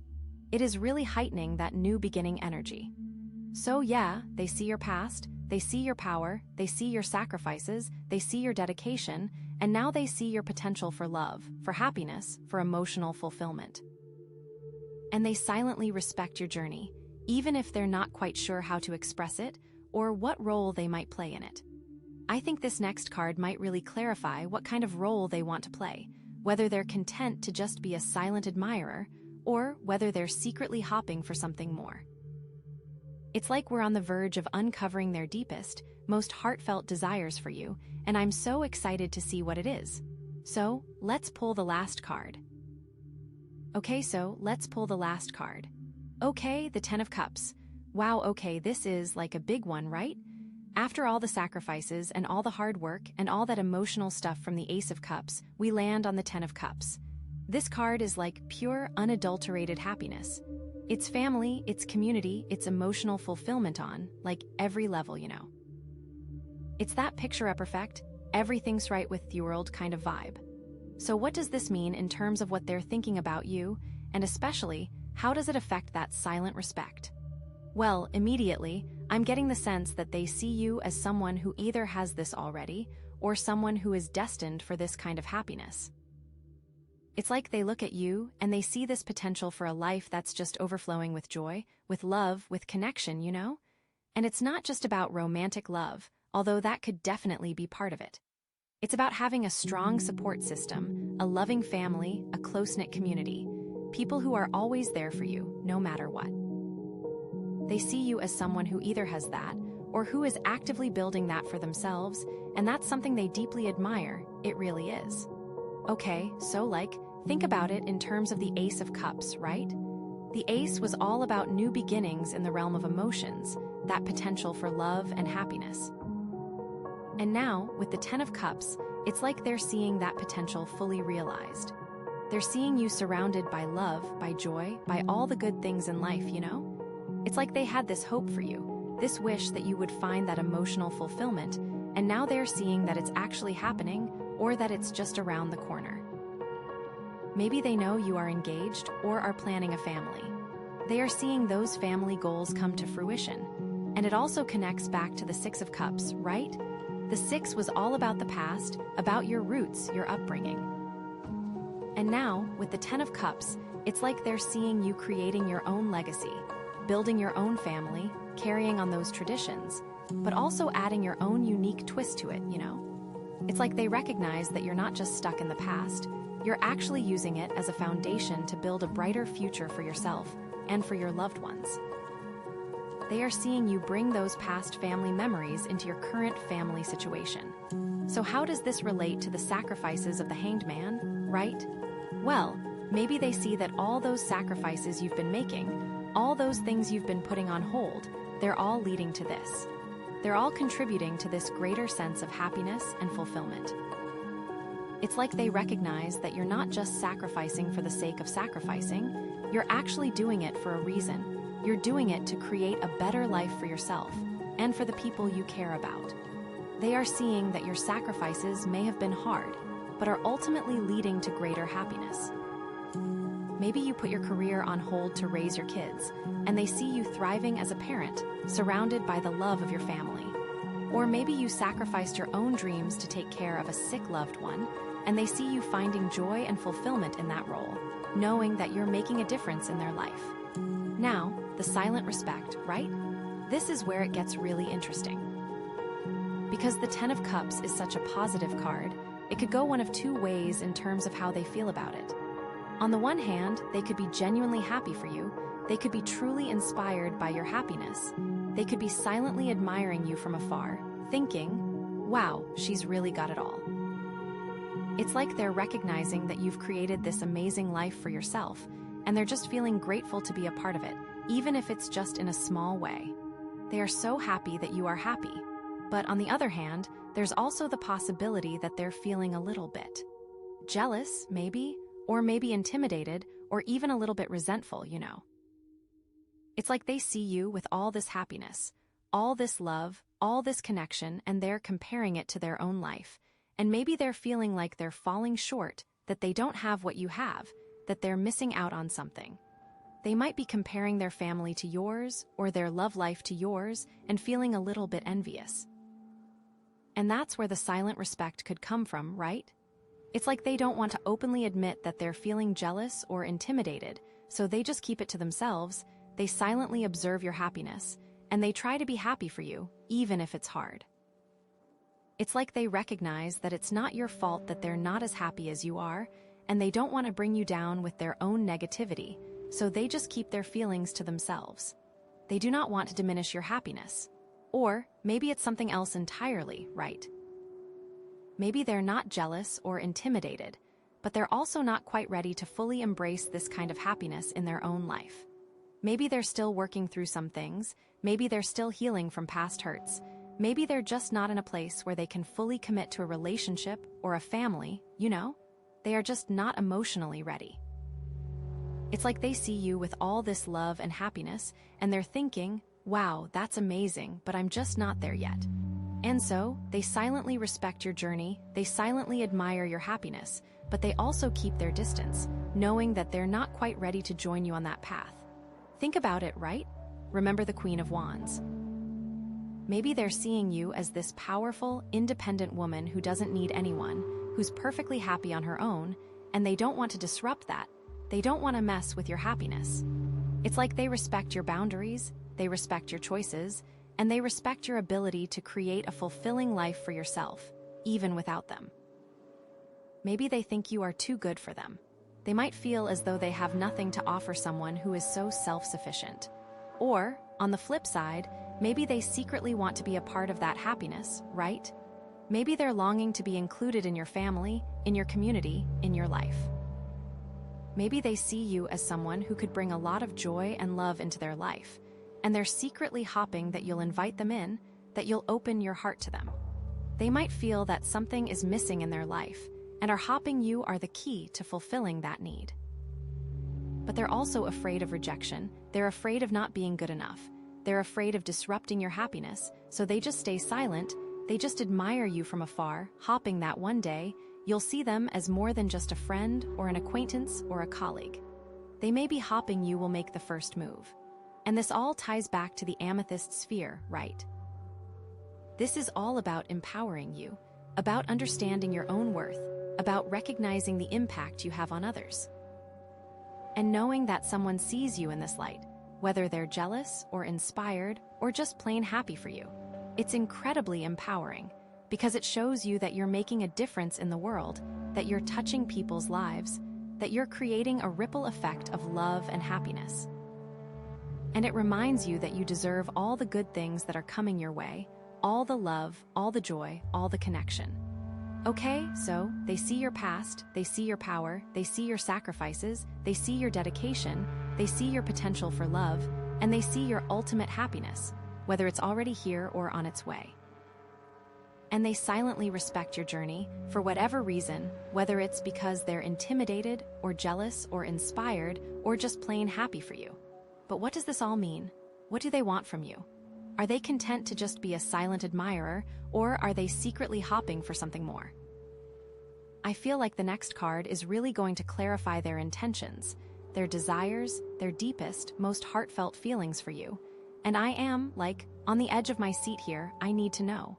It is really heightening that new beginning energy. So yeah, they see your past, they see your power, they see your sacrifices, they see your dedication, and now they see your potential for love, for happiness, for emotional fulfillment. And they silently respect your journey, even if they're not quite sure how to express it or what role they might play in it. I think this next card might really clarify what kind of role they want to play, whether they're content to just be a silent admirer, or whether they're secretly hopping for something more. It's like we're on the verge of uncovering their deepest, most heartfelt desires for you, and I'm so excited to see what it is. So, let's pull the last card. Okay, the Ten of Cups. Wow, okay, this is like a big one, right? After all the sacrifices and all the hard work and all that emotional stuff from the Ace of Cups, we land on the Ten of Cups. This card is like pure, unadulterated happiness. It's family, it's community, it's emotional fulfillment on, like, every level, It's that picture-upper effect, everything's right with the world kind of vibe. So what does this mean in terms of what they're thinking about you, and especially, how does it affect that silent respect? Well, immediately, I'm getting the sense that they see you as someone who either has this already, or someone who is destined for this kind of happiness. It's like they look at you and they see this potential for a life that's just overflowing with joy, with love, with connection, And it's not just about romantic love, although that could definitely be part of it. It's about having a strong support system, a loving family, a close-knit community, people who are always there for you, no matter what. They see you as someone who either has that, or who is actively building that for themselves, and that's something they deeply admire. It really is. Okay, so think about it in terms of the Ace of Cups, right? The Ace was all about new beginnings in the realm of emotions, that potential for love and happiness. And now, with the Ten of Cups, it's like they're seeing that potential fully realized. They're seeing you surrounded by love, by joy, by all the good things in life, you know? It's like they had this hope for you, this wish that you would find that emotional fulfillment, and now they're seeing that it's actually happening, or that it's just around the corner. Maybe they know you are engaged or are planning a family. They are seeing those family goals come to fruition. And it also connects back to the Six of Cups, right? The Six was all about the past, about your roots, your upbringing. And now, with the Ten of Cups, it's like they're seeing you creating your own legacy, building your own family, carrying on those traditions, but also adding your own unique twist to it, you know? It's like they recognize that you're not just stuck in the past, you're actually using it as a foundation to build a brighter future for yourself and for your loved ones. They are seeing you bring those past family memories into your current family situation. So how does this relate to the sacrifices of the Hanged Man, right? Well, maybe they see that all those sacrifices you've been making, all those things you've been putting on hold, they're all leading to this. They're all contributing to this greater sense of happiness and fulfillment. It's like they recognize that you're not just sacrificing for the sake of sacrificing, you're actually doing it for a reason. You're doing it to create a better life for yourself and for the people you care about. They are seeing that your sacrifices may have been hard, but are ultimately leading to greater happiness. Maybe you put your career on hold to raise your kids, and they see you thriving as a parent, surrounded by the love of your family. Or maybe you sacrificed your own dreams to take care of a sick loved one, and they see you finding joy and fulfillment in that role, knowing that you're making a difference in their life. Now, the silent respect, right? This is where it gets really interesting. Because the Ten of Cups is such a positive card, it could go one of two ways in terms of how they feel about it. On the one hand, they could be genuinely happy for you, they could be truly inspired by your happiness, they could be silently admiring you from afar, thinking, wow, she's really got it all. It's like they're recognizing that you've created this amazing life for yourself, and they're just feeling grateful to be a part of it, even if it's just in a small way. They are so happy that you are happy. But on the other hand, there's also the possibility that they're feeling a little bit jealous, maybe, or maybe intimidated, or even a little bit resentful, you know. It's like they see you with all this happiness, all this love, all this connection, and they're comparing it to their own life. And maybe they're feeling like they're falling short, that they don't have what you have, that they're missing out on something. They might be comparing their family to yours, or their love life to yours, and feeling a little bit envious. And that's where the silent respect could come from, right? It's like they don't want to openly admit that they're feeling jealous or intimidated, so they just keep it to themselves, they silently observe your happiness, and they try to be happy for you, even if it's hard. It's like they recognize that it's not your fault that they're not as happy as you are, and they don't want to bring you down with their own negativity, so they just keep their feelings to themselves. They do not want to diminish your happiness. Or maybe it's something else entirely, right? Maybe they're not jealous or intimidated, but they're also not quite ready to fully embrace this kind of happiness in their own life. Maybe they're still working through some things, maybe they're still healing from past hurts, maybe they're just not in a place where they can fully commit to a relationship or a family, you know? They are just not emotionally ready. It's like they see you with all this love and happiness, and they're thinking, wow, that's amazing, but I'm just not there yet. And so, they silently respect your journey, they silently admire your happiness, but they also keep their distance, knowing that they're not quite ready to join you on that path. Think about it, right? Remember the Queen of Wands. Maybe they're seeing you as this powerful, independent woman who doesn't need anyone, who's perfectly happy on her own, and they don't want to disrupt that. They don't want to mess with your happiness. It's like they respect your boundaries, they respect your choices, and they respect your ability to create a fulfilling life for yourself, even without them. Maybe they think you are too good for them. They might feel as though they have nothing to offer someone who is so self-sufficient. Or, on the flip side, maybe they secretly want to be a part of that happiness, right? Maybe they're longing to be included in your family, in your community, in your life. Maybe they see you as someone who could bring a lot of joy and love into their life, and they're secretly hoping that you'll invite them in, that you'll open your heart to them. They might feel that something is missing in their life, and are hoping you are the key to fulfilling that need. But they're also afraid of rejection. They're afraid of not being good enough. They're afraid of disrupting your happiness, so they just stay silent. They just admire you from afar, hoping that one day you'll see them as more than just a friend or an acquaintance or a colleague. They may be hoping you will make the first move. And this all ties back to the Amethyst sphere, right? This is all about empowering you, about understanding your own worth, about recognizing the impact you have on others. And knowing that someone sees you in this light, whether they're jealous or inspired or just plain happy for you. It's incredibly empowering because it shows you that you're making a difference in the world, that you're touching people's lives, that you're creating a ripple effect of love and happiness. And it reminds you that you deserve all the good things that are coming your way, all the love, all the joy, all the connection. Okay, so they see your past, they see your power, they see your sacrifices, they see your dedication, they see your potential for love, and they see your ultimate happiness, whether it's already here or on its way. And they silently respect your journey for whatever reason, whether it's because they're intimidated or jealous or inspired or just plain happy for you. But what does this all mean? What do they want from you? Are they content to just be a silent admirer, or are they secretly hoping for something more? I feel like the next card is really going to clarify their intentions, their desires, their deepest, most heartfelt feelings for you. And I am, like, on the edge of my seat here. I need to know.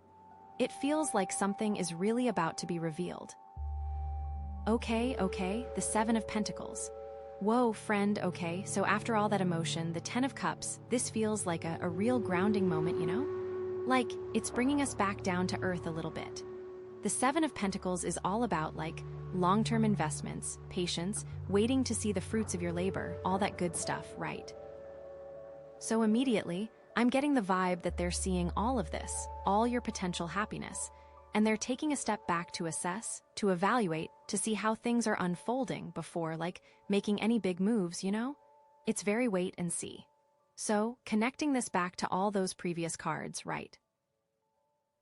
It feels like something is really about to be revealed. Okay, the Seven of Pentacles. Whoa, friend, okay, so after all that emotion, the Ten of Cups, this feels like a real grounding moment, you know? Like, it's bringing us back down to earth a little bit. The Seven of Pentacles is all about, like, long-term investments, patience, waiting to see the fruits of your labor, all that good stuff, right? So immediately, I'm getting the vibe that they're seeing all of this, all your potential happiness, and they're taking a step back to assess, to evaluate, to see how things are unfolding before, like, making any big moves, you know? It's very wait and see. So, connecting this back to all those previous cards, right?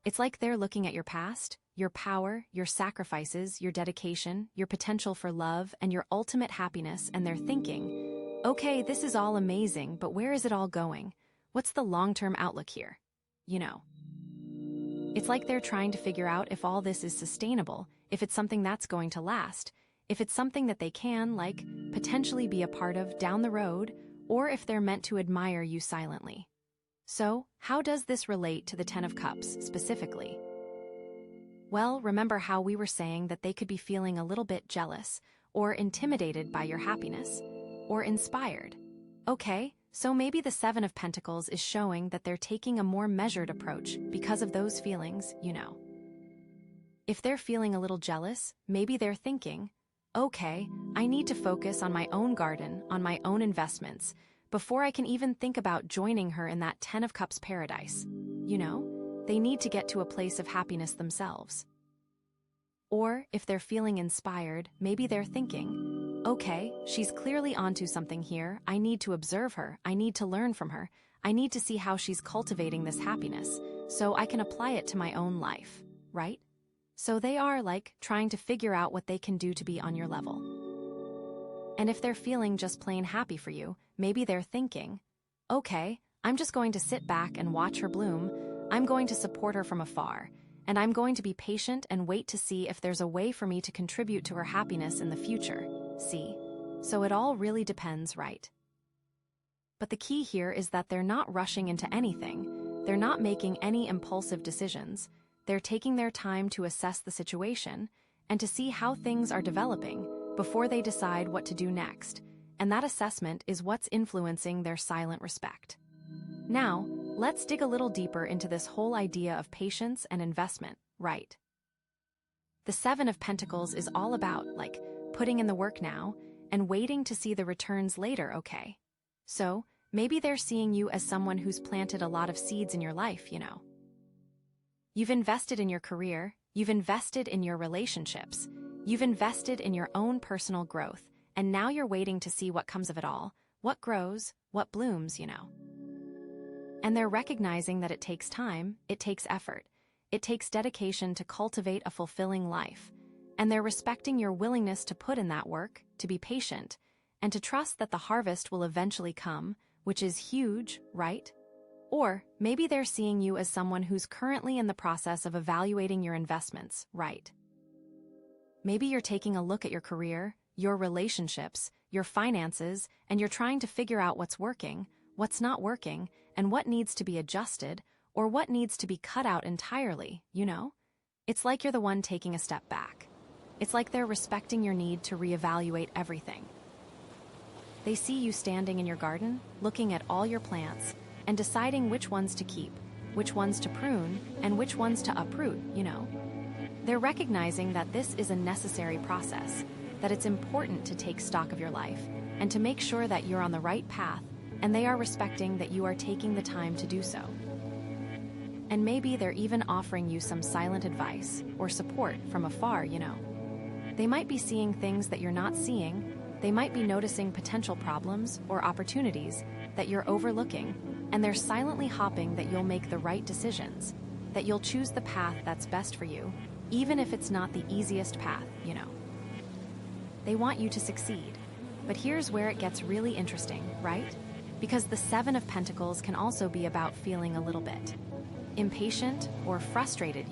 It's like they're looking at your past, your power, your sacrifices, your dedication, your potential for love, and your ultimate happiness, and they're thinking, okay, this is all amazing, but where is it all going? What's the long-term outlook here? You know. It's like they're trying to figure out if all this is sustainable, if it's something that's going to last, if it's something that they can, like, potentially be a part of down the road, or if they're meant to admire you silently. So, how does this relate to the Ten of Cups, specifically? Well, remember how we were saying that they could be feeling a little bit jealous, or intimidated by your happiness, or inspired. Okay, so maybe the Seven of Pentacles is showing that they're taking a more measured approach because of those feelings, you know. If they're feeling a little jealous, maybe they're thinking, okay, I need to focus on my own garden, on my own investments, before I can even think about joining her in that Ten of Cups paradise. You know, they need to get to a place of happiness themselves. Or, if they're feeling inspired, maybe they're thinking, okay, she's clearly onto something here. I need to observe her. I need to learn from her. I need to see how she's cultivating this happiness, so I can apply it to my own life, right? So they are, like, trying to figure out what they can do to be on your level. And if they're feeling just plain happy for you, maybe they're thinking, okay, I'm just going to sit back and watch her bloom. I'm going to support her from afar, and I'm going to be patient and wait to see if there's a way for me to contribute to her happiness in the future. See? So it all really depends, right? But the key here is that they're not rushing into anything. They're not making any impulsive decisions. They're taking their time to assess the situation and to see how things are developing before they decide what to do next. And that assessment is what's influencing their silent respect. Now, let's dig a little deeper into this whole idea of patience and investment, right? The Seven of Pentacles is all about, like, putting in the work now and waiting to see the returns later, okay? So, maybe they're seeing you as someone who's planted a lot of seeds in your life, You've invested in your career, you've invested in your relationships, you've invested in your own personal growth, and now you're waiting to see what comes of it all, what grows, what blooms, And they're recognizing that it takes time, it takes effort, it takes dedication to cultivate a fulfilling life, and they're respecting your willingness to put in that work, to be patient, and to trust that the harvest will eventually come, which is huge, right? Or maybe they're seeing you as someone who's currently in the process of evaluating your investments, right? Maybe you're taking a look at your career, your relationships, your finances, and you're trying to figure out what's working, what's not working, and what needs to be adjusted, or what needs to be cut out entirely, It's like you're the one taking a step back. It's like they're respecting your need to reevaluate everything. They see you standing in your garden, looking at all your plants, and deciding which ones to keep, which ones to prune, and which ones to uproot, They're recognizing that this is a necessary process, that it's important to take stock of your life, and to make sure that you're on the right path, and they are respecting that you are taking the time to do so. And maybe they're even offering you some silent advice or support from afar, They might be seeing things that you're not seeing, they might be noticing potential problems or opportunities that you're overlooking, and they're silently hoping that you'll make the right decisions, that you'll choose the path that's best for you, even if it's not the easiest path, They want you to succeed. But here's where it gets really interesting, right? Because the Seven of Pentacles can also be about feeling a little bit impatient or frustrated,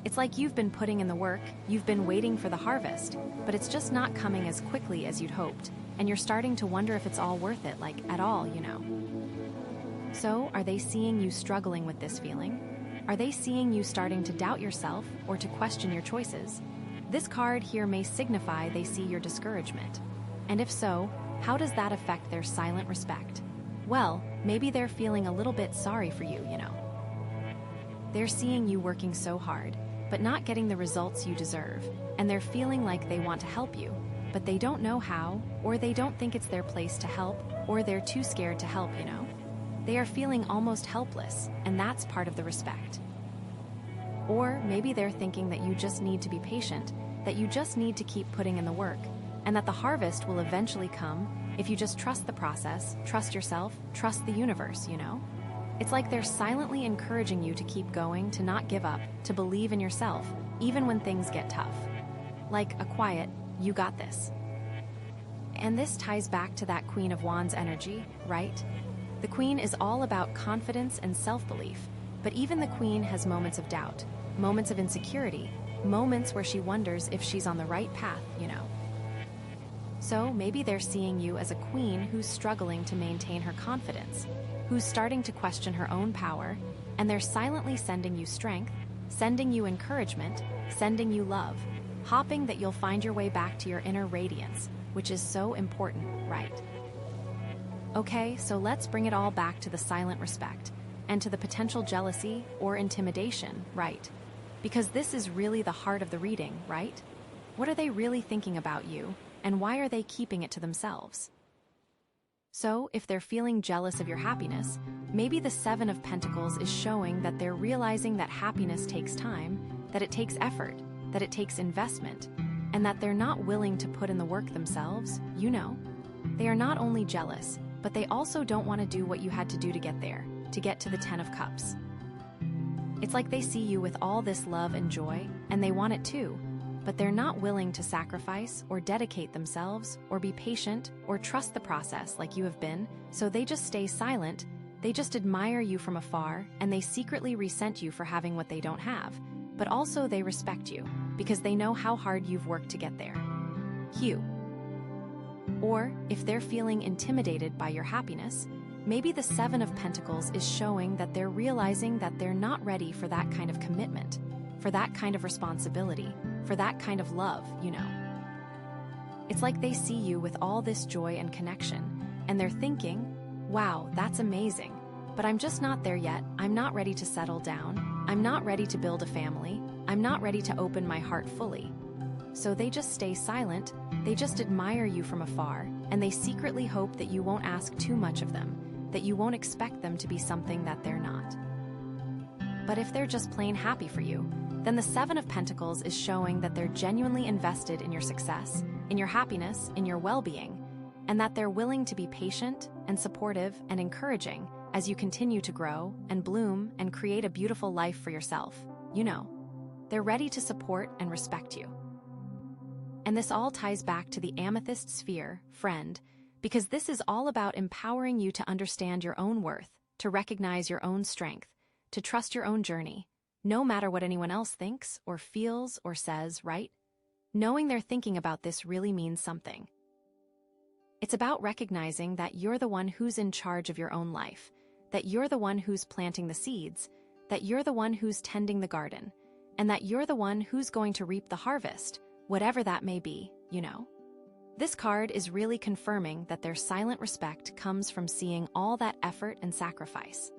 It's like you've been putting in the work, you've been waiting for the harvest, but it's just not coming as quickly as you'd hoped, and you're starting to wonder if it's all worth it, at all, So, are they seeing you struggling with this feeling? Are they seeing you starting to doubt yourself or to question your choices? This card here may signify they see your discouragement. And if so, how does that affect their silent respect? Well, maybe they're feeling a little bit sorry for you, They're seeing you working so hard, but not getting the results you deserve, and they're feeling like they want to help you, but they don't know how, or they don't think it's their place to help, or they're too scared to help, They are feeling almost helpless, and that's part of the respect. Or maybe they're thinking that you just need to be patient, that you just need to keep putting in the work, and that the harvest will eventually come if you just trust the process, trust yourself, trust the universe, It's like they're silently encouraging you to keep going, to not give up, to believe in yourself, even when things get tough. Like a quiet, you got this. And this ties back to that Queen of Wands energy, right? The Queen is all about confidence and self-belief, but even the Queen has moments of doubt, moments of insecurity, moments where she wonders if she's on the right path, So maybe they're seeing you as a queen who's struggling to maintain her confidence, who's starting to question her own power, and they're silently sending you strength, sending you encouragement, sending you love, hoping that you'll find your way back to your inner radiance, which is so important, right? Okay, so let's bring it all back to the silent respect, and to the potential jealousy or intimidation, right? Because this is really the heart of the reading, right? What are they really thinking about you, and why are they keeping it to themselves? So, if they're feeling jealous of your happiness, maybe the Seven of Pentacles is showing that they're realizing that happiness takes time, that it takes effort, that it takes investment, and that they're not willing to put in the work themselves, They are not only jealous, but they also don't want to do what you had to do to get there, to get to the Ten of Cups. It's like they see you with all this love and joy, and they want it too, but they're not willing to sacrifice or dedicate themselves or be patient or trust the process like you have been, so they just stay silent, they just admire you from afar, and they secretly resent you for having what they don't have, but also they respect you, because they know how hard you've worked to get there. Hugh. Or, if they're feeling intimidated by your happiness, maybe the Seven of Pentacles is showing that they're realizing that they're not ready for that kind of commitment, for that kind of responsibility, for that kind of love, It's like they see you with all this joy and connection, and they're thinking, wow, that's amazing, but I'm just not there yet, I'm not ready to settle down, I'm not ready to build a family, I'm not ready to open my heart fully. So they just stay silent, they just admire you from afar, and they secretly hope that you won't ask too much of them, that you won't expect them to be something that they're not. But if they're just plain happy for you, then the Seven of Pentacles is showing that they're genuinely invested in your success, in your happiness, in your well-being, and that they're willing to be patient and supportive and encouraging as you continue to grow and bloom and create a beautiful life for yourself. You know, they're ready to support and respect you. And this all ties back to the Amethyst sphere, friend, because this is all about empowering you to understand your own worth, to recognize your own strength, to trust your own journey, no matter what anyone else thinks or feels or says, right? Knowing they're thinking about this really means something. It's about recognizing that you're the one who's in charge of your own life, that you're the one who's planting the seeds, that you're the one who's tending the garden, and that you're the one who's going to reap the harvest, whatever that may be, you know? This card is really confirming that their silent respect comes from seeing all that effort and sacrifice.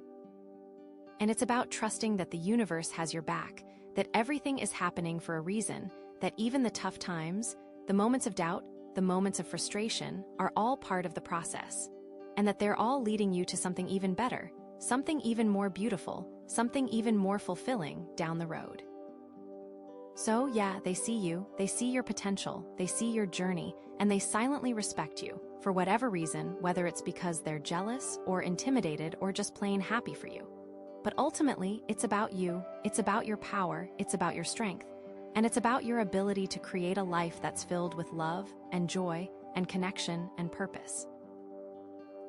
And it's about trusting that the universe has your back, that everything is happening for a reason, that even the tough times, the moments of doubt, the moments of frustration are all part of the process, and that they're all leading you to something even better, something even more beautiful, something even more fulfilling down the road. So yeah, they see you, they see your potential, they see your journey, and they silently respect you, for whatever reason, whether it's because they're jealous or intimidated or just plain happy for you. But ultimately, it's about you, it's about your power, it's about your strength, and it's about your ability to create a life that's filled with love and joy and connection and purpose.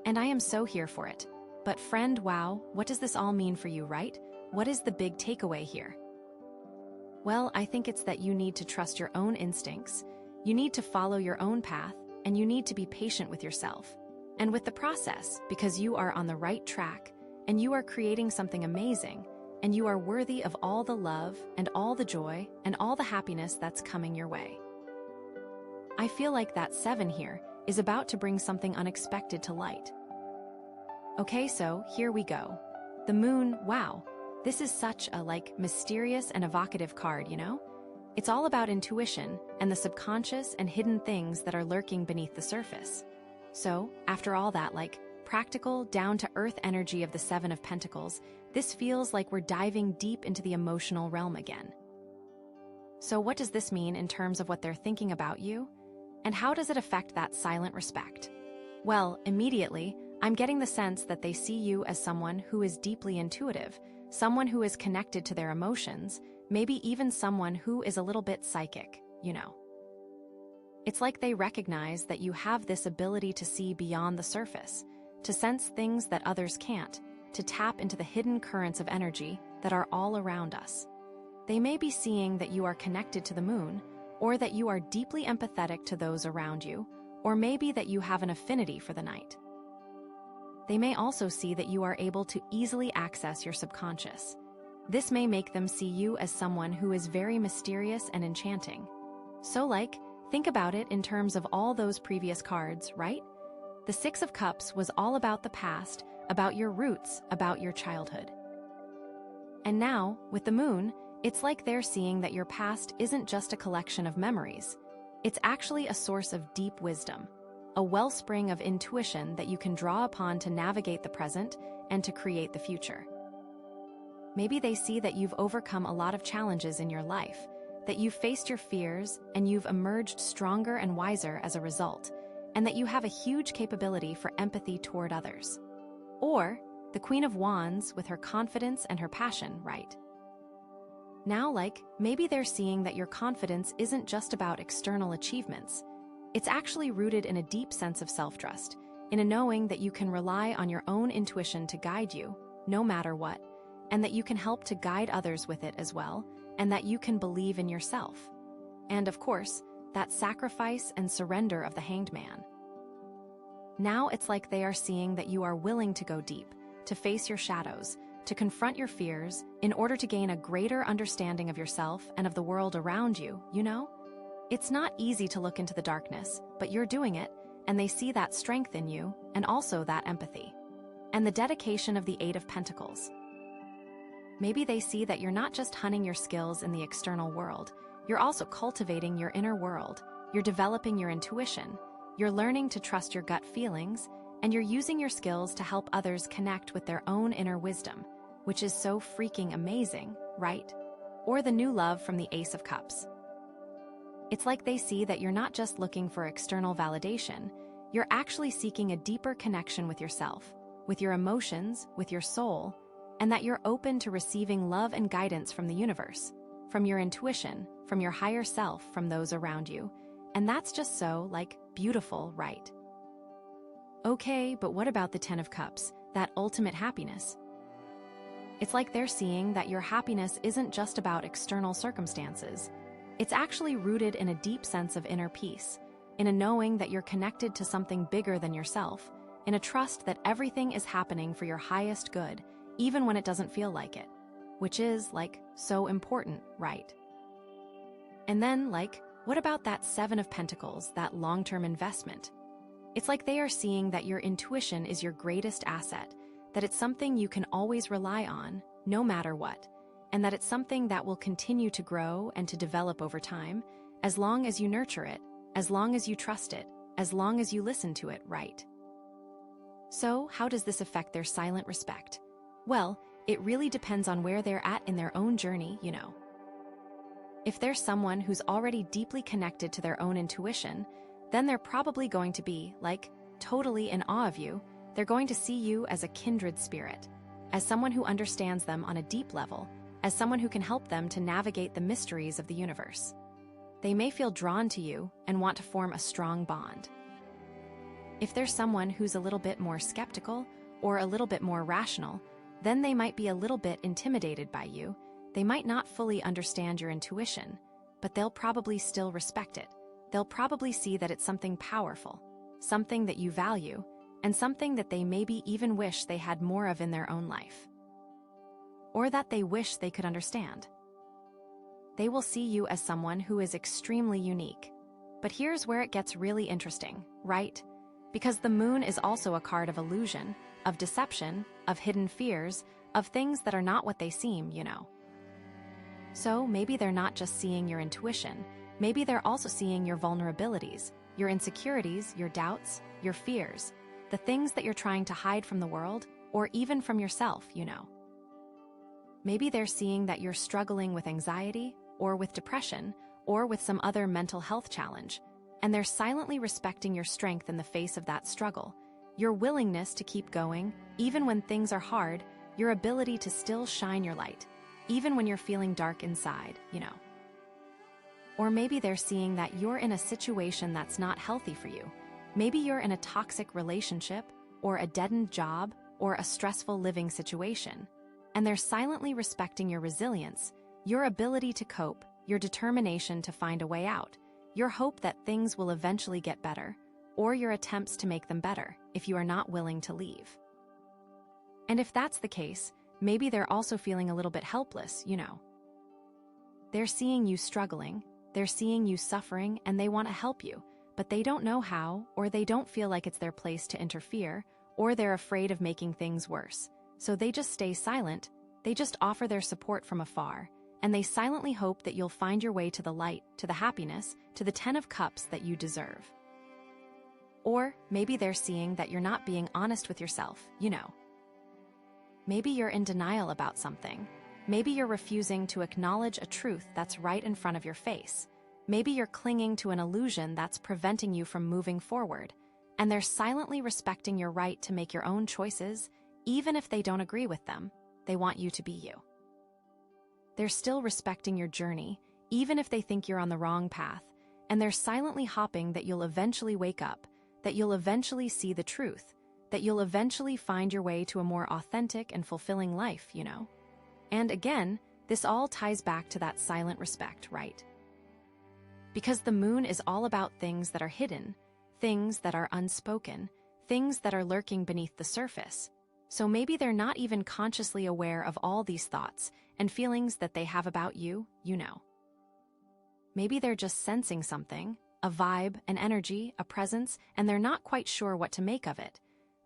And I am so here for it. But friend, wow, what does this all mean for you, right? What is the big takeaway here? Well, I think it's that you need to trust your own instincts, you need to follow your own path, and you need to be patient with yourself and with the process, because you are on the right track and you are creating something amazing, and you are worthy of all the love and all the joy and all the happiness that's coming your way. I feel like that 7 here is about to bring something unexpected to light. Okay, so here we go. The moon, wow. This is such a mysterious and evocative card, you know? It's all about intuition and the subconscious and hidden things that are lurking beneath the surface. So, after all that practical, down-to-earth energy of the 7 of Pentacles, this feels like we're diving deep into the emotional realm again. So what does this mean in terms of what they're thinking about you? And how does it affect that silent respect? Well, immediately, I'm getting the sense that they see you as someone who is deeply intuitive, someone who is connected to their emotions, maybe even someone who is a little bit psychic, you know. It's like they recognize that you have this ability to see beyond the surface, to sense things that others can't, to tap into the hidden currents of energy that are all around us. They may be seeing that you are connected to the moon, or that you are deeply empathetic to those around you, or maybe that you have an affinity for the night. They may also see that you are able to easily access your subconscious. This may make them see you as someone who is very mysterious and enchanting. So think about it in terms of all those previous cards, right? The 6 of Cups was all about the past, about your roots, about your childhood. And now, with the moon, it's like they're seeing that your past isn't just a collection of memories. It's actually a source of deep wisdom, a wellspring of intuition that you can draw upon to navigate the present and to create the future. Maybe they see that you've overcome a lot of challenges in your life, that you've faced your fears and you've emerged stronger and wiser as a result, and that you have a huge capability for empathy toward others. Or the Queen of Wands with her confidence and her passion, right? Now, maybe they're seeing that your confidence isn't just about external achievements. It's actually rooted in a deep sense of self-trust, in a knowing that you can rely on your own intuition to guide you, no matter what, and that you can help to guide others with it as well, and that you can believe in yourself. And of course, that sacrifice and surrender of the Hanged Man. Now it's like they are seeing that you are willing to go deep, to face your shadows, to confront your fears in order to gain a greater understanding of yourself and of the world around you, you know? It's not easy to look into the darkness, but you're doing it, and they see that strength in you, and also that empathy. And the dedication of the 8 of Pentacles. Maybe they see that you're not just honing your skills in the external world, you're also cultivating your inner world, you're developing your intuition, you're learning to trust your gut feelings, And you're using your skills to help others connect with their own inner wisdom, which is so freaking amazing, right? Or the new love from the Ace of Cups. It's like they see that you're not just looking for external validation, you're actually seeking a deeper connection with yourself, with your emotions, with your soul, and that you're open to receiving love and guidance from the universe, from your intuition, from your higher self, from those around you. And that's just so, beautiful, right? Okay, but what about the Ten of Cups, that ultimate happiness? It's like they're seeing that your happiness isn't just about external circumstances. It's actually rooted in a deep sense of inner peace, in a knowing that you're connected to something bigger than yourself, in a trust that everything is happening for your highest good, even when it doesn't feel like it, which is, so important, right? And then, what about that Seven of Pentacles, that long-term investment? It's like they are seeing that your intuition is your greatest asset, that it's something you can always rely on, no matter what, and that it's something that will continue to grow and to develop over time, as long as you nurture it, as long as you trust it, as long as you listen to it, right? So, how does this affect their silent respect? Well, it really depends on where they're at in their own journey, If they're someone who's already deeply connected to their own intuition, then they're probably going to be, totally in awe of you. They're going to see you as a kindred spirit, as someone who understands them on a deep level, as someone who can help them to navigate the mysteries of the universe. They may feel drawn to you and want to form a strong bond. If there's someone who's a little bit more skeptical or a little bit more rational, then they might be a little bit intimidated by you. They might not fully understand your intuition, but they'll probably still respect it. They'll probably see that it's something powerful, something that you value, and something that they maybe even wish they had more of in their own life. Or that they wish they could understand. They will see you as someone who is extremely unique. But here's where it gets really interesting, right? Because the moon is also a card of illusion, of deception, of hidden fears, of things that are not what they seem, So maybe they're not just seeing your intuition, maybe they're also seeing your vulnerabilities, your insecurities, your doubts, your fears, the things that you're trying to hide from the world, or even from yourself, Maybe they're seeing that you're struggling with anxiety, or with depression, or with some other mental health challenge, and they're silently respecting your strength in the face of that struggle, your willingness to keep going, even when things are hard, your ability to still shine your light, even when you're feeling dark inside, Or maybe they're seeing that you're in a situation that's not healthy for you. Maybe you're in a toxic relationship, or a dead-end job, or a stressful living situation, and they're silently respecting your resilience, your ability to cope, your determination to find a way out, your hope that things will eventually get better, or your attempts to make them better if you are not willing to leave. And if that's the case, maybe they're also feeling a little bit helpless, They're seeing you struggling, they're seeing you suffering, and they want to help you, but they don't know how, or they don't feel like it's their place to interfere, or they're afraid of making things worse. So they just stay silent, they just offer their support from afar, and they silently hope that you'll find your way to the light, to the happiness, to the Ten of Cups that you deserve. Or maybe they're seeing that you're not being honest with yourself, Maybe you're in denial about something. Maybe you're refusing to acknowledge a truth that's right in front of your face. Maybe you're clinging to an illusion that's preventing you from moving forward, and they're silently respecting your right to make your own choices, even if they don't agree with them. They want you to be you. They're still respecting your journey, even if they think you're on the wrong path, and they're silently hoping that you'll eventually wake up, that you'll eventually see the truth, that you'll eventually find your way to a more authentic and fulfilling life, And again, this all ties back to that silent respect, right? Because the moon is all about things that are hidden, things that are unspoken, things that are lurking beneath the surface. So maybe they're not even consciously aware of all these thoughts and feelings that they have about you, Maybe they're just sensing something, a vibe, an energy, a presence, and they're not quite sure what to make of it.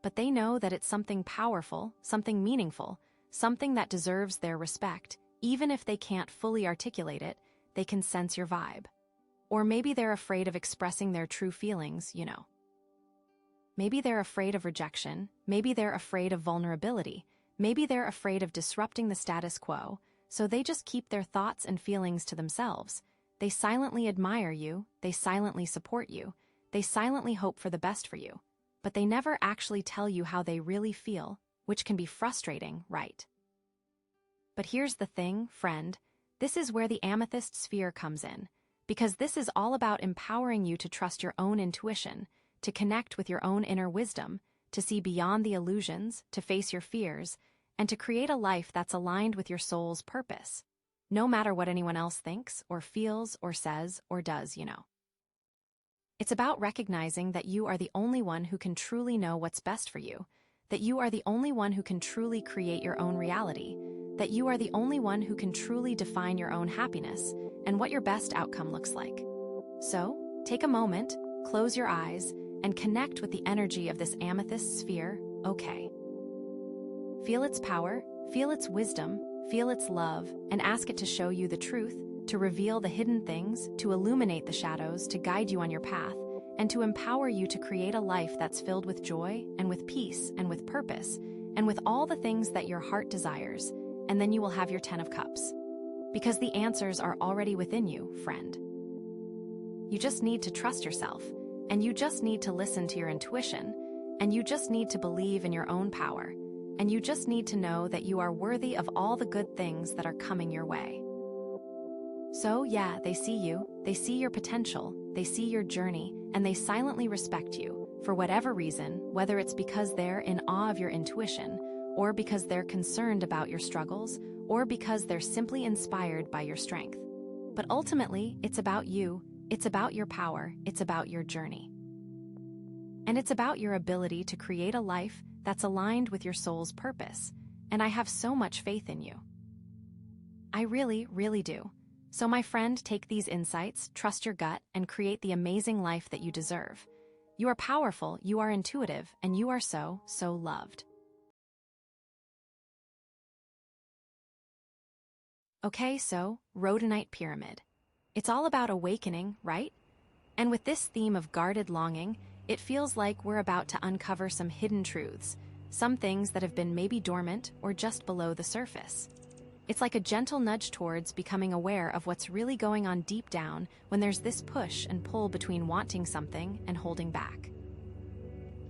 But they know that it's something powerful, something meaningful, something that deserves their respect. Even if they can't fully articulate it, they can sense your vibe. Or maybe they're afraid of expressing their true feelings, Maybe they're afraid of rejection, maybe they're afraid of vulnerability, maybe they're afraid of disrupting the status quo, so they just keep their thoughts and feelings to themselves. They silently admire you, they silently support you, they silently hope for the best for you, but they never actually tell you how they really feel, which can be frustrating, right? But here's the thing, friend, this is where the amethyst sphere comes in, because this is all about empowering you to trust your own intuition, to connect with your own inner wisdom, to see beyond the illusions, to face your fears, and to create a life that's aligned with your soul's purpose, no matter what anyone else thinks or feels or says or does, It's about recognizing that you are the only one who can truly know what's best for you, that you are the only one who can truly create your own reality, that you are the only one who can truly define your own happiness and what your best outcome looks like. So, take a moment, close your eyes, and connect with the energy of this amethyst sphere, okay? Feel its power, feel its wisdom, feel its love, and ask it to show you the truth, to reveal the hidden things, to illuminate the shadows, to guide you on your path, and to empower you to create a life that's filled with joy, and with peace, and with purpose, and with all the things that your heart desires, and then you will have your 10 of Cups. Because the answers are already within you, friend. You just need to trust yourself, and you just need to listen to your intuition, and you just need to believe in your own power, and you just need to know that you are worthy of all the good things that are coming your way. So yeah, they see you, they see your potential, they see your journey, and they silently respect you, for whatever reason, whether it's because they're in awe of your intuition, or because they're concerned about your struggles, or because they're simply inspired by your strength. But ultimately, it's about you, it's about your power, it's about your journey. And it's about your ability to create a life that's aligned with your soul's purpose, and I have so much faith in you. I really, really do. So my friend, take these insights, trust your gut, and create the amazing life that you deserve. You are powerful, you are intuitive, and you are so, so loved. Okay, so, Rhodonite Pyramid. It's all about awakening, right? And with this theme of guarded longing, it feels like we're about to uncover some hidden truths, some things that have been maybe dormant or just below the surface. It's like a gentle nudge towards becoming aware of what's really going on deep down when there's this push and pull between wanting something and holding back.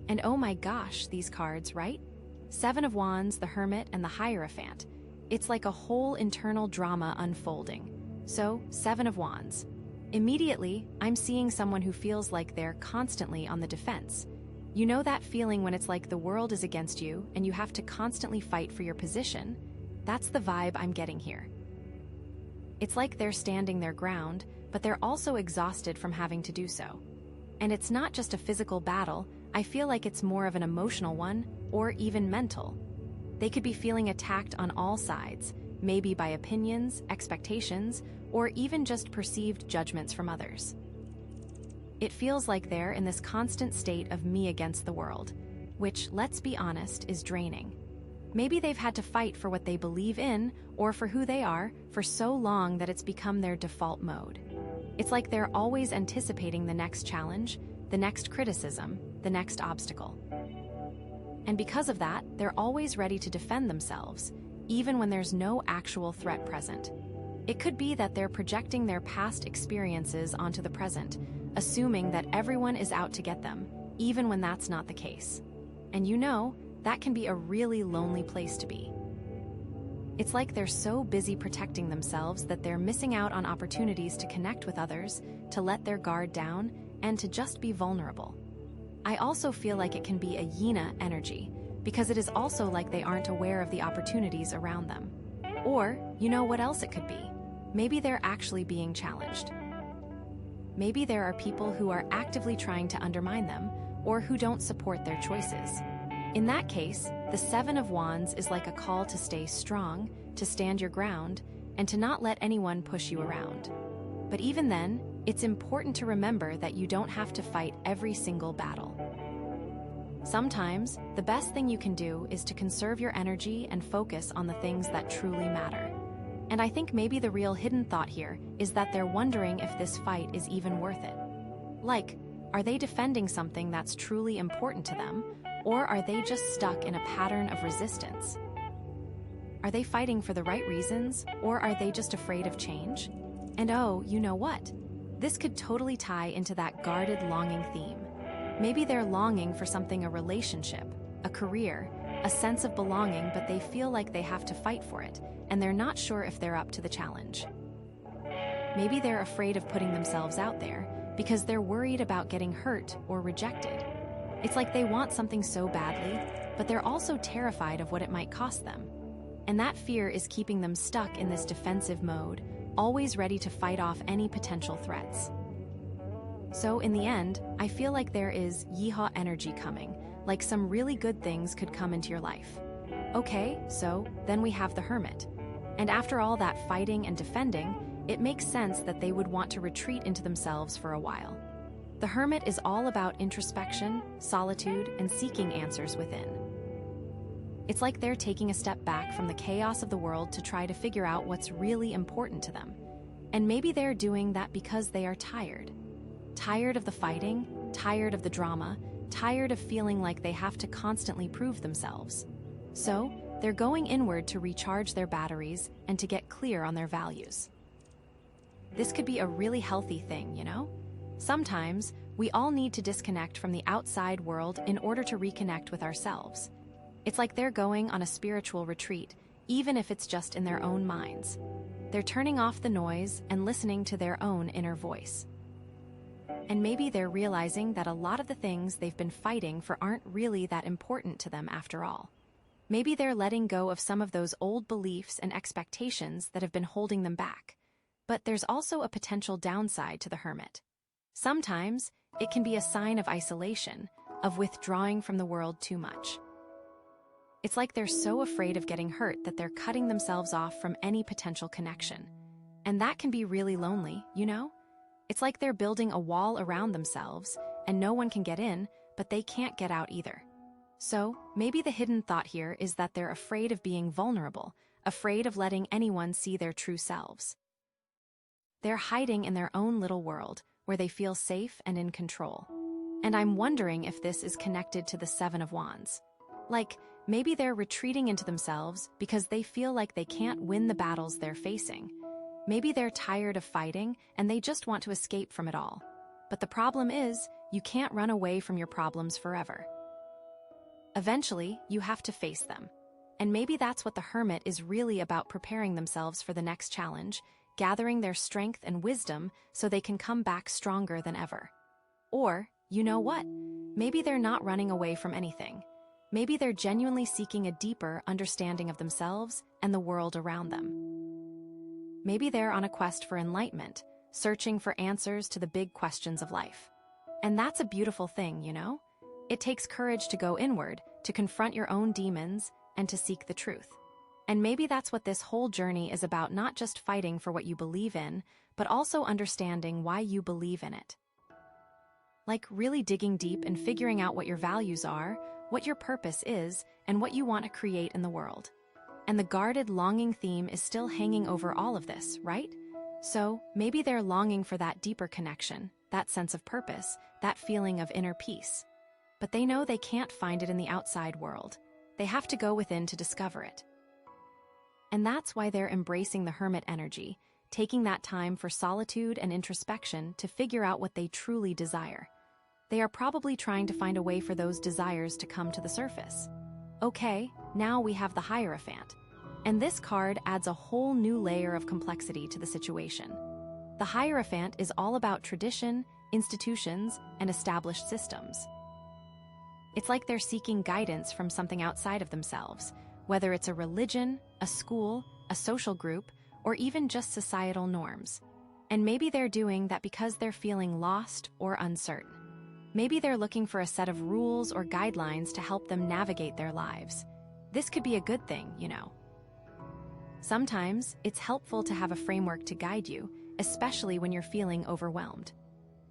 And oh my gosh, these cards, right? 7 of Wands, the Hermit, and the Hierophant. It's like a whole internal drama unfolding. So, 7 of Wands. Immediately, I'm seeing someone who feels like they're constantly on the defense. You know that feeling when it's like the world is against you and you have to constantly fight for your position? That's the vibe I'm getting here. It's like they're standing their ground, but they're also exhausted from having to do so. And it's not just a physical battle, I feel like it's more of an emotional one, or even mental. They could be feeling attacked on all sides, maybe by opinions, expectations, or even just perceived judgments from others. It feels like they're in this constant state of me against the world, which, let's be honest, is draining. Maybe they've had to fight for what they believe in, or for who they are, for so long that it's become their default mode. It's like they're always anticipating the next challenge, the next criticism, the next obstacle. And because of that, they're always ready to defend themselves, even when there's no actual threat present. It could be that they're projecting their past experiences onto the present, assuming that everyone is out to get them, even when that's not the case. And that can be a really lonely place to be. It's like they're so busy protecting themselves that they're missing out on opportunities to connect with others, to let their guard down, and to just be vulnerable. I also feel like it can be a Yina energy, because it is also like they aren't aware of the opportunities around them. Or, what else it could be? Maybe they're actually being challenged. Maybe there are people who are actively trying to undermine them, or who don't support their choices. In that case, the 7 of Wands is like a call to stay strong, to stand your ground, and to not let anyone push you around. But even then, it's important to remember that you don't have to fight every single battle. Sometimes, the best thing you can do is to conserve your energy and focus on the things that truly matter. And I think maybe the real hidden thought here is that they're wondering if this fight is even worth it. Like, Are they defending something that's truly important to them, or are they just stuck in a pattern of resistance? Are they fighting for the right reasons, or are they just afraid of change? And oh, you know what? This could totally tie into that guarded longing theme. Maybe they're longing for something, a relationship, a career, a sense of belonging, but they feel like they have to fight for it, and they're not sure if they're up to the challenge. Maybe they're afraid of putting themselves out there because they're worried about getting hurt or rejected. It's like they want something so badly, but they're also terrified of what it might cost them. And that fear is keeping them stuck in this defensive mode, always ready to fight off any potential threats. So in the end, I feel like there is yeehaw energy coming, like some really good things could come into your life. Okay, so then we have the Hermit. And after all that fighting and defending, it makes sense that they would want to retreat into themselves for a while. The Hermit is all about introspection, solitude, and seeking answers within. It's like they're taking a step back from the chaos of the world to try to figure out what's really important to them. And maybe they're doing that because they are tired. Tired of the fighting, tired of the drama, tired of feeling like they have to constantly prove themselves. So, they're going inward to recharge their batteries and to get clear on their values. This could be a really healthy thing, you know? Sometimes, we all need to disconnect from the outside world in order to reconnect with ourselves. It's like they're going on a spiritual retreat, even if it's just in their own minds. They're turning off the noise and listening to their own inner voice. And maybe they're realizing that a lot of the things they've been fighting for aren't really that important to them after all. Maybe they're letting go of some of those old beliefs and expectations that have been holding them back. But there's also a potential downside to the Hermit. Sometimes, it can be a sign of isolation, of withdrawing from the world too much. It's like they're so afraid of getting hurt that they're cutting themselves off from any potential connection. And that can be really lonely, you know? It's like they're building a wall around themselves, and no one can get in, but they can't get out either. So, maybe the hidden thought here is that they're afraid of being vulnerable, afraid of letting anyone see their true selves. They're hiding in their own little world, where they feel safe and in control. And I'm wondering if this is connected to the Seven of Wands. Like, maybe they're retreating into themselves because they feel like they can't win the battles they're facing. Maybe they're tired of fighting and they just want to escape from it all. But the problem is, you can't run away from your problems forever. Eventually, you have to face them. And maybe that's what the Hermit is really about, preparing themselves for the next challenge, gathering their strength and wisdom so they can come back stronger than ever. Or, you know what? Maybe they're not running away from anything. Maybe they're genuinely seeking a deeper understanding of themselves and the world around them. Maybe they're on a quest for enlightenment, searching for answers to the big questions of life. And that's a beautiful thing, you know? It takes courage to go inward, to confront your own demons, and to seek the truth. And maybe that's what this whole journey is about, not just fighting for what you believe in, but also understanding why you believe in it. Like really digging deep and figuring out what your values are, what your purpose is, and what you want to create in the world. And the guarded longing theme is still hanging over all of this, right? So, maybe they're longing for that deeper connection, that sense of purpose, that feeling of inner peace. But they know they can't find it in the outside world. They have to go within to discover it. And that's why they're embracing the Hermit energy, taking that time for solitude and introspection to figure out what they truly desire. They are probably trying to find a way for those desires to come to the surface. Okay, now we have the Hierophant. And this card adds a whole new layer of complexity to the situation. The Hierophant is all about tradition, institutions, and established systems. It's like they're seeking guidance from something outside of themselves, whether it's a religion, a school, a social group, or even just societal norms. And maybe they're doing that because they're feeling lost or uncertain. Maybe they're looking for a set of rules or guidelines to help them navigate their lives. This could be a good thing, you know. Sometimes, it's helpful to have a framework to guide you, especially when you're feeling overwhelmed.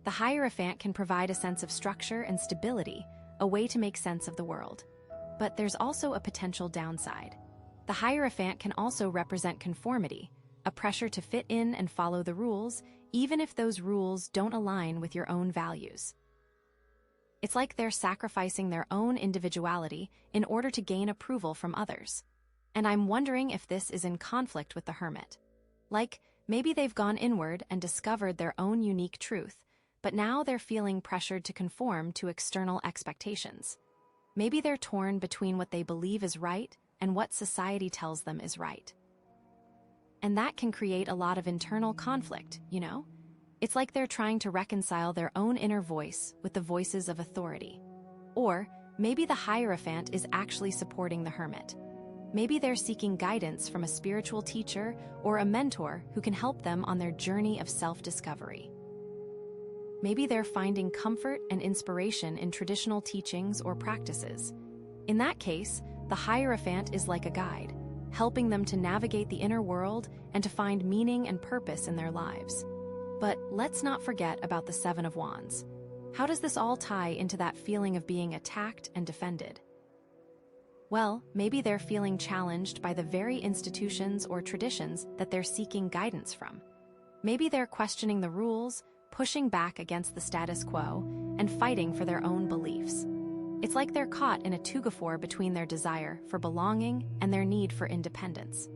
The Hierophant can provide a sense of structure and stability, a way to make sense of the world. But there's also a potential downside. The Hierophant can also represent conformity, a pressure to fit in and follow the rules, even if those rules don't align with your own values. It's like they're sacrificing their own individuality in order to gain approval from others. And I'm wondering if this is in conflict with the hermit. Like, maybe they've gone inward and discovered their own unique truth, but now they're feeling pressured to conform to external expectations. Maybe they're torn between what they believe is right and what society tells them is right. And that can create a lot of internal conflict, you know? It's like they're trying to reconcile their own inner voice with the voices of authority. Or maybe the Hierophant is actually supporting the hermit. Maybe they're seeking guidance from a spiritual teacher or a mentor who can help them on their journey of self-discovery. Maybe they're finding comfort and inspiration in traditional teachings or practices. In that case, the Hierophant is like a guide, helping them to navigate the inner world and to find meaning and purpose in their lives. But let's not forget about the Seven of Wands. How does this all tie into that feeling of being attacked and defended? Well, maybe they're feeling challenged by the very institutions or traditions that they're seeking guidance from. Maybe they're questioning the rules, pushing back against the status quo, and fighting for their own beliefs. It's like they're caught in a tug-of-war between their desire for belonging and their need for independence.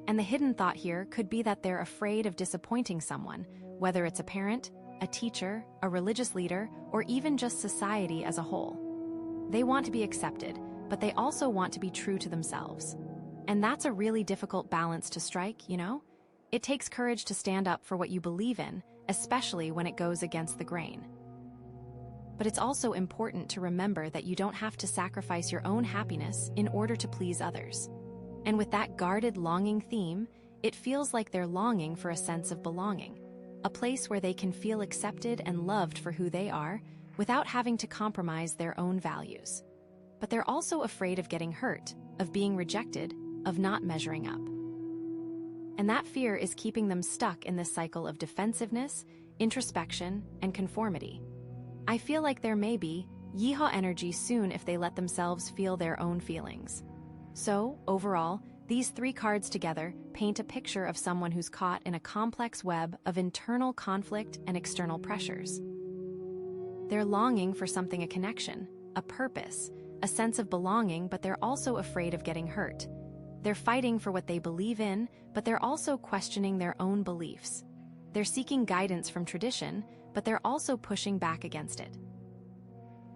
And the hidden thought here could be that they're afraid of disappointing someone, whether it's a parent, a teacher, a religious leader, or even just society as a whole. They want to be accepted, but they also want to be true to themselves. And that's a really difficult balance to strike, you know? It takes courage to stand up for what you believe in, especially when it goes against the grain. But it's also important to remember that you don't have to sacrifice your own happiness in order to please others. And with that guarded longing theme, it feels like they're longing for a sense of belonging, a place where they can feel accepted and loved for who they are without having to compromise their own values. But they're also afraid of getting hurt, of being rejected, of not measuring up. And that fear is keeping them stuck in this cycle of defensiveness, introspection, and conformity. I feel like there may be yeehaw energy soon if they let themselves feel their own feelings. So, overall, these three cards together paint a picture of someone who's caught in a complex web of internal conflict and external pressures. They're longing for something, a connection, a purpose, a sense of belonging, but they're also afraid of getting hurt. They're fighting for what they believe in, but they're also questioning their own beliefs. They're seeking guidance from tradition, but they're also pushing back against it.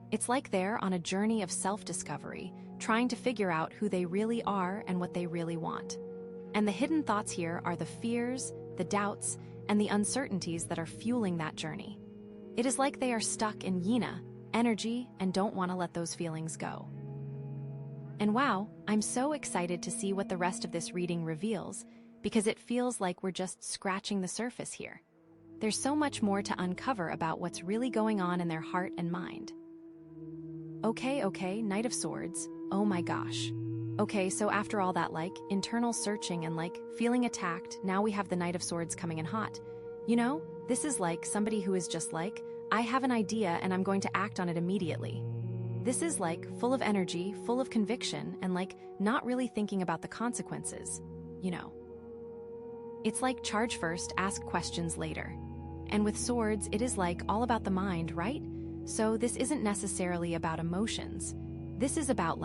It's like they're on a journey of self-discovery, trying to figure out who they really are and what they really want. And the hidden thoughts here are the fears, the doubts, and the uncertainties that are fueling that journey. It is like they are stuck in yina, energy, and don't want to let those feelings go. And wow, I'm so excited to see what the rest of this reading reveals, because it feels like we're just scratching the surface here. There's so much more to uncover about what's really going on in their heart and mind. Okay, Knight of Swords. Oh my gosh. Okay, so after all that, internal searching and feeling attacked, now we have the Knight of Swords coming in hot. You know, this is like somebody who is just I have an idea and I'm going to act on it immediately. This is full of energy, full of conviction, and not really thinking about the consequences, you know. It's like charge first, ask questions later. And with swords, it is all about the mind, right? So this isn't necessarily about emotions. This is about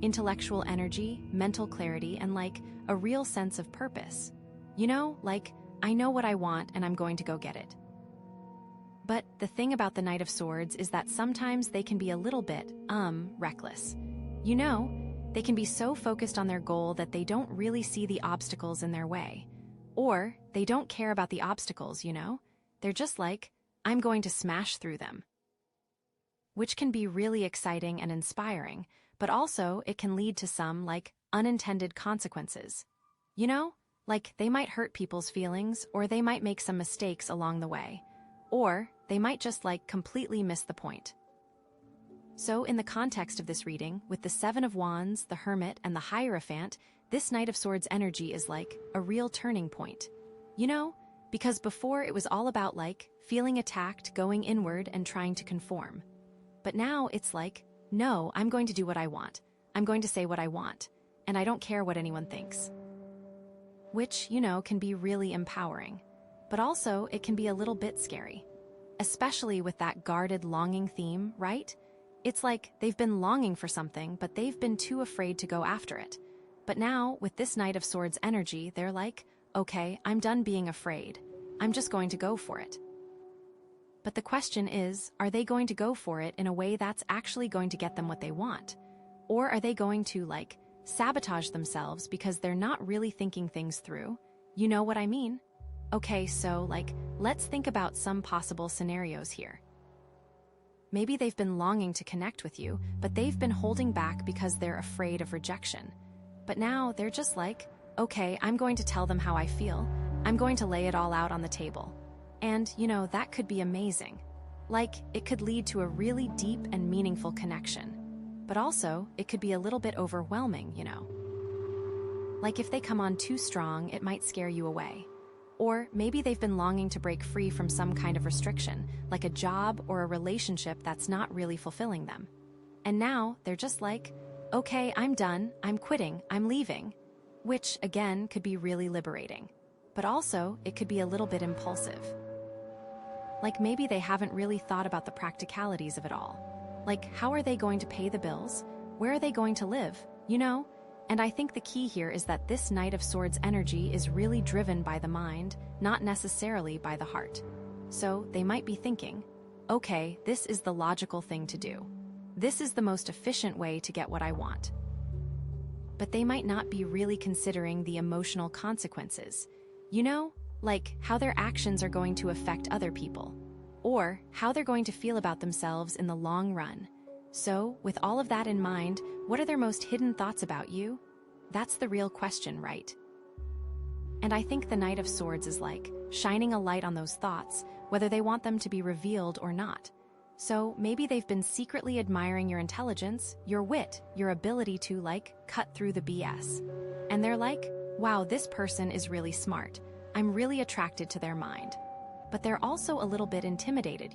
intellectual energy, mental clarity, and a real sense of purpose. You know, I know what I want and I'm going to go get it. But the thing about the Knight of Swords is that sometimes they can be a little bit, reckless. You know, they can be so focused on their goal that they don't really see the obstacles in their way. Or they don't care about the obstacles, you know? They're just I'm going to smash through them. Which can be really exciting and inspiring, but also it can lead to some, unintended consequences. You know? They might hurt people's feelings, or they might make some mistakes along the way. Or they might just completely miss the point. So in the context of this reading, with the Seven of Wands, the Hermit, and the Hierophant, this Knight of Swords energy is a real turning point. You know, because before it was all about feeling attacked, going inward, and trying to conform. But now it's no, I'm going to do what I want. I'm going to say what I want, and I don't care what anyone thinks. Which, you know, can be really empowering. But also, it can be a little bit scary. Especially with that guarded longing theme, right? It's like they've been longing for something, but they've been too afraid to go after it. But now, with this Knight of Swords energy, they're like, okay, I'm done being afraid. I'm just going to go for it. But the question is, are they going to go for it in a way that's actually going to get them what they want? Or are they going to, sabotage themselves because they're not really thinking things through? You know what I mean? Okay, so, let's think about some possible scenarios here. Maybe they've been longing to connect with you, but they've been holding back because they're afraid of rejection. But now they're just like, okay, I'm going to tell them how I feel. I'm going to lay it all out on the table. And, that could be amazing. It could lead to a really deep and meaningful connection. But also, it could be a little bit overwhelming, if they come on too strong, it might scare you away. Or maybe they've been longing to break free from some kind of restriction, like a job or a relationship that's not really fulfilling them. And now they're just like, okay, I'm done, I'm quitting, I'm leaving. Which, again, could be really liberating. But also, it could be a little bit impulsive. Maybe they haven't really thought about the practicalities of it all. How are they going to pay the bills? Where are they going to live? And I think the key here is that this Knight of Swords energy is really driven by the mind, not necessarily by the heart. So they might be thinking, okay, this is the logical thing to do. This is the most efficient way to get what I want. But they might not be really considering the emotional consequences. How their actions are going to affect other people. Or how they're going to feel about themselves in the long run. So, with all of that in mind, what are their most hidden thoughts about you? That's the real question, right? And I think the Knight of Swords is shining a light on those thoughts, whether they want them to be revealed or not. So maybe they've been secretly admiring your intelligence, your wit, your ability to, cut through the BS. And they're like, wow, this person is really smart. I'm really attracted to their mind. But they're also a little bit intimidated,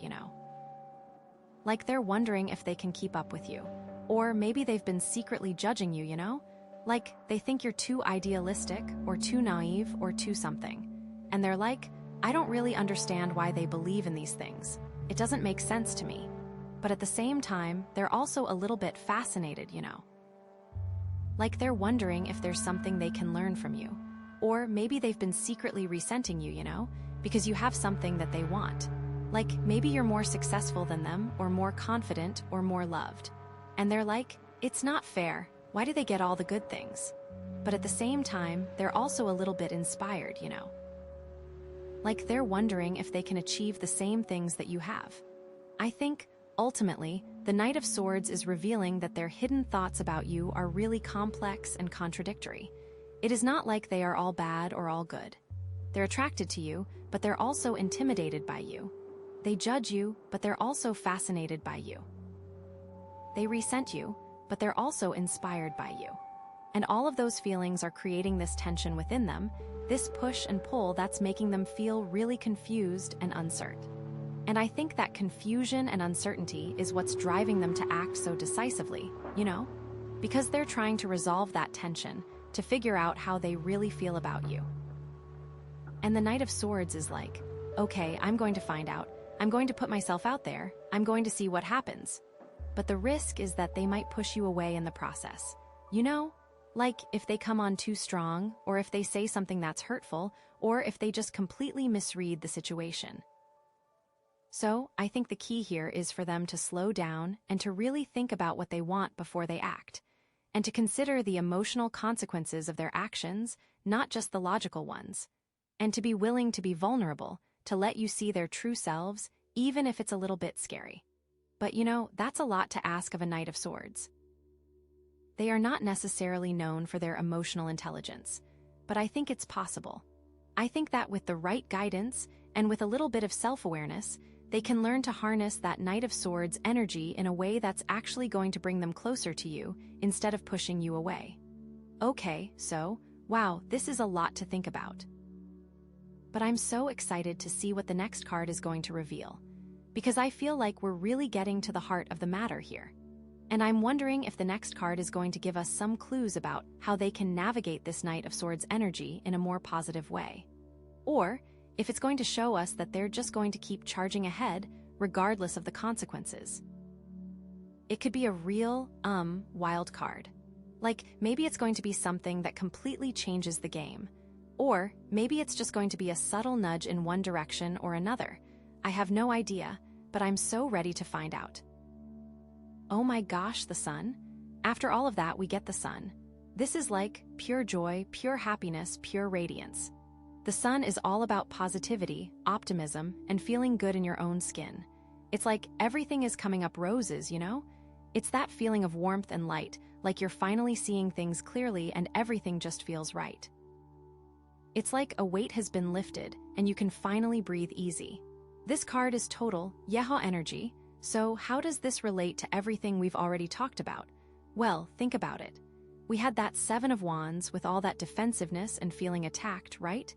They're wondering if they can keep up with you. Or maybe they've been secretly judging you, They think you're too idealistic, or too naive, or too something. And they're like, I don't really understand why they believe in these things. It doesn't make sense to me. But at the same time, they're also a little bit fascinated, They're wondering if there's something they can learn from you. Or maybe they've been secretly resenting you, because you have something that they want. Maybe you're more successful than them, or more confident, or more loved. And they're like, it's not fair. Why do they get all the good things? But at the same time, they're also a little bit inspired, They're wondering if they can achieve the same things that you have. I think, ultimately, the Knight of Swords is revealing that their hidden thoughts about you are really complex and contradictory. It is not like they are all bad or all good. They're attracted to you, but they're also intimidated by you. They judge you, but they're also fascinated by you. They resent you, but they're also inspired by you. And all of those feelings are creating this tension within them, this push and pull that's making them feel really confused and uncertain. And I think that confusion and uncertainty is what's driving them to act so decisively, Because they're trying to resolve that tension, to figure out how they really feel about you. And the Knight of Swords is like, okay, I'm going to find out. I'm going to put myself out there. I'm going to see what happens. But the risk is that they might push you away in the process. If they come on too strong, or if they say something that's hurtful, or if they just completely misread the situation. So, I think the key here is for them to slow down and to really think about what they want before they act, and to consider the emotional consequences of their actions, not just the logical ones, and to be willing to be vulnerable, to let you see their true selves, even if it's a little bit scary. But that's a lot to ask of a Knight of Swords. They are not necessarily known for their emotional intelligence, but I think it's possible. I think that with the right guidance, and with a little bit of self-awareness, they can learn to harness that Knight of Swords energy in a way that's actually going to bring them closer to you, instead of pushing you away. Okay, so, wow, this is a lot to think about. But I'm so excited to see what the next card is going to reveal, because I feel like we're really getting to the heart of the matter here. And I'm wondering if the next card is going to give us some clues about how they can navigate this Knight of Swords energy in a more positive way. Or if it's going to show us that they're just going to keep charging ahead regardless of the consequences. It could be a real, wild card. Like, maybe it's going to be something that completely changes the game. Or maybe it's just going to be a subtle nudge in one direction or another. I have no idea, but I'm so ready to find out. Oh my gosh, the sun. After all of that, we get the sun. This is like pure joy, pure happiness, pure radiance. The sun is all about positivity, optimism, and feeling good in your own skin. It's like everything is coming up roses, you know? It's that feeling of warmth and light, like you're finally seeing things clearly and everything just feels right. It's like a weight has been lifted and you can finally breathe easy. This card is total Yeha energy, so how does this relate to everything we've already talked about? Well, think about it. We had that 7 of Wands with all that defensiveness and feeling attacked, right?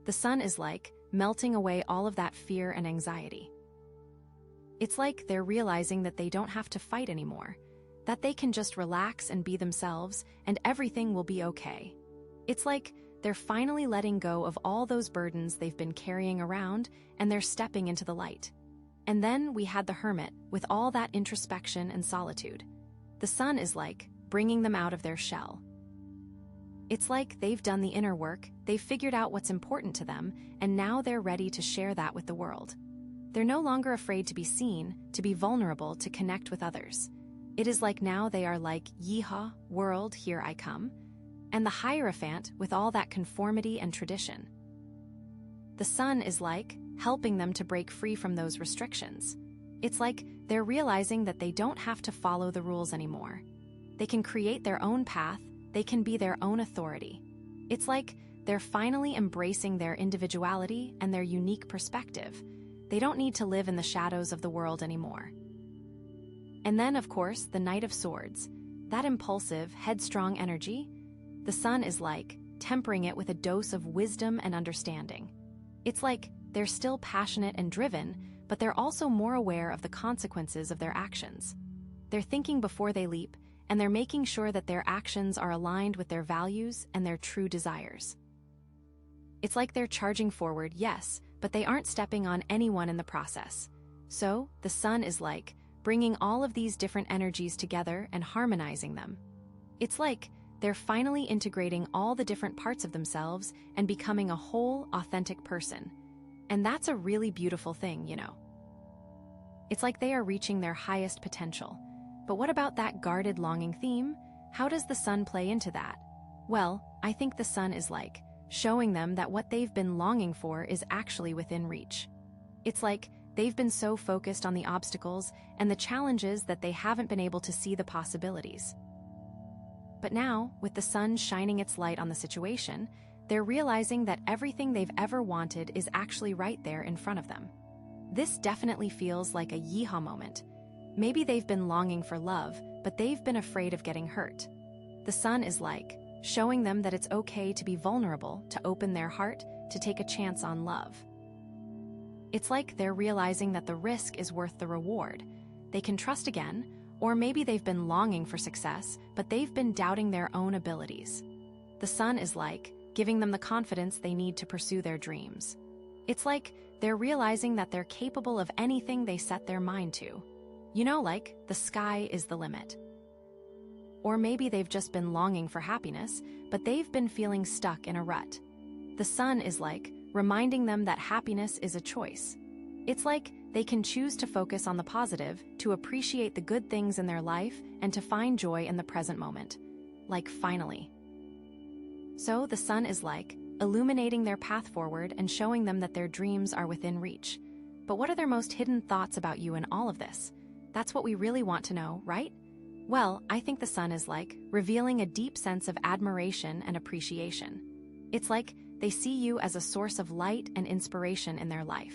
The sun is like melting away all of that fear and anxiety. It's like they're realizing that they don't have to fight anymore, that they can just relax and be themselves and everything will be okay. It's like they're finally letting go of all those burdens they've been carrying around and they're stepping into the light. And then we had the Hermit with all that introspection and solitude. The sun is like bringing them out of their shell. It's like they've done the inner work, they've figured out what's important to them, and now they're ready to share that with the world. They're no longer afraid to be seen, to be vulnerable, to connect with others. It is like now they are like, Yeehaw, world, here I come, and the Hierophant with all that conformity and tradition. The sun is like helping them to break free from those restrictions. It's like they're realizing that they don't have to follow the rules anymore. They can create their own path, they can be their own authority. It's like they're finally embracing their individuality and their unique perspective. They don't need to live in the shadows of the world anymore. And then, of course, the Knight of Swords, that impulsive, headstrong energy. The sun is like tempering it with a dose of wisdom and understanding. It's like they're still passionate and driven, but they're also more aware of the consequences of their actions. They're thinking before they leap, and they're making sure that their actions are aligned with their values and their true desires. It's like they're charging forward, yes, but they aren't stepping on anyone in the process. So, the sun is like bringing all of these different energies together and harmonizing them. It's like they're finally integrating all the different parts of themselves and becoming a whole, authentic person. And that's a really beautiful thing, you know. It's like they are reaching their highest potential. But what about that guarded longing theme? How does the sun play into that? Well, I think the sun is like showing them that what they've been longing for is actually within reach. It's like they've been so focused on the obstacles and the challenges that they haven't been able to see the possibilities. But now, with the sun shining its light on the situation, they're realizing that everything they've ever wanted is actually right there in front of them. This definitely feels like a yeehaw moment. Maybe they've been longing for love, but they've been afraid of getting hurt. The sun is like showing them that it's okay to be vulnerable, to open their heart, to take a chance on love. It's like they're realizing that the risk is worth the reward. They can trust again, or maybe they've been longing for success, but they've been doubting their own abilities. The sun is like giving them the confidence they need to pursue their dreams. It's like they're realizing that they're capable of anything they set their mind to. You know, like, the sky is the limit. Or maybe they've just been longing for happiness, but they've been feeling stuck in a rut. The sun is like reminding them that happiness is a choice. It's like they can choose to focus on the positive, to appreciate the good things in their life, and to find joy in the present moment. Like, finally. So the sun is like illuminating their path forward and showing them that their dreams are within reach. But what are their most hidden thoughts about you in all of this? That's what we really want to know, right? Well, I think the sun is like revealing a deep sense of admiration and appreciation. It's like they see you as a source of light and inspiration in their life.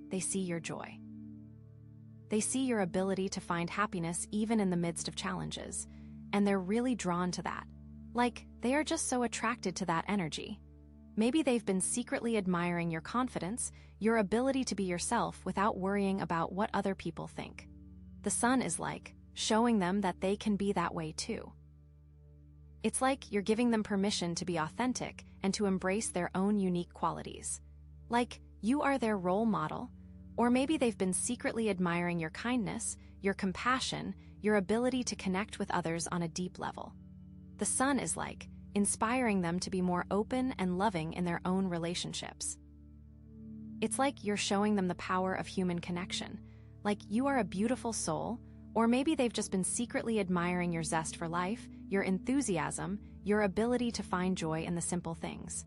They see your joy. They see your ability to find happiness even in the midst of challenges, and they're really drawn to that. Like, they are just so attracted to that energy. Maybe they've been secretly admiring your confidence, your ability to be yourself without worrying about what other people think. The sun is like showing them that they can be that way too. It's like you're giving them permission to be authentic and to embrace their own unique qualities. Like, you are their role model, or maybe they've been secretly admiring your kindness, your compassion, your ability to connect with others on a deep level. The Sun is like inspiring them to be more open and loving in their own relationships. It's like you're showing them the power of human connection, like you are a beautiful soul, or maybe they've just been secretly admiring your zest for life, your enthusiasm, your ability to find joy in the simple things.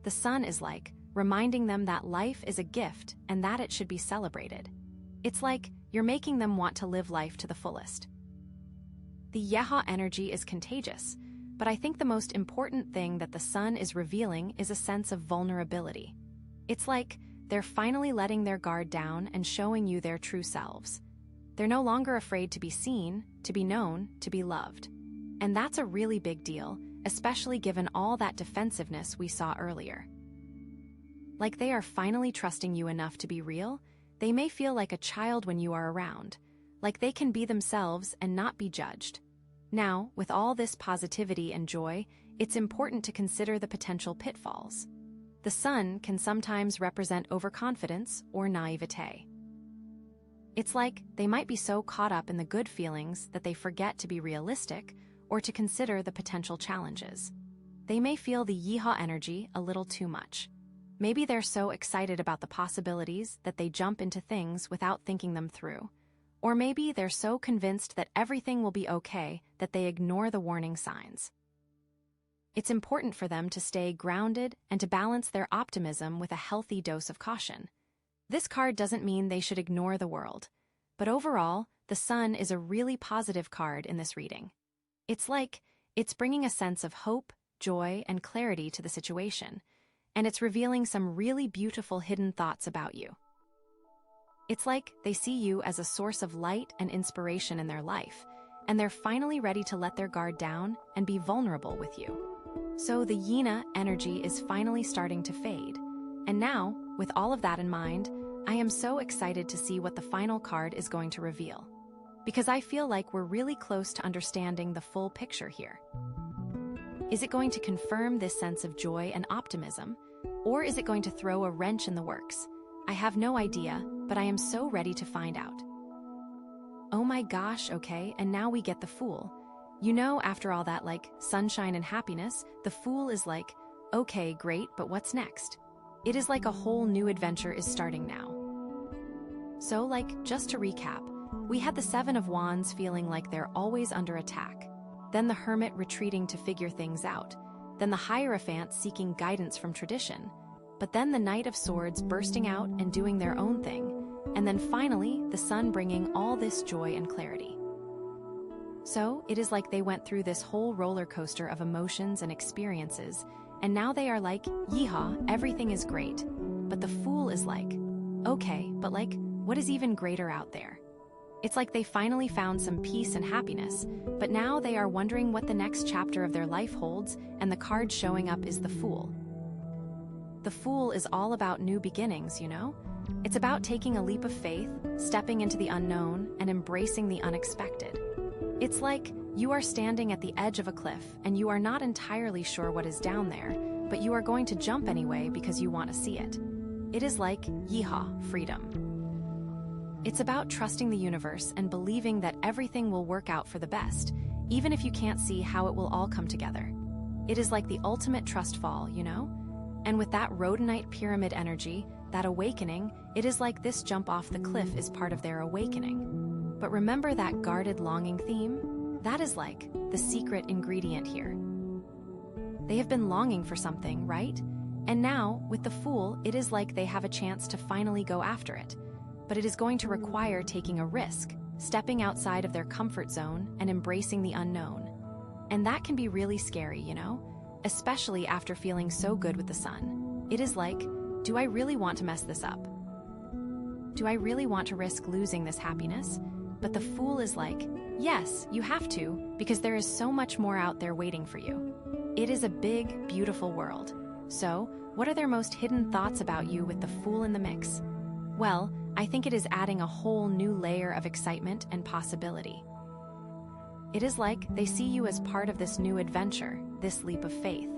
The Sun is like reminding them that life is a gift and that it should be celebrated. It's like you're making them want to live life to the fullest. The Yeha energy is contagious, but I think the most important thing that the Sun is revealing is a sense of vulnerability. It's like they're finally letting their guard down and showing you their true selves. They're no longer afraid to be seen, to be known, to be loved. And that's a really big deal, especially given all that defensiveness we saw earlier. Like they are finally trusting you enough to be real. They may feel like a child when you are around, like they can be themselves and not be judged. Now, with all this positivity and joy, it's important to consider the potential pitfalls. The Sun can sometimes represent overconfidence or naivete. It's like they might be so caught up in the good feelings that they forget to be realistic or to consider the potential challenges. They may feel the Yeehaw energy a little too much. Maybe they're so excited about the possibilities that they jump into things without thinking them through. Or maybe they're so convinced that everything will be okay that they ignore the warning signs. It's important for them to stay grounded and to balance their optimism with a healthy dose of caution. This card doesn't mean they should ignore the world, but overall, the Sun is a really positive card in this reading. It's like it's bringing a sense of hope, joy, and clarity to the situation, and it's revealing some really beautiful hidden thoughts about you. It's like they see you as a source of light and inspiration in their life, and they're finally ready to let their guard down and be vulnerable with you. So the Yina energy is finally starting to fade. And now, with all of that in mind, I am so excited to see what the final card is going to reveal. Because I feel like we're really close to understanding the full picture here. Is it going to confirm this sense of joy and optimism, or is it going to throw a wrench in the works? I have no idea, but I am so ready to find out. Oh my gosh, okay, and now we get the Fool. You know, after all that, like, sunshine and happiness, the Fool is like, okay, great, but what's next? It is like a whole new adventure is starting now. So, like, just to recap, we had the Seven of Wands feeling like they're always under attack, then the Hermit retreating to figure things out, then the Hierophant seeking guidance from tradition, but then the Knight of Swords bursting out and doing their own thing, and then finally the Sun bringing all this joy and clarity. So, it is like they went through this whole roller coaster of emotions and experiences, and now they are like, yeehaw, everything is great. But the Fool is like, okay, but like, what is even greater out there? It's like they finally found some peace and happiness, but now they are wondering what the next chapter of their life holds, and the card showing up is the Fool. The Fool is all about new beginnings, you know? It's about taking a leap of faith, stepping into the unknown, and embracing the unexpected. It's like you are standing at the edge of a cliff and you are not entirely sure what is down there, but you are going to jump anyway because you want to see it. It is like, yeehaw, freedom. It's about trusting the universe and believing that everything will work out for the best, even if you can't see how it will all come together. It is like the ultimate trust fall, you know? And with that Rhodonite pyramid energy, that awakening, it is like this jump off the cliff is part of their awakening. But remember that guarded longing theme? That is like the secret ingredient here. They have been longing for something, right? And now, with the Fool, it is like they have a chance to finally go after it. But it is going to require taking a risk, stepping outside of their comfort zone and embracing the unknown. And that can be really scary, you know? Especially after feeling so good with the Sun. It is like, do I really want to mess this up? Do I really want to risk losing this happiness? But the Fool is like, yes, you have to, because there is so much more out there waiting for you. It is a big, beautiful world. So, what are their most hidden thoughts about you with the Fool in the mix? Well, I think it is adding a whole new layer of excitement and possibility. It is like they see you as part of this new adventure, this leap of faith.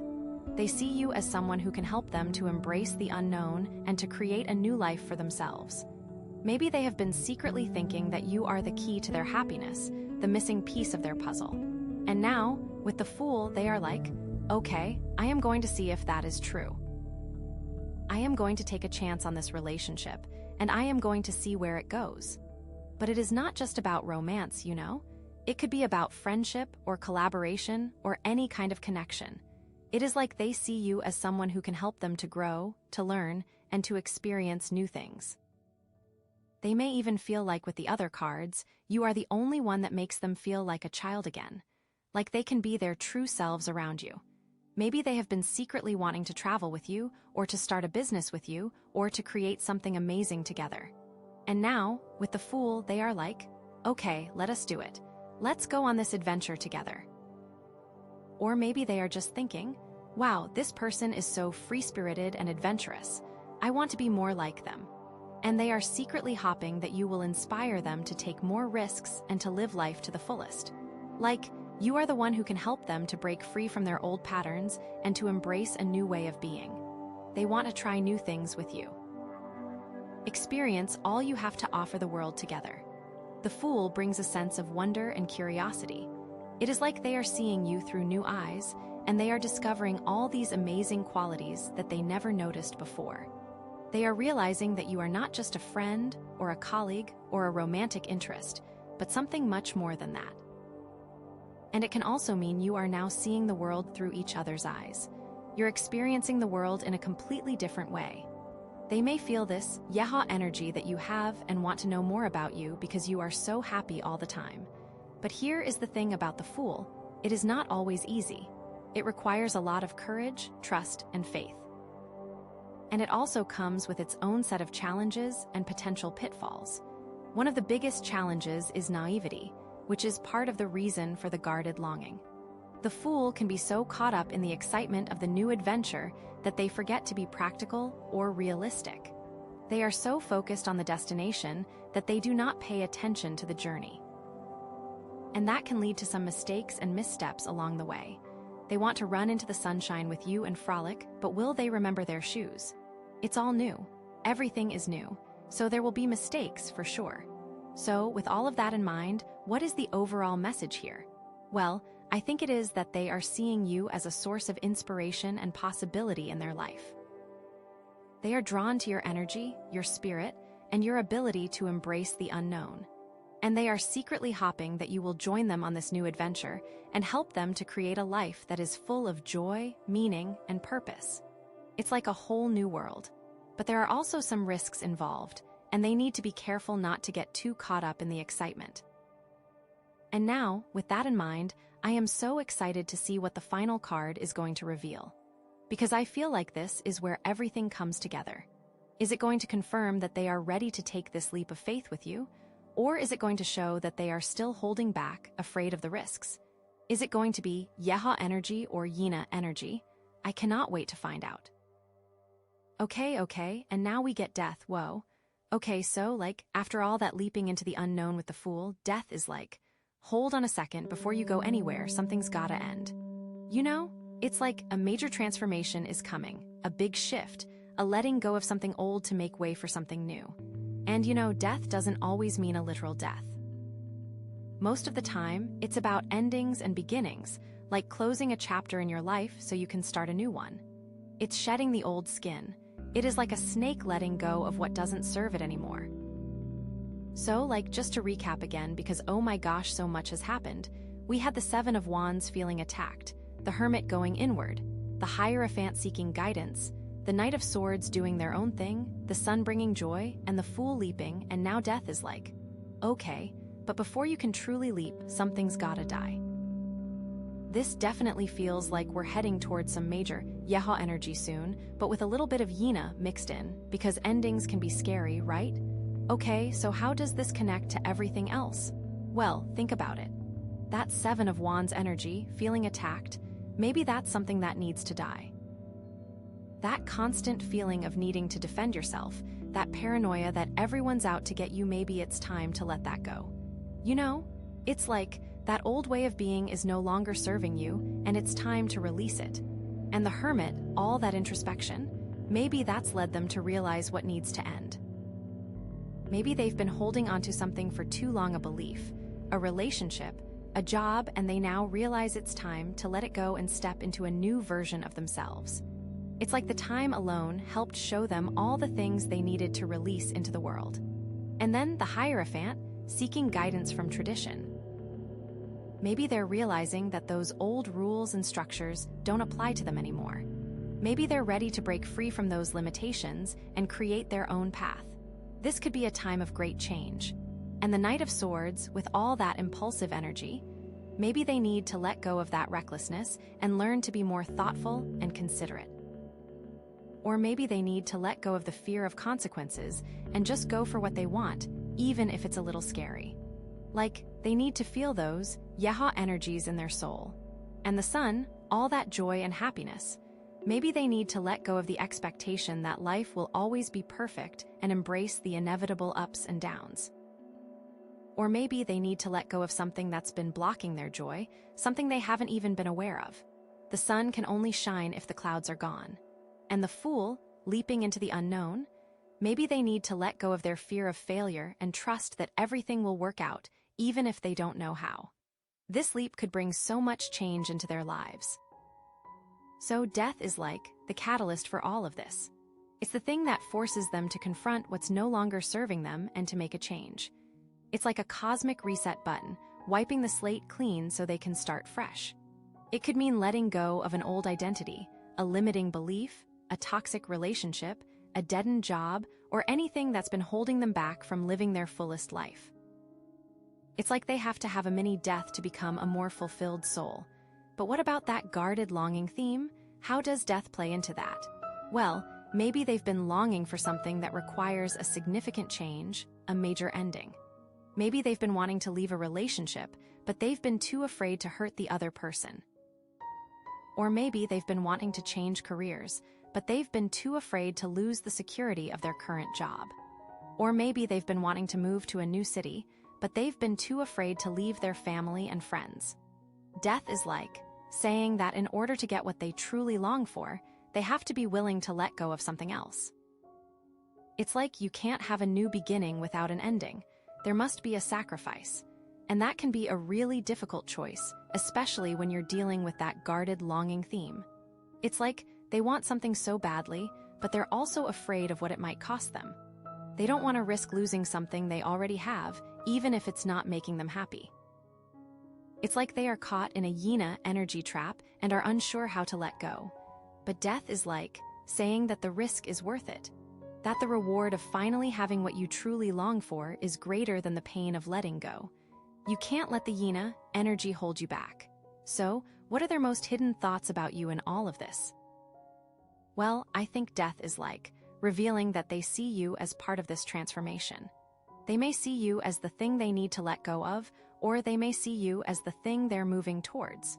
They see you as someone who can help them to embrace the unknown and to create a new life for themselves. Maybe they have been secretly thinking that you are the key to their happiness, the missing piece of their puzzle. And now, with the Fool, they are like, okay, I am going to see if that is true. I am going to take a chance on this relationship, and I am going to see where it goes. But it is not just about romance, you know? It could be about friendship or collaboration or any kind of connection. It is like they see you as someone who can help them to grow, to learn, and to experience new things. They may even feel like with the other cards, you are the only one that makes them feel like a child again, like they can be their true selves around you. Maybe they have been secretly wanting to travel with you, or to start a business with you, or to create something amazing together. And now, with the Fool, they are like, okay, let us do it. Let's go on this adventure together. Or maybe they are just thinking, wow, this person is so free-spirited and adventurous. I want to be more like them. And they are secretly hoping that you will inspire them to take more risks and to live life to the fullest. Like, you are the one who can help them to break free from their old patterns and to embrace a new way of being. They want to try new things with you. Experience all you have to offer the world together. The Fool brings a sense of wonder and curiosity. It is like they are seeing you through new eyes, and they are discovering all these amazing qualities that they never noticed before. They are realizing that you are not just a friend, or a colleague, or a romantic interest, but something much more than that. And it can also mean you are now seeing the world through each other's eyes. You're experiencing the world in a completely different way. They may feel this yeha energy that you have and want to know more about you because you are so happy all the time. But here is the thing about the Fool. It is not always easy. It requires a lot of courage, trust, and faith. And it also comes with its own set of challenges and potential pitfalls. One of the biggest challenges is naivety, which is part of the reason for the guarded longing. The Fool can be so caught up in the excitement of the new adventure that they forget to be practical or realistic. They are so focused on the destination that they do not pay attention to the journey. And that can lead to some mistakes and missteps along the way. They want to run into the sunshine with you and frolic, but will they remember their shoes? It's all new. Everything is new, so there will be mistakes for sure. So, with all of that in mind, what is the overall message here? Well, I think it is that they are seeing you as a source of inspiration and possibility in their life. They are drawn to your energy, your spirit, and your ability to embrace the unknown. And they are secretly hoping that you will join them on this new adventure and help them to create a life that is full of joy, meaning, and purpose. It's like a whole new world. But there are also some risks involved, and they need to be careful not to get too caught up in the excitement. And now, with that in mind, I am so excited to see what the final card is going to reveal. Because I feel like this is where everything comes together. Is it going to confirm that they are ready to take this leap of faith with you? Or is it going to show that they are still holding back, afraid of the risks? Is it going to be Yeha energy or Yina energy? I cannot wait to find out. Okay, and now we get death, whoa. Okay, so, after all that leaping into the unknown with the Fool, death is like, hold on a second, before you go anywhere, something's gotta end. You know, it's like a major transformation is coming, a big shift, a letting go of something old to make way for something new. And you know, death doesn't always mean a literal death. Most of the time, it's about endings and beginnings, like closing a chapter in your life so you can start a new one. It's shedding the old skin. It is like a snake letting go of what doesn't serve it anymore. So, just to recap again, because oh my gosh, so much has happened, we had the Seven of Wands feeling attacked, the Hermit going inward, the Hierophant seeking guidance, the Knight of Swords doing their own thing, the Sun bringing joy, and the Fool leaping, and now death is like, okay, but before you can truly leap, something's gotta die. This definitely feels like we're heading towards some major Yeha energy soon, but with a little bit of Yina mixed in, because endings can be scary, right? Okay, so how does this connect to everything else? Well, think about it. That Seven of Wands energy, feeling attacked, maybe that's something that needs to die. That constant feeling of needing to defend yourself, that paranoia that everyone's out to get you, maybe it's time to let that go. You know, it's like that old way of being is no longer serving you, and it's time to release it. And the Hermit, all that introspection, maybe that's led them to realize what needs to end. Maybe they've been holding onto something for too long, a belief, a relationship, a job, and they now realize it's time to let it go and step into a new version of themselves. It's like the time alone helped show them all the things they needed to release into the world. And then the Hierophant, seeking guidance from tradition. Maybe they're realizing that those old rules and structures don't apply to them anymore. Maybe they're ready to break free from those limitations and create their own path. This could be a time of great change. And the Knight of Swords, with all that impulsive energy, maybe they need to let go of that recklessness and learn to be more thoughtful and considerate. Or maybe they need to let go of the fear of consequences and just go for what they want, even if it's a little scary. Like, they need to feel those Yeha energies in their soul. And the Sun, all that joy and happiness. Maybe they need to let go of the expectation that life will always be perfect and embrace the inevitable ups and downs. Or maybe they need to let go of something that's been blocking their joy, something they haven't even been aware of. The sun can only shine if the clouds are gone. And the Fool, leaping into the unknown, maybe they need to let go of their fear of failure and trust that everything will work out, even if they don't know how. This leap could bring so much change into their lives. So death is like the catalyst for all of this. It's the thing that forces them to confront what's no longer serving them and to make a change. It's like a cosmic reset button, wiping the slate clean so they can start fresh. It could mean letting go of an old identity, a limiting belief, a toxic relationship, a deadened job, or anything that's been holding them back from living their fullest life. It's like they have to have a mini death to become a more fulfilled soul. But what about that guarded longing theme? How does death play into that? Well, maybe they've been longing for something that requires a significant change, a major ending. Maybe they've been wanting to leave a relationship, but they've been too afraid to hurt the other person. Or maybe they've been wanting to change careers, but they've been too afraid to lose the security of their current job. Or maybe they've been wanting to move to a new city, but they've been too afraid to leave their family and friends. Death is like saying that in order to get what they truly long for, they have to be willing to let go of something else. It's like you can't have a new beginning without an ending. There must be a sacrifice. And that can be a really difficult choice, especially when you're dealing with that guarded longing theme. It's like they want something so badly, but they're also afraid of what it might cost them. They don't want to risk losing something they already have, even if it's not making them happy. It's like they are caught in a Yina energy trap and are unsure how to let go. But death is like saying that the risk is worth it, that the reward of finally having what you truly long for is greater than the pain of letting go. You can't let the Yina energy hold you back. So, what are their most hidden thoughts about you in all of this? Well, I think death is like revealing that they see you as part of this transformation. They may see you as the thing they need to let go of, or they may see you as the thing they're moving towards.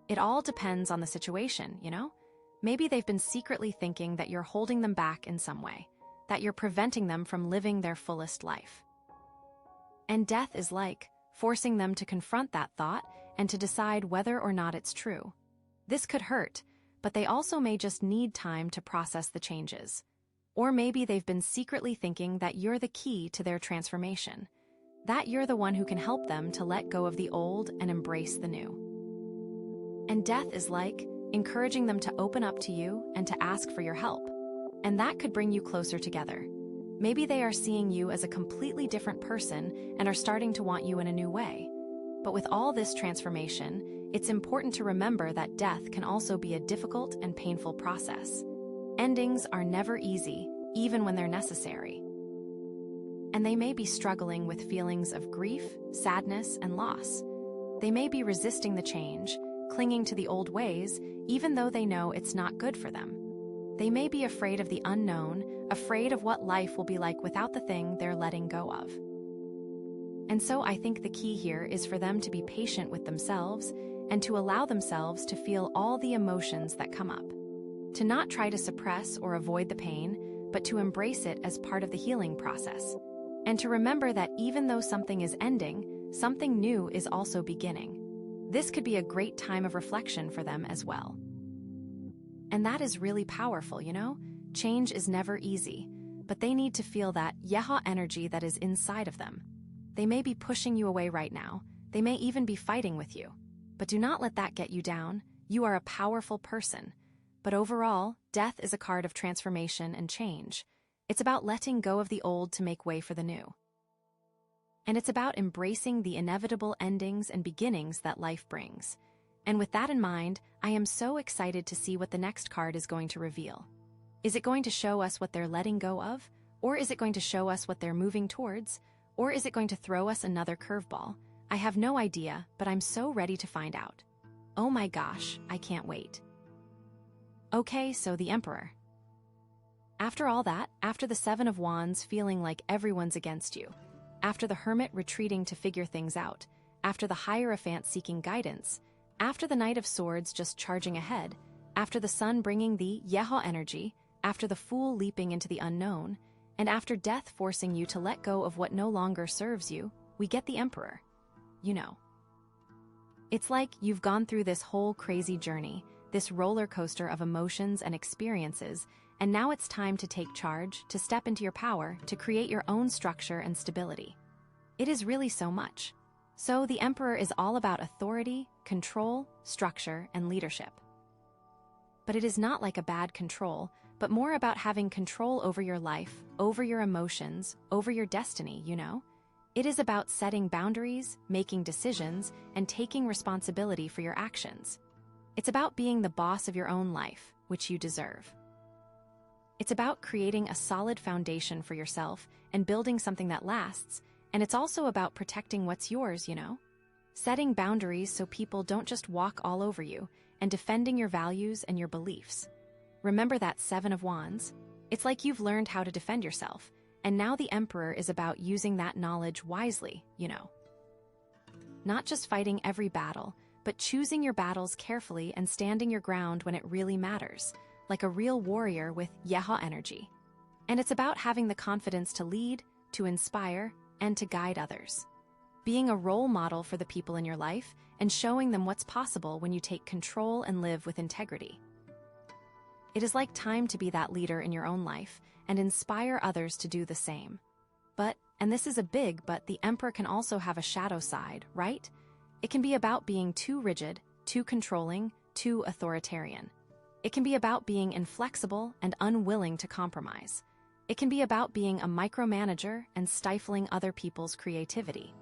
It all depends on the situation, you know? Maybe they've been secretly thinking that you're holding them back in some way, that you're preventing them from living their fullest life. And death is like forcing them to confront that thought and to decide whether or not it's true. This could hurt, but they also may just need time to process the changes. Or maybe they've been secretly thinking that you're the key to their transformation, that you're the one who can help them to let go of the old and embrace the new. And death is like encouraging them to open up to you and to ask for your help. And that could bring you closer together. Maybe they are seeing you as a completely different person and are starting to want you in a new way. But with all this transformation, it's important to remember that death can also be a difficult and painful process. Endings are never easy, even when they're necessary. And they may be struggling with feelings of grief, sadness, and loss. They may be resisting the change, clinging to the old ways, even though they know it's not good for them. They may be afraid of the unknown, afraid of what life will be like without the thing they're letting go of. And so I think the key here is for them to be patient with themselves and to allow themselves to feel all the emotions that come up. To not try to suppress or avoid the pain, but to embrace it as part of the healing process. And to remember that even though something is ending, something new is also beginning. This could be a great time of reflection for them as well. And that is really powerful, you know? Change is never easy, but they need to feel that Yeha energy that is inside of them. They may be pushing you away right now. They may even be fighting with you. But do not let that get you down. You are a powerful person. But overall, death is a card of transformation and change. It's about letting go of the old to make way for the new. And it's about embracing the inevitable endings and beginnings that life brings. And with that in mind, I am so excited to see what the next card is going to reveal. Is it going to show us what they're letting go of? Or is it going to show us what they're moving towards? Or is it going to throw us another curveball? I have no idea, but I'm so ready to find out. Oh my gosh, I can't wait. Okay, so the Emperor. After all that, after the Seven of Wands feeling like everyone's against you, after the Hermit retreating to figure things out, after the Hierophant seeking guidance, after the Knight of Swords just charging ahead, after the Sun bringing the Yeha energy, after the Fool leaping into the unknown, and after death forcing you to let go of what no longer serves you, we get the Emperor. You know. It's like you've gone through this whole crazy journey, this roller coaster of emotions and experiences, and now it's time to take charge, to step into your power, to create your own structure and stability. It is really so much. So the Emperor is all about authority, control, structure, and leadership. But it is not like a bad control, but more about having control over your life, over your emotions, over your destiny, you know? It is about setting boundaries, making decisions, and taking responsibility for your actions. It's about being the boss of your own life, which you deserve. It's about creating a solid foundation for yourself and building something that lasts, and it's also about protecting what's yours, you know? Setting boundaries so people don't just walk all over you, and defending your values and your beliefs. Remember that Seven of Wands? It's like you've learned how to defend yourself, and now the Emperor is about using that knowledge wisely, you know. Not just fighting every battle, but choosing your battles carefully and standing your ground when it really matters, like a real warrior with Yeha energy. And it's about having the confidence to lead, to inspire, and to guide others. Being a role model for the people in your life and showing them what's possible when you take control and live with integrity. It is like time to be that leader in your own life and inspire others to do the same. But, and this is a big but, the Emperor can also have a shadow side, right? It can be about being too rigid, too controlling, too authoritarian. It can be about being inflexible and unwilling to compromise. It can be about being a micromanager and stifling other people's creativity.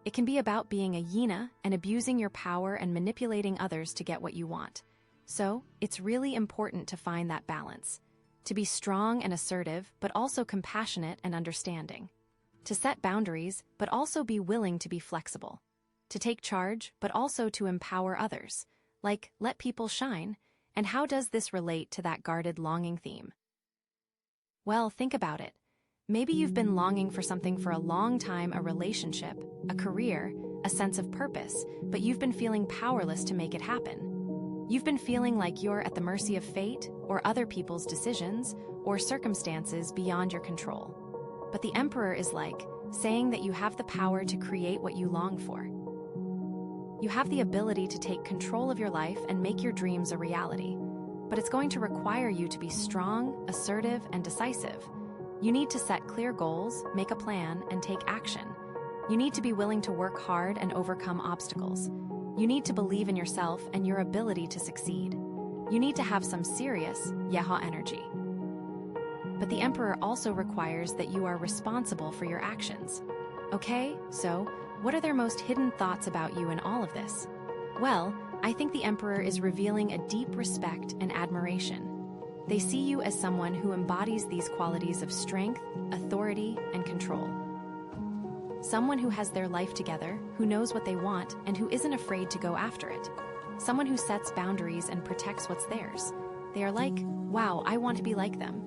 It can be about being a hyena and abusing your power and manipulating others to get what you want. So, it's really important to find that balance. To be strong and assertive, but also compassionate and understanding. To set boundaries, but also be willing to be flexible. To take charge, but also to empower others. Like, let people shine. And how does this relate to that guarded longing theme? Well, think about it. Maybe you've been longing for something for a long time, a relationship, a career, a sense of purpose, but you've been feeling powerless to make it happen. You've been feeling like you're at the mercy of fate, or other people's decisions, or circumstances beyond your control. But the Emperor is like, saying that you have the power to create what you long for. You have the ability to take control of your life and make your dreams a reality. But it's going to require you to be strong, assertive, and decisive. You need to set clear goals, make a plan, and take action. You need to be willing to work hard and overcome obstacles. You need to believe in yourself and your ability to succeed. You need to have some serious Yeha energy. But the Emperor also requires that you are responsible for your actions. Okay, so what are their most hidden thoughts about you in all of this? Well, I think the Emperor is revealing a deep respect and admiration. They see you as someone who embodies these qualities of strength, authority, and control. Someone who has their life together, who knows what they want, and who isn't afraid to go after it. Someone who sets boundaries and protects what's theirs. They are like, wow, I want to be like them.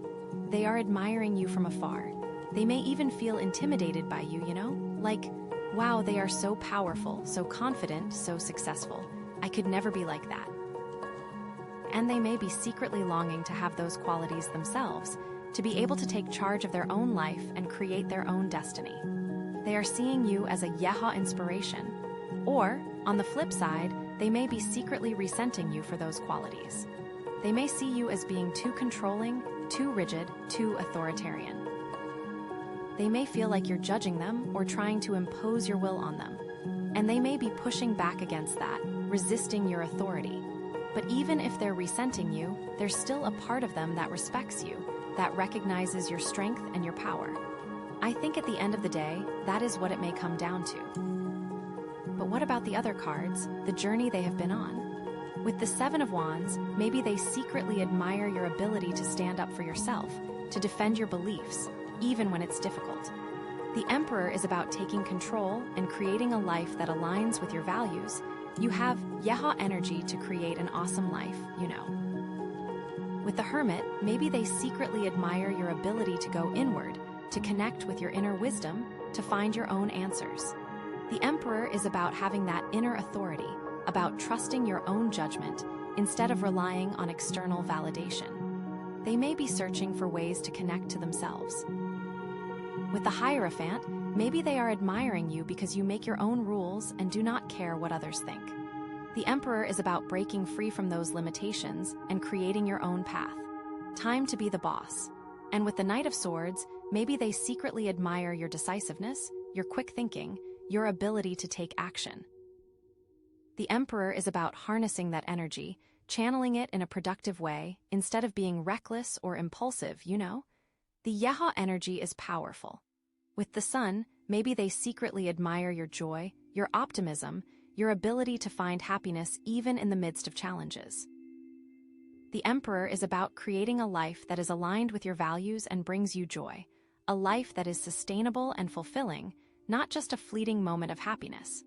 They are admiring you from afar. They may even feel intimidated by you, you know? Like, wow, they are so powerful, so confident, so successful. I could never be like that. And they may be secretly longing to have those qualities themselves, to be able to take charge of their own life and create their own destiny. They are seeing you as a Yeha inspiration. Or, on the flip side, they may be secretly resenting you for those qualities. They may see you as being too controlling, too rigid, too authoritarian. They may feel like you're judging them or trying to impose your will on them. And they may be pushing back against that, resisting your authority. But even if they're resenting you, there's still a part of them that respects you, that recognizes your strength and your power. I think at the end of the day, that is what it may come down to. But what about the other cards, the journey they have been on? With the Seven of Wands, maybe they secretly admire your ability to stand up for yourself, to defend your beliefs, even when it's difficult. The Emperor is about taking control and creating a life that aligns with your values. You have Yeha energy to create an awesome life, you know. With the Hermit, maybe they secretly admire your ability to go inward, to connect with your inner wisdom, to find your own answers. The Emperor is about having that inner authority, about trusting your own judgment instead of relying on external validation. They may be searching for ways to connect to themselves. With the Hierophant, maybe they are admiring you because you make your own rules and do not care what others think. The Emperor is about breaking free from those limitations and creating your own path. Time to be the boss. And with the Knight of Swords, maybe they secretly admire your decisiveness, your quick thinking, your ability to take action. The Emperor is about harnessing that energy, channeling it in a productive way, instead of being reckless or impulsive, you know? The Yeha energy is powerful. With the Sun, maybe they secretly admire your joy, your optimism, your ability to find happiness even in the midst of challenges. The Emperor is about creating a life that is aligned with your values and brings you joy, a life that is sustainable and fulfilling, not just a fleeting moment of happiness.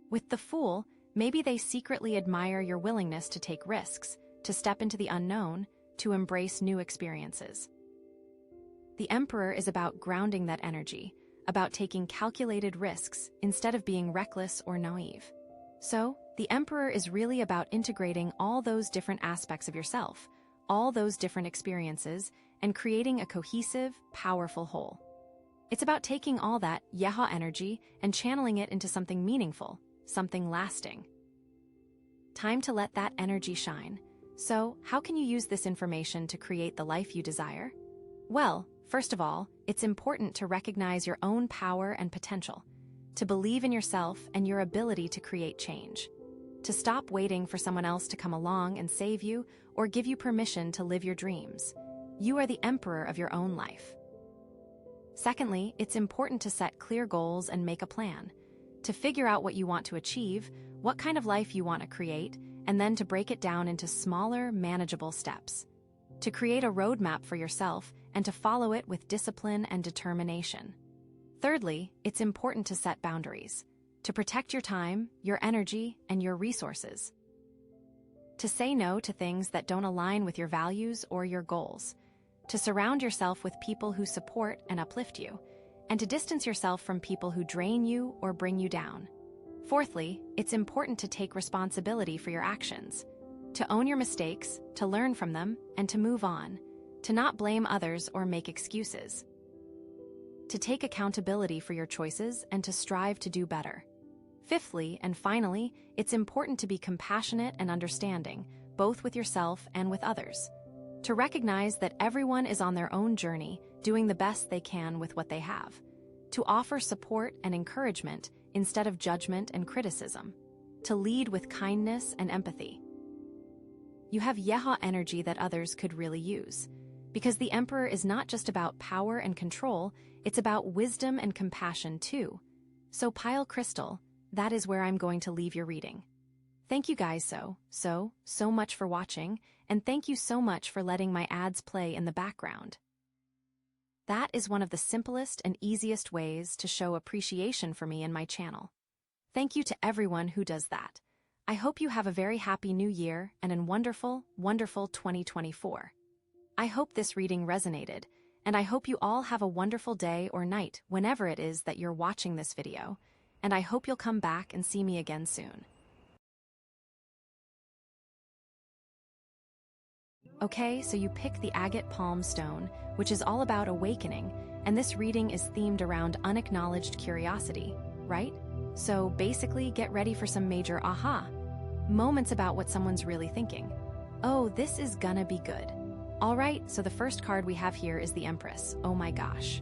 With the Fool, maybe they secretly admire your willingness to take risks, to step into the unknown, to embrace new experiences. The Emperor is about grounding that energy, about taking calculated risks instead of being reckless or naive. So, the Emperor is really about integrating all those different aspects of yourself, all those different experiences, and creating a cohesive, powerful whole. It's about taking all that Yeha energy and channeling it into something meaningful, something lasting. Time to let that energy shine. So, how can you use this information to create the life you desire? Well, first of all, it's important to recognize your own power and potential, to believe in yourself and your ability to create change, to stop waiting for someone else to come along and save you or give you permission to live your dreams. You are the emperor of your own life. Secondly, it's important to set clear goals and make a plan, to figure out what you want to achieve, what kind of life you want to create, and then to break it down into smaller, manageable steps, to create a roadmap for yourself and to follow it with discipline and determination. Thirdly, it's important to set boundaries, to protect your time, your energy, and your resources, to say no to things that don't align with your values or your goals, to surround yourself with people who support and uplift you, and to distance yourself from people who drain you or bring you down. Fourthly, it's important to take responsibility for your actions, to own your mistakes, to learn from them, and to move on, to not blame others or make excuses, to take accountability for your choices and to strive to do better. Fifthly, and finally, it's important to be compassionate and understanding, both with yourself and with others, to recognize that everyone is on their own journey, doing the best they can with what they have, to offer support and encouragement instead of judgment and criticism, to lead with kindness and empathy. You have Yeha energy that others could really use, because the Emperor is not just about power and control, it's about wisdom and compassion too. So pile crystal, that is where I'm going to leave your reading. Thank you guys so much for watching, and thank you so much for letting my ads play in the background. That is one of the simplest and easiest ways to show appreciation for me in my channel. Thank you to everyone who does that. I hope you have a very happy new year and a wonderful, wonderful 2024. I hope this reading resonated, and I hope you all have a wonderful day or night whenever it is that you're watching this video, and I hope you'll come back and see me again soon. Okay, so you pick the agate palm stone, which is all about awakening, and this reading is themed around unacknowledged curiosity, right? So basically, get ready for some major aha moments about what someone's really thinking. Oh, this is gonna be good. All right, so the first card we have here is the Empress. Oh my gosh.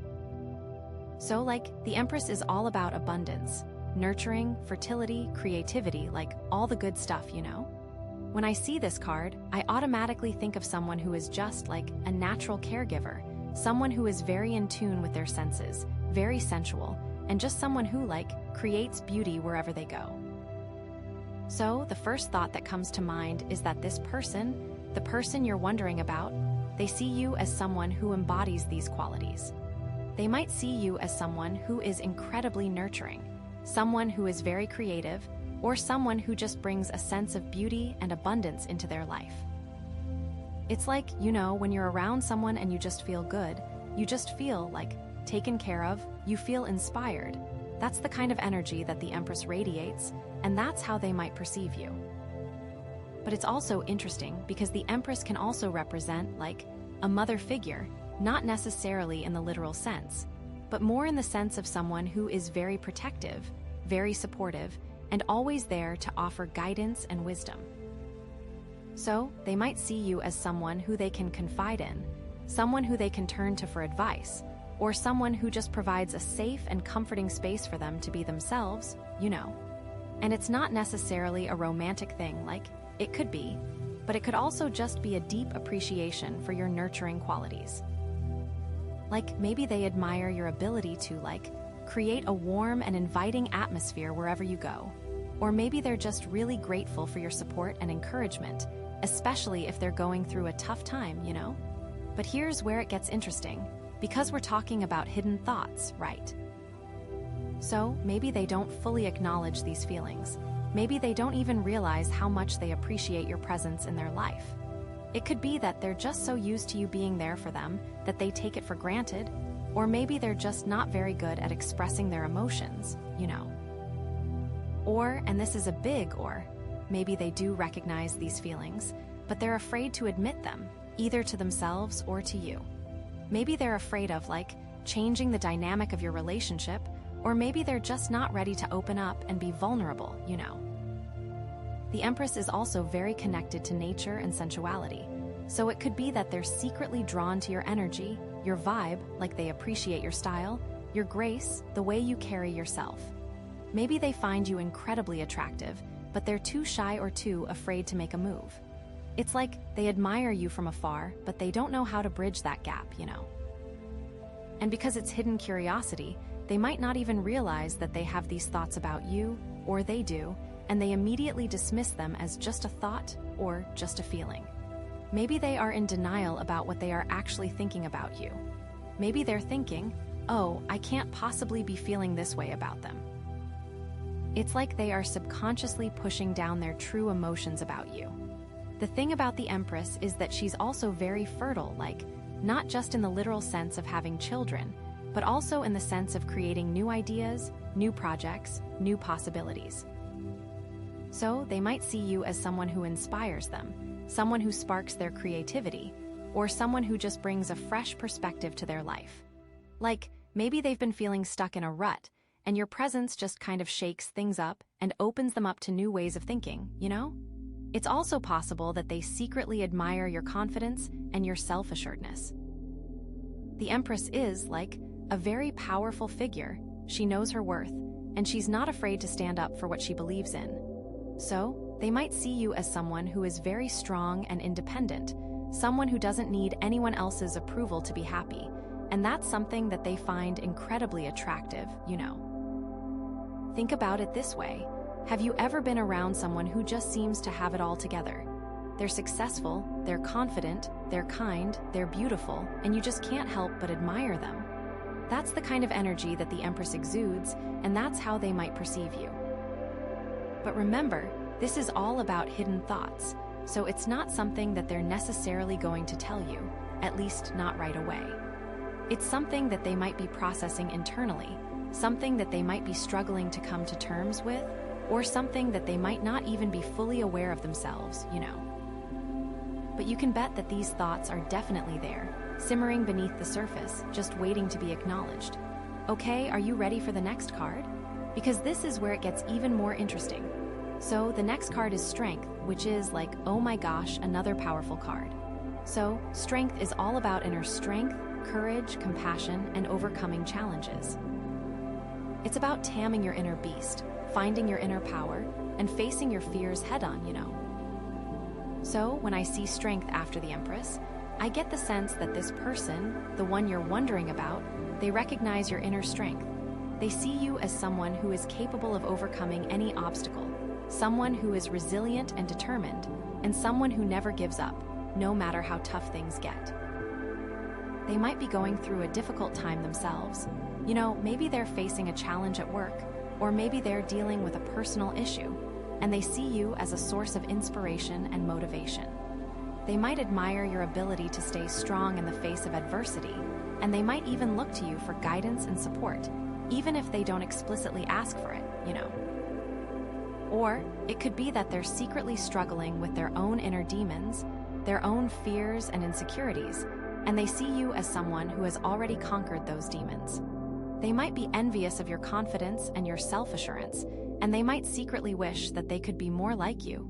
So, the Empress is all about abundance, nurturing, fertility, creativity, all the good stuff, you know? When I see this card, I automatically think of someone who is just a natural caregiver, someone who is very in tune with their senses, very sensual, and just someone who, creates beauty wherever they go. So, the first thought that comes to mind is that this person, the person you're wondering about, they see you as someone who embodies these qualities. They might see you as someone who is incredibly nurturing, someone who is very creative, or someone who just brings a sense of beauty and abundance into their life. It's when you're around someone and you just feel good, you just feel taken care of, you feel inspired. That's the kind of energy that the Empress radiates, and that's how they might perceive you. But it's also interesting because the Empress can also represent, a mother figure, not necessarily in the literal sense, but more in the sense of someone who is very protective, very supportive, and always there to offer guidance and wisdom. So, they might see you as someone who they can confide in, someone who they can turn to for advice, or someone who just provides a safe and comforting space for them to be themselves, you know. And it's not necessarily a romantic thing, it could be, but it could also just be a deep appreciation for your nurturing qualities. Maybe they admire your ability to, create a warm and inviting atmosphere wherever you go. Or maybe they're just really grateful for your support and encouragement, especially if they're going through a tough time, you know? But here's where it gets interesting, because we're talking about hidden thoughts, right? So, maybe they don't fully acknowledge these feelings. Maybe they don't even realize how much they appreciate your presence in their life. It could be that they're just so used to you being there for them that they take it for granted, or maybe they're just not very good at expressing their emotions, you know. Or, and this is a big or, maybe they do recognize these feelings, but they're afraid to admit them, either to themselves or to you. Maybe they're afraid of, changing the dynamic of your relationship, or maybe they're just not ready to open up and be vulnerable, you know. The Empress is also very connected to nature and sensuality, so it could be that they're secretly drawn to your energy, your vibe, they appreciate your style, your grace, the way you carry yourself. Maybe they find you incredibly attractive, but they're too shy or too afraid to make a move. It's they admire you from afar, but they don't know how to bridge that gap, you know. And because it's hidden curiosity, they might not even realize that they have these thoughts about you, or they do, and they immediately dismiss them as just a thought or just a feeling. Maybe they are in denial about what they are actually thinking about you. Maybe they're thinking, oh, I can't possibly be feeling this way about them. It's they are subconsciously pushing down their true emotions about you. The thing about the Empress is that she's also very fertile, not just in the literal sense of having children, but also in the sense of creating new ideas, new projects, new possibilities. So they might see you as someone who inspires them, someone who sparks their creativity, or someone who just brings a fresh perspective to their life. Maybe they've been feeling stuck in a rut, and your presence just kind of shakes things up and opens them up to new ways of thinking, you know? It's also possible that they secretly admire your confidence and your self-assuredness. The Empress is, a very powerful figure. She knows her worth, and she's not afraid to stand up for what she believes in. So, they might see you as someone who is very strong and independent, someone who doesn't need anyone else's approval to be happy, and that's something that they find incredibly attractive, you know. Think about it this way. Have you ever been around someone who just seems to have it all together? They're successful, they're confident, they're kind, they're beautiful, and you just can't help but admire them. That's the kind of energy that the Empress exudes, and that's how they might perceive you. But remember, this is all about hidden thoughts, so it's not something that they're necessarily going to tell you, at least not right away. It's something that they might be processing internally, something that they might be struggling to come to terms with, or something that they might not even be fully aware of themselves, you know. But you can bet that these thoughts are definitely there, simmering beneath the surface, just waiting to be acknowledged. Okay, are you ready for the next card? Because this is where it gets even more interesting. So the next card is Strength, which is like, oh my gosh, another powerful card. So, Strength is all about inner strength, courage, compassion, and overcoming challenges. It's about taming your inner beast, finding your inner power, and facing your fears head-on, So, when I see Strength after the Empress, I get the sense that this person, the one you're wondering about, they recognize your inner strength. They see you as someone who is capable of overcoming any obstacle, someone who is resilient and determined, and someone who never gives up, no matter how tough things get. They might be going through a difficult time themselves. Maybe they're facing a challenge at work, or maybe they're dealing with a personal issue, and they see you as a source of inspiration and motivation. They might admire your ability to stay strong in the face of adversity, and they might even look to you for guidance and support, even if they don't explicitly ask for it, Or it could be that they're secretly struggling with their own inner demons, their own fears and insecurities, and they see you as someone who has already conquered those demons. They might be envious of your confidence and your self-assurance, and they might secretly wish that they could be more like you,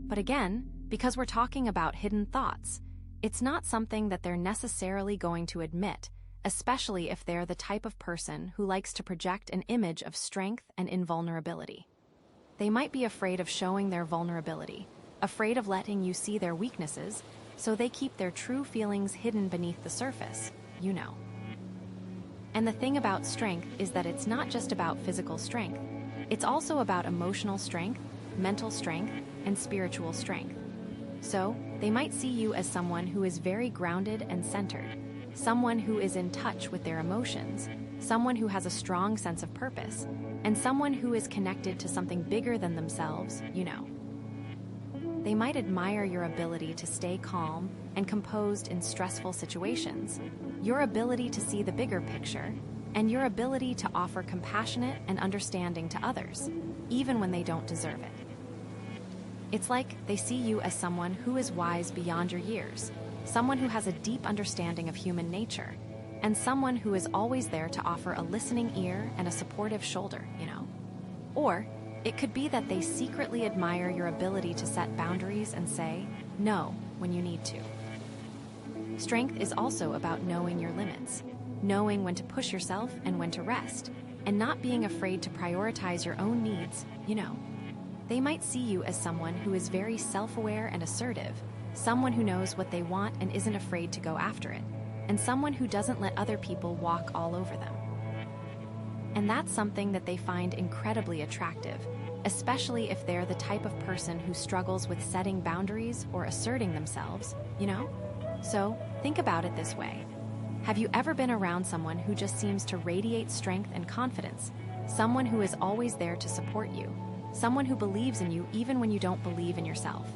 But again, because we're talking about hidden thoughts, it's not something that they're necessarily going to admit, especially if they're the type of person who likes to project an image of strength and invulnerability. They might be afraid of showing their vulnerability, afraid of letting you see their weaknesses, so they keep their true feelings hidden beneath the surface, And the thing about Strength is that it's not just about physical strength. It's also about emotional strength, mental strength, and spiritual strength. So, they might see you as someone who is very grounded and centered, someone who is in touch with their emotions, someone who has a strong sense of purpose, and someone who is connected to something bigger than themselves, They might admire your ability to stay calm and composed in stressful situations, your ability to see the bigger picture, and your ability to offer compassionate and understanding to others, even when they don't deserve it. It's like they see you as someone who is wise beyond your years, someone who has a deep understanding of human nature, and someone who is always there to offer a listening ear and a supportive shoulder, Or it could be that they secretly admire your ability to set boundaries and say no when you need to. Strength is also about knowing your limits, knowing when to push yourself and when to rest, and not being afraid to prioritize your own needs, They might see you as someone who is very self-aware and assertive, someone who knows what they want and isn't afraid to go after it, and someone who doesn't let other people walk all over them. And that's something that they find incredibly attractive, especially if they're the type of person who struggles with setting boundaries or asserting themselves, So, think about it this way. Have you ever been around someone who just seems to radiate strength and confidence, someone who is always there to support you, someone who believes in you even when you don't believe in yourself?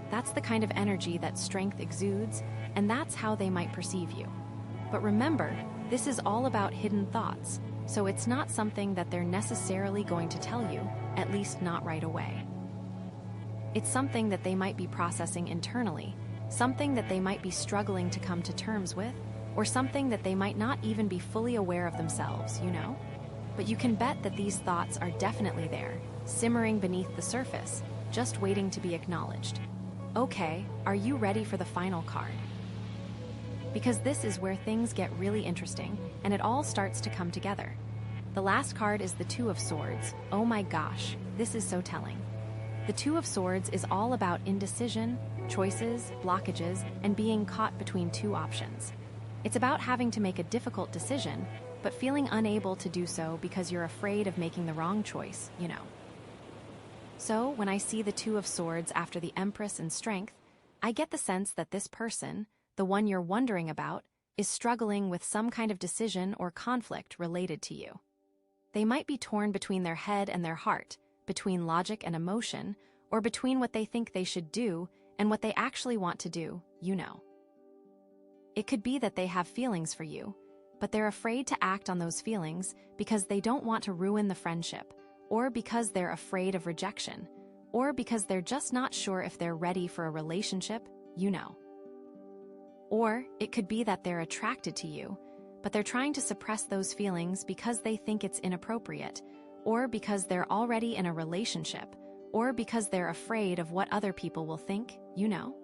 That's the kind of energy that Strength exudes, and that's how they might perceive you. But remember, this is all about hidden thoughts, so it's not something that they're necessarily going to tell you, at least not right away. It's something that they might be processing internally, something that they might be struggling to come to terms with, or something that they might not even be fully aware of themselves, But you can bet that these thoughts are definitely there, simmering beneath the surface, just waiting to be acknowledged. Okay, are you ready for the final card? Because this is where things get really interesting, and it all starts to come together. The last card is the Two of Swords. Oh my gosh, this is so telling. The Two of Swords is all about indecision, choices, blockages, and being caught between two options. It's about having to make a difficult decision, but feeling unable to do so because you're afraid of making the wrong choice, So, when I see the Two of Swords after the Empress and Strength, I get the sense that this person, the one you're wondering about, is struggling with some kind of decision or conflict related to you. They might be torn between their head and their heart, between logic and emotion, or between what they think they should do and what they actually want to do, It could be that they have feelings for you, but they're afraid to act on those feelings because they don't want to ruin the friendship, or because they're afraid of rejection, or because they're just not sure if they're ready for a relationship, Or it could be that they're attracted to you, but they're trying to suppress those feelings because they think it's inappropriate, or because they're already in a relationship, or because they're afraid of what other people will think, you know?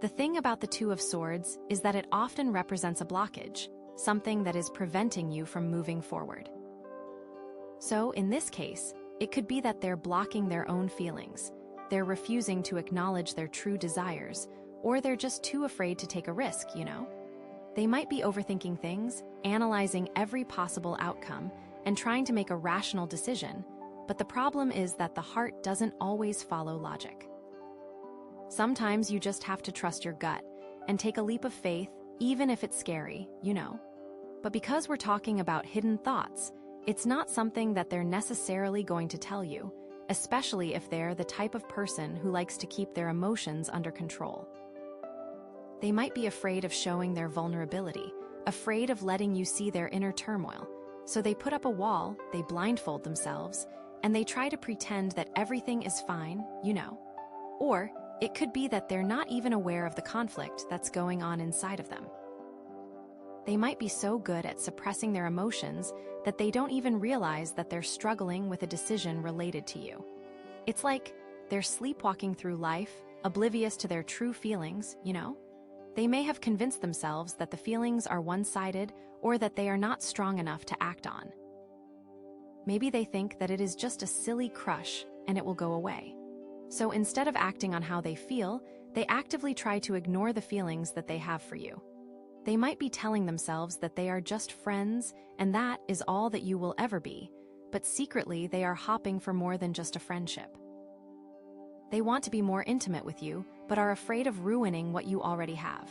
The thing about the Two of Swords is that it often represents a blockage, something that is preventing you from moving forward. So, in this case, it could be that they're blocking their own feelings, they're refusing to acknowledge their true desires, or they're just too afraid to take a risk, you know? They might be overthinking things, analyzing every possible outcome, and trying to make a rational decision, but the problem is that the heart doesn't always follow logic. Sometimes you just have to trust your gut and take a leap of faith, even if it's scary, you know. But because we're talking about hidden thoughts, it's not something that they're necessarily going to tell you, especially if they're the type of person who likes to keep their emotions under control. They might be afraid of showing their vulnerability, afraid of letting you see their inner turmoil, so they put up a wall, they blindfold themselves, and they try to pretend that everything is fine, you know. Or it could be that they're not even aware of the conflict that's going on inside of them. They might be so good at suppressing their emotions that they don't even realize that they're struggling with a decision related to you. It's like they're sleepwalking through life, oblivious to their true feelings, you know? They may have convinced themselves that the feelings are one-sided or that they are not strong enough to act on. Maybe they think that it is just a silly crush and it will go away. So instead of acting on how they feel, they actively try to ignore the feelings that they have for you. They might be telling themselves that they are just friends and that is all that you will ever be, but secretly they are hoping for more than just a friendship. They want to be more intimate with you, but are afraid of ruining what you already have.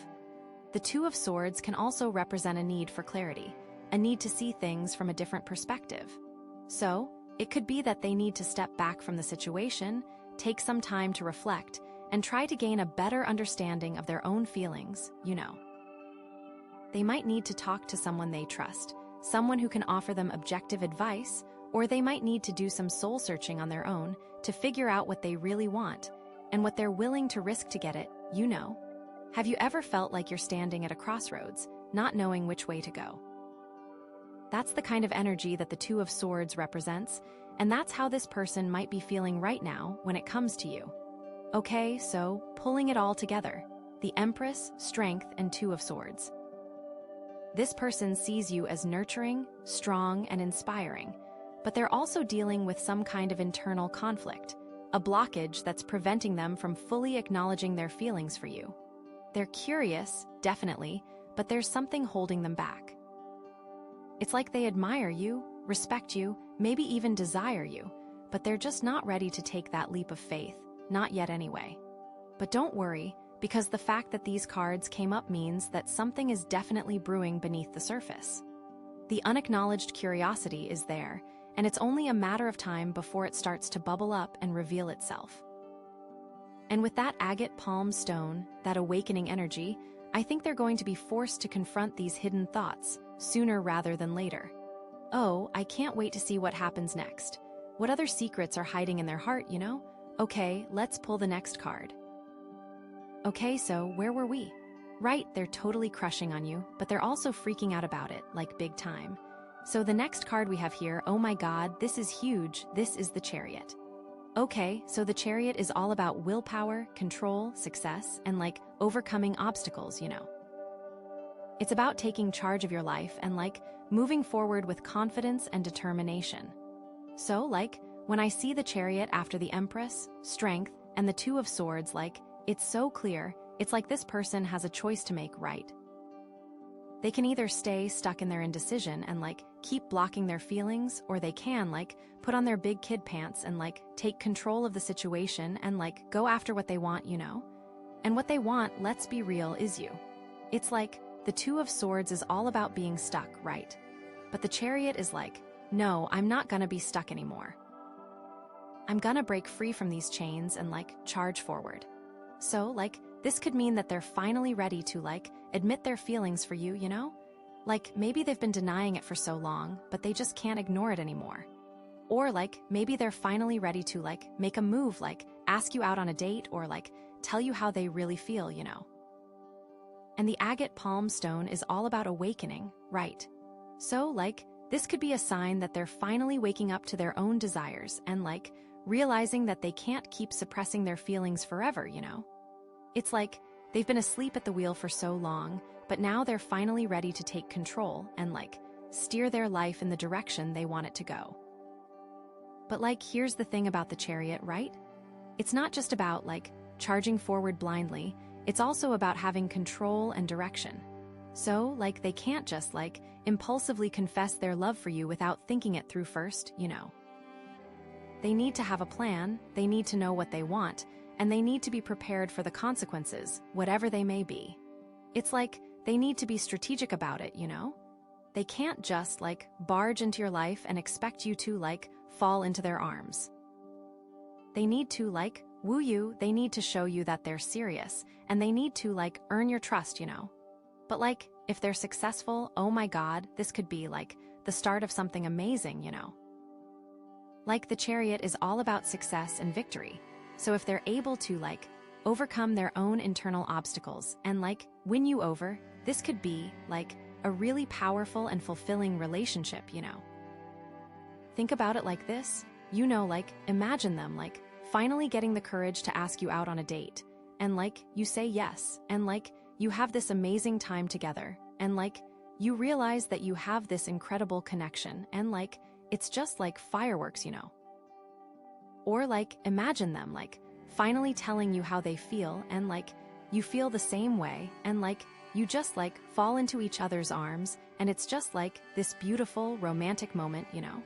The Two of Swords can also represent a need for clarity, a need to see things from a different perspective. So, it could be that they need to step back from the situation, take some time to reflect, and try to gain a better understanding of their own feelings, you know. They might need to talk to someone they trust, someone who can offer them objective advice, or they might need to do some soul-searching on their own to figure out what they really want, and what they're willing to risk to get it, you know. Have you ever felt like you're standing at a crossroads, not knowing which way to go? That's the kind of energy that the Two of Swords represents, and that's how this person might be feeling right now when it comes to you. Okay, so, pulling it all together, the Empress, Strength, and Two of Swords. This person sees you as nurturing, strong, and inspiring, but they're also dealing with some kind of internal conflict, a blockage that's preventing them from fully acknowledging their feelings for you. They're curious, definitely, but there's something holding them back. It's like they admire you, respect you, maybe even desire you, but they're just not ready to take that leap of faith, not yet anyway. But don't worry, because the fact that these cards came up means that something is definitely brewing beneath the surface. The unacknowledged curiosity is there, and it's only a matter of time before it starts to bubble up and reveal itself. And with that agate palm stone, that awakening energy, I think they're going to be forced to confront these hidden thoughts, sooner rather than later. Oh, I can't wait to see what happens next. What other secrets are hiding in their heart, you know? Okay, let's pull the next card. Okay, so where were we? Right, they're totally crushing on you, but they're also freaking out about it, like big time. So the next card we have here, oh my god, this is huge, this is the Chariot. Okay, so the Chariot is all about willpower, control, success, and like overcoming obstacles, you know. It's about taking charge of your life and like moving forward with confidence and determination. So like, when I see the Chariot after the Empress, Strength, and the Two of Swords, like, it's so clear, it's like this person has a choice to make, right? They can either stay stuck in their indecision and like keep blocking their feelings, or they can like put on their big kid pants and like take control of the situation and like go after what they want, you know? And what they want, let's be real, is you. It's like the Two of Swords is all about being stuck, right? But the Chariot is like, no, I'm not gonna be stuck anymore. I'm gonna break free from these chains and like charge forward. So like, this could mean that they're finally ready to like admit their feelings for you, you know? Like maybe they've been denying it for so long, but they just can't ignore it anymore. Or like maybe they're finally ready to like make a move, like ask you out on a date or like tell you how they really feel, you know? And the agate palm stone is all about awakening, right? So like, This could be a sign that they're finally waking up to their own desires and like realizing that they can't keep suppressing their feelings forever, you know? It's like they've been asleep at the wheel for so long, but now they're finally ready to take control and like steer their life in the direction they want it to go. But like, here's the thing about the Chariot, right? It's not just about like charging forward blindly, it's also about having control and direction. So, like, they can't just like impulsively confess their love for you without thinking it through first, you know. They need to have a plan, they need to know what they want, and they need to be prepared for the consequences, whatever they may be. It's like they need to be strategic about it, you know? They can't just like barge into your life and expect you to like fall into their arms. They need to like woo you, they need to show you that they're serious, and they need to like earn your trust, you know? But like, if they're successful, oh my God, this could be like the start of something amazing, you know? Like, the Chariot is all about success and victory. So if they're able to like overcome their own internal obstacles and like win you over, this could be like a really powerful and fulfilling relationship, you know? Think about it like this, you know, like imagine them like finally getting the courage to ask you out on a date, and like you say yes, and like you have this amazing time together, and like you realize that you have this incredible connection, and like it's just like fireworks, you know? Or like imagine them like finally telling you how they feel, and like you feel the same way, and like you just like fall into each other's arms, and it's just like this beautiful romantic moment, you know?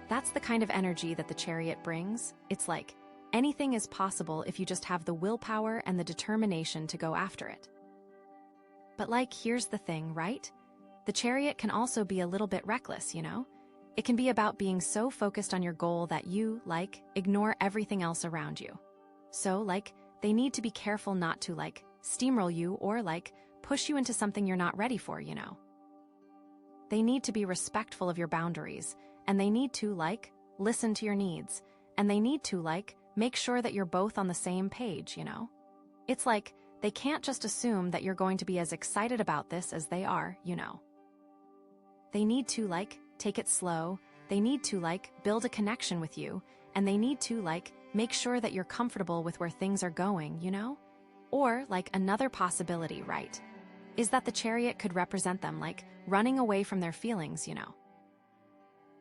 That's the kind of energy that the Chariot brings. It's like anything is possible if you just have the willpower and the determination to go after it. But like, here's the thing, right? The Chariot can also be a little bit reckless, you know? It can be about being so focused on your goal that you, like, ignore everything else around you. So, like, they need to be careful not to, like, steamroll you or, like, push you into something you're not ready for, you know? They need to be respectful of your boundaries, and they need to, like, listen to your needs, and they need to, like, make sure that you're both on the same page, you know? It's like, they can't just assume that you're going to be as excited about this as they are, you know. They need to, like, take it slow, they need to, like, build a connection with you, and they need to, like, make sure that you're comfortable with where things are going, you know? Or, like, another possibility, right, is that the Chariot could represent them, like, running away from their feelings, you know?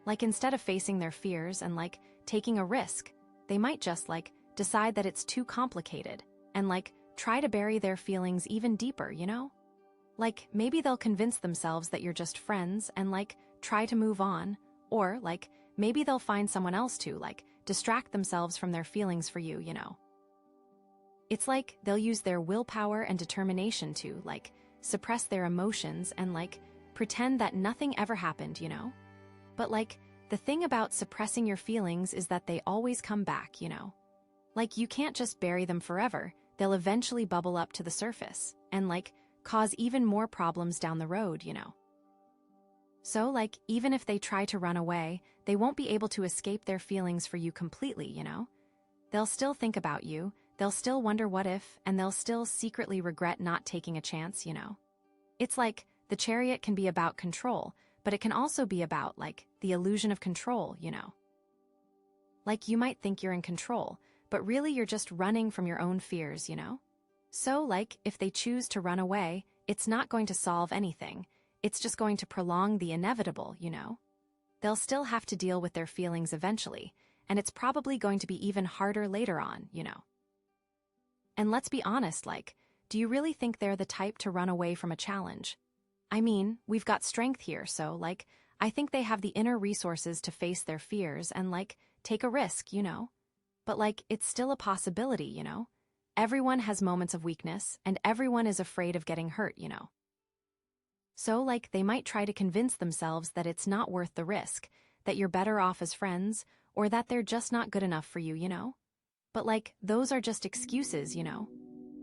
Like, instead of facing their fears and, like, taking a risk, they might just, like, decide that it's too complicated and, like, try to bury their feelings even deeper, you know? Like, maybe they'll convince themselves that you're just friends and, like, try to move on, or, like, maybe they'll find someone else to, like, distract themselves from their feelings for you, you know? It's like they'll use their willpower and determination to, like, suppress their emotions and, like, pretend that nothing ever happened, you know? But, like, the thing about suppressing your feelings is that they always come back, you know? Like, you can't just bury them forever. They'll eventually bubble up to the surface and, like, cause even more problems down the road, you know? So, like, even if they try to run away, they won't be able to escape their feelings for you completely, you know? They'll still think about you, they'll still wonder what if, and they'll still secretly regret not taking a chance, you know? It's like the Chariot can be about control, but it can also be about, like, the illusion of control, you know? Like, you might think you're in control, but really you're just running from your own fears, you know? So, like, if they choose to run away, it's not going to solve anything. It's just going to prolong the inevitable, you know? They'll still have to deal with their feelings eventually, and it's probably going to be even harder later on, you know? And let's be honest, like, do you really think they're the type to run away from a challenge? I mean, we've got strength here, so, like, I think they have the inner resources to face their fears and, like, take a risk, you know? But, like, it's still a possibility, you know? Everyone has moments of weakness, and everyone is afraid of getting hurt, you know? So, like, they might try to convince themselves that it's not worth the risk, that you're better off as friends, or that they're just not good enough for you, you know? But, like, those are just excuses, you know?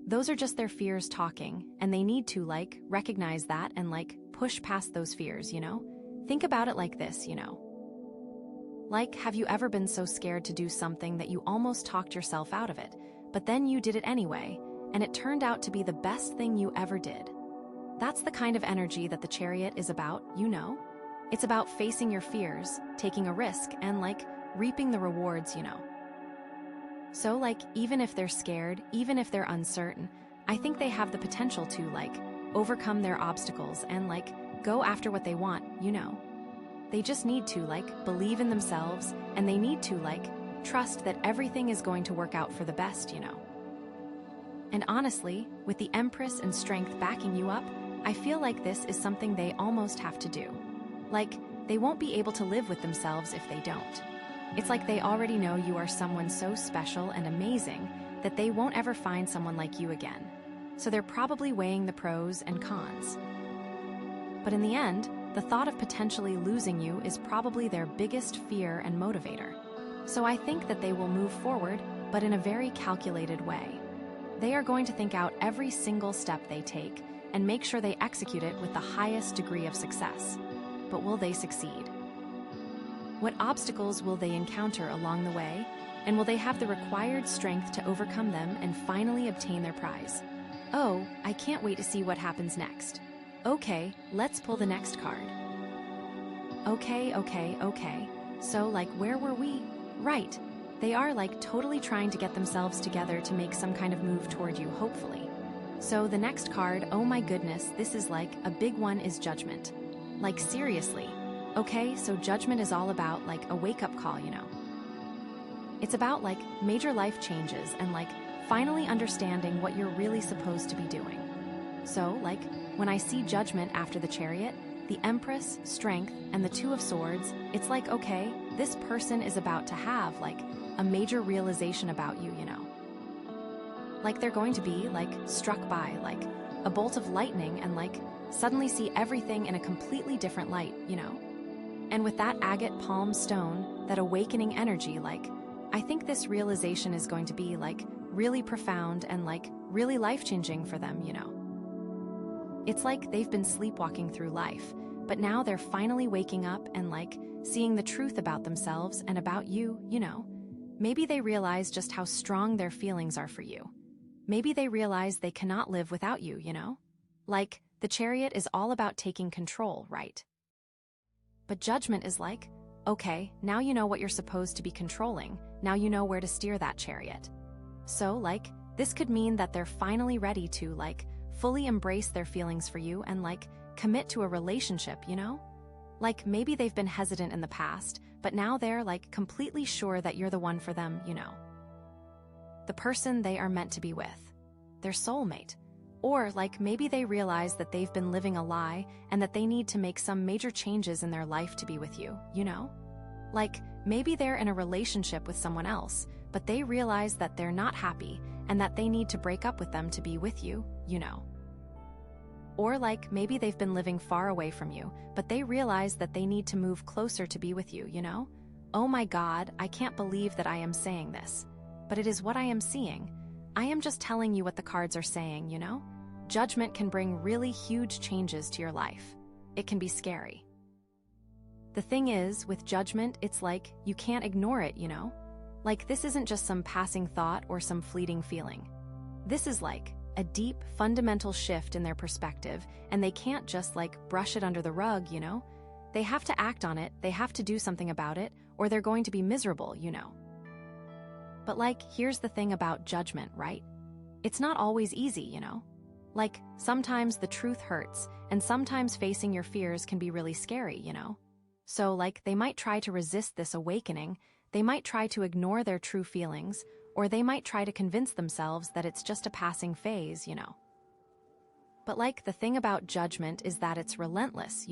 Those are just their fears talking, and they need to, like, recognize that and, like, push past those fears, you know? Think about it like this, you know? Like, have you ever been so scared to do something that you almost talked yourself out of it, but then you did it anyway, and it turned out to be the best thing you ever did? That's the kind of energy that the Chariot is about, you know? It's about facing your fears, taking a risk, and reaping the rewards, So even if they're scared, even if they're uncertain, I think they have the potential to overcome their obstacles and go after what they want, They just need to believe in themselves, and they need to trust that everything is going to work out for the best, And honestly, with the Empress and Strength backing you up, I feel like this is something they almost have to do. They won't be able to live with themselves if they don't. It's like they already know you are someone so special and amazing that they won't ever find someone like you again. So they're probably weighing the pros and cons. But in the end, the thought of potentially losing you is probably their biggest fear and motivator. So I think that they will move forward, but in a very calculated way. They are going to think out every single step they take and make sure they execute it with the highest degree of success. But will they succeed? What obstacles will they encounter along the way, and will they have the required strength to overcome them and finally obtain their prize? Oh, I can't wait to see what happens next. Okay, let's pull the next card. Okay. So where were we? Right. They are totally trying to get themselves together to make some kind of move toward you, hopefully. So the next card, oh my goodness, this is a big one, is Judgment. Seriously. Okay, so Judgment is all about a wake-up call, It's about major life changes and finally understanding what you're really supposed to be doing. So when I see Judgment after the Chariot, the Empress, Strength, and the Two of Swords, it's okay, this person is about to have a major realization about you, They're going to be struck by a bolt of lightning and suddenly see everything in a completely different light, And with that agate palm stone, that awakening energy, I think this realization is going to be really profound and really life-changing for them, It's they've been sleepwalking through life, but now they're finally waking up and seeing the truth about themselves and about you, Maybe they realize just how strong their feelings are for you. Maybe they realize they cannot live without you, The Chariot is all about taking control, right? But Judgment is okay, now you know what you're supposed to be controlling, now you know where to steer that chariot. So, this could mean that they're finally ready to, fully embrace their feelings for you and, commit to a relationship, Maybe they've been hesitant in the past, but now they're, completely sure that you're the one for them, The person they are meant to be with. Their soulmate. Or, maybe they realize that they've been living a lie and that they need to make some major changes in their life to be with you, Maybe they're in a relationship with someone else, but they realize that they're not happy and that they need to break up with them to be with you, Or maybe they've been living far away from you, but they realize that they need to move closer to be with you, Oh my God, I can't believe that I am saying this. But it is what I am seeing. I am just telling you what the cards are saying, Judgment can bring really huge changes to your life. It can be scary. The thing is, with Judgment, it's you can't ignore it, This isn't just some passing thought or some fleeting feeling. This is a deep, fundamental shift in their perspective, and they can't just brush it under the rug, They have to act on it, they have to do something about it, or they're going to be miserable, But here's the thing about Judgment, right? It's not always easy, Sometimes the truth hurts, and sometimes facing your fears can be really scary, So they might try to resist this awakening, they might try to ignore their true feelings, or they might try to convince themselves that it's just a passing phase, But the thing about Judgment is that it's relentless,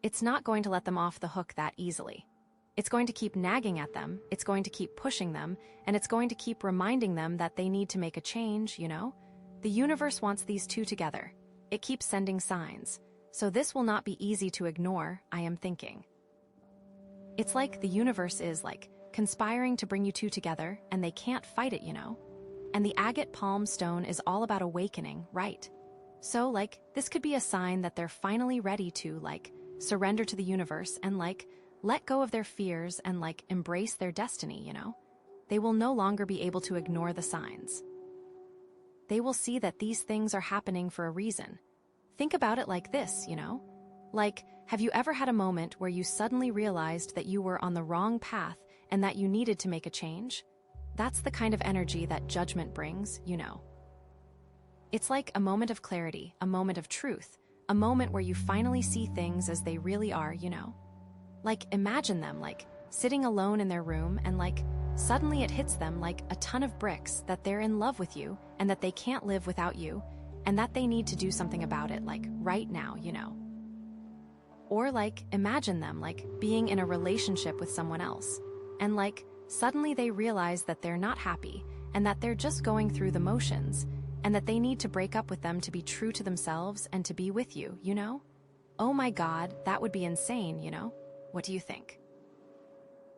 It's not going to let them off the hook that easily. It's going to keep nagging at them, it's going to keep pushing them, and it's going to keep reminding them that they need to make a change, The universe wants these two together. It keeps sending signs. So this will not be easy to ignore, I am thinking. It's the universe is conspiring to bring you two together, and they can't fight it, And the agate palm stone is all about awakening, right? So this could be a sign that they're finally ready to surrender to the universe and let go of their fears and embrace their destiny, They will no longer be able to ignore the signs. They will see that these things are happening for a reason. Think about it like this, Like, have you ever had a moment where you suddenly realized that you were on the wrong path and that you needed to make a change? That's the kind of energy that judgment brings, you know. It's like a moment of clarity, a moment of truth, a moment where you finally see things as they really are, you know. Like, imagine them, like, sitting alone in their room and, like, suddenly it hits them like a ton of bricks that they're in love with you and that they can't live without you and that they need to do something about it, like, right now, you know. Or, like, imagine them, like, being in a relationship with someone else and, like, suddenly they realize that they're not happy and that they're just going through the motions and that they need to break up with them to be true to themselves and to be with you, you know? Oh my God, that would be insane, you know? What do you think?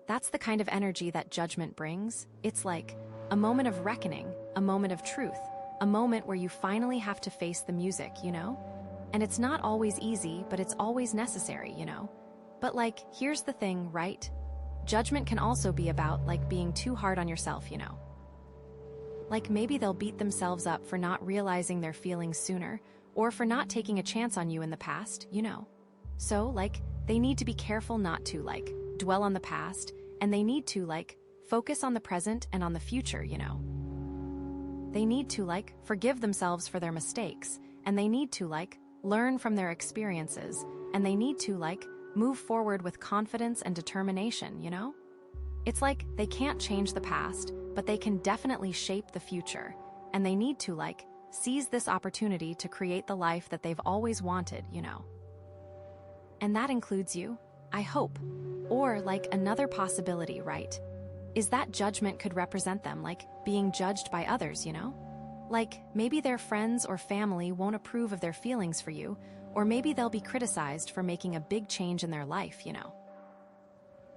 That's the kind of energy that judgment brings. It's like a moment of reckoning, a moment of truth, a moment where you finally have to face the music, you know? And it's not always easy, but it's always necessary, you know? But like, here's the thing, right? Judgment can also be about, like, being too hard on yourself, you know? Like, maybe they'll beat themselves up for not realizing their feelings sooner, or for not taking a chance on you in the past, you know? So, like, they need to be careful not to, like, dwell on the past, and they need to, like, focus on the present and on the future, you know? They need to, like, forgive themselves for their mistakes, and they need to, like, learn from their experiences, and they need to, like, move forward with confidence and determination, you know? It's like they can't change the past, but they can definitely shape the future, and they need to, like, seize this opportunity to create the life that they've always wanted, you know? And that includes you, I hope. Or, like, another possibility, right, is that judgment could represent them, like, being judged by others, you know? Like, maybe their friends or family won't approve of their feelings for you, or maybe they'll be criticized for making a big change in their life, you know?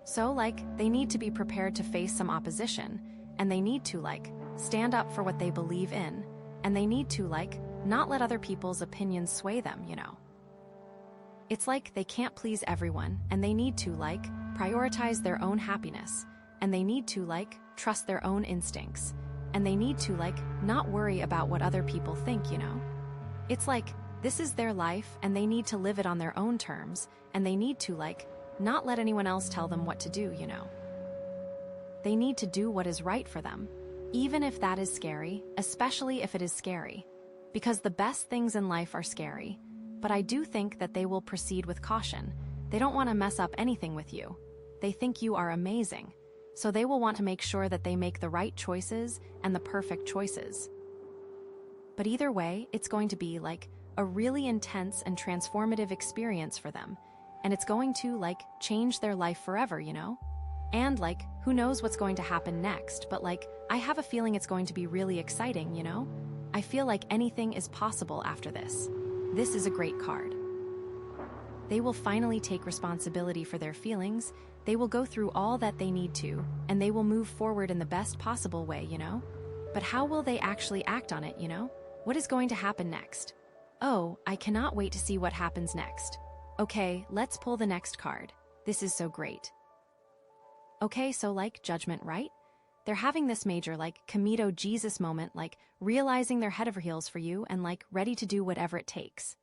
So, like, they need to be prepared to face some opposition, and they need to, like, stand up for what they believe in, and they need to, like, not let other people's opinions sway them, you know? It's like they can't please everyone, and they need to, like, prioritize their own happiness, and they need to, like, trust their own instincts, and they need to, like, not worry about what other people think, you know? It's like, this is their life, and they need to live it on their own terms, and they need to, like, not let anyone else tell them what to do, you know? They need to do what is right for them, even if that is scary, especially if it is scary, because the best things in life are scary, but I do think that they will proceed with caution. They don't want to mess up anything with you. They think you are amazing, so they will want to make sure that they make the right choices and the perfect choices. But either way, it's going to be, like, a really intense and transformative experience for them, and it's going to, like, change their life forever, you know? And, like, who knows what's going to happen next, but, like, I have a feeling it's going to be really exciting, you know? I feel like anything is possible after this. This is a great card. They will finally take responsibility for their feelings, they will go through all that they need to, and they will move forward in the best possible way, you know? But how will they actually act on it, you know? What is going to happen next? Oh, I cannot wait to see what happens next. Okay, let's pull the next card. This is so great. Okay, so, like, judgment, right? They're having this major, like, Kamito Jesus moment, like, realizing they're head over heels for you and, like, ready to do whatever it takes.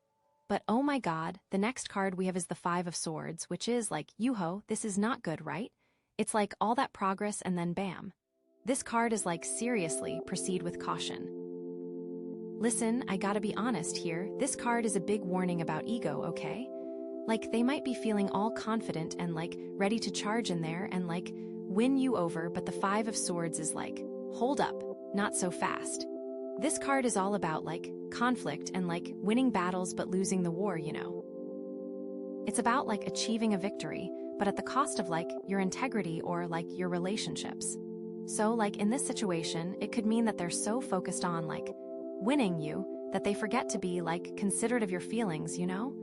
But oh my God, the next card we have is the Five of Swords, which is, like, yoo-ho, this is not good, right? It's like all that progress and then bam. This card is like, seriously, proceed with caution. Listen, I gotta be honest here, this card is a big warning about ego, okay? Like, they might be feeling all confident and, like, ready to charge in there and, like, win you over, but the Five of Swords is like, hold up, not so fast. This card is all about, like, conflict and, like, winning battles but losing the war, you know? It's about, like, achieving a victory, but at the cost of, like, your integrity or, like, your relationships. So, like, in this situation, it could mean that they're so focused on, like, winning you that they forget to be, like, considerate of your feelings, you know?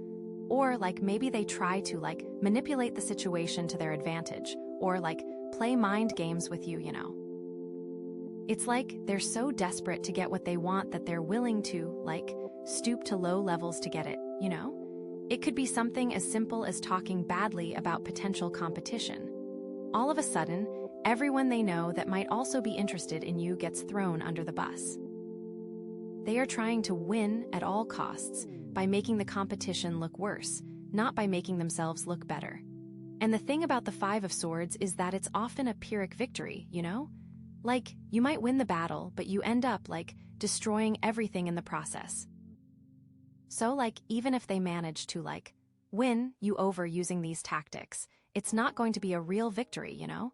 Or, like, maybe they try to, like, manipulate the situation to their advantage, or, like, play mind games with you, you know? It's like they're so desperate to get what they want that they're willing to, like, stoop to low levels to get it, you know? It could be something as simple as talking badly about potential competition. All of a sudden, everyone they know that might also be interested in you gets thrown under the bus. They are trying to win at all costs by making the competition look worse, not by making themselves look better. And the thing about the Five of Swords is that it's often a Pyrrhic victory, you know? Like, you might win the battle, but you end up, like, destroying everything in the process. So, like, even if they manage to, like, win you over using these tactics, it's not going to be a real victory, you know?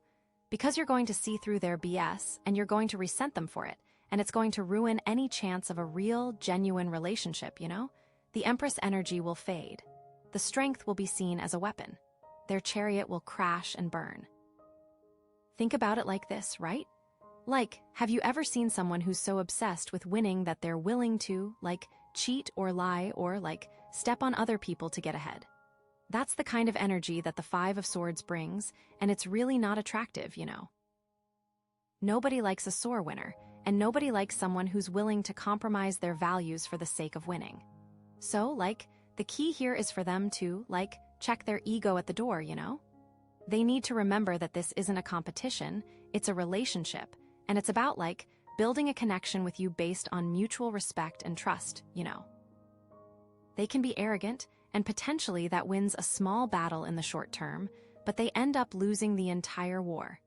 Because you're going to see through their BS, and you're going to resent them for it, and it's going to ruin any chance of a real, genuine relationship, you know? The Empress energy will fade. The strength will be seen as a weapon. Their chariot will crash and burn. Think about it like this, right? Like, have you ever seen someone who's so obsessed with winning that they're willing to, like, cheat or lie or, like, step on other people to get ahead? That's the kind of energy that the Five of Swords brings, and it's really not attractive, you know. Nobody likes a sore winner, and nobody likes someone who's willing to compromise their values for the sake of winning. So, like, the key here is for them to, like, check their ego at the door, you know? They need to remember that this isn't a competition, it's a relationship, and it's about, like, building a connection with you based on mutual respect and trust, you know. They can be arrogant, and potentially that wins a small battle in the short term, but they end up losing the entire war.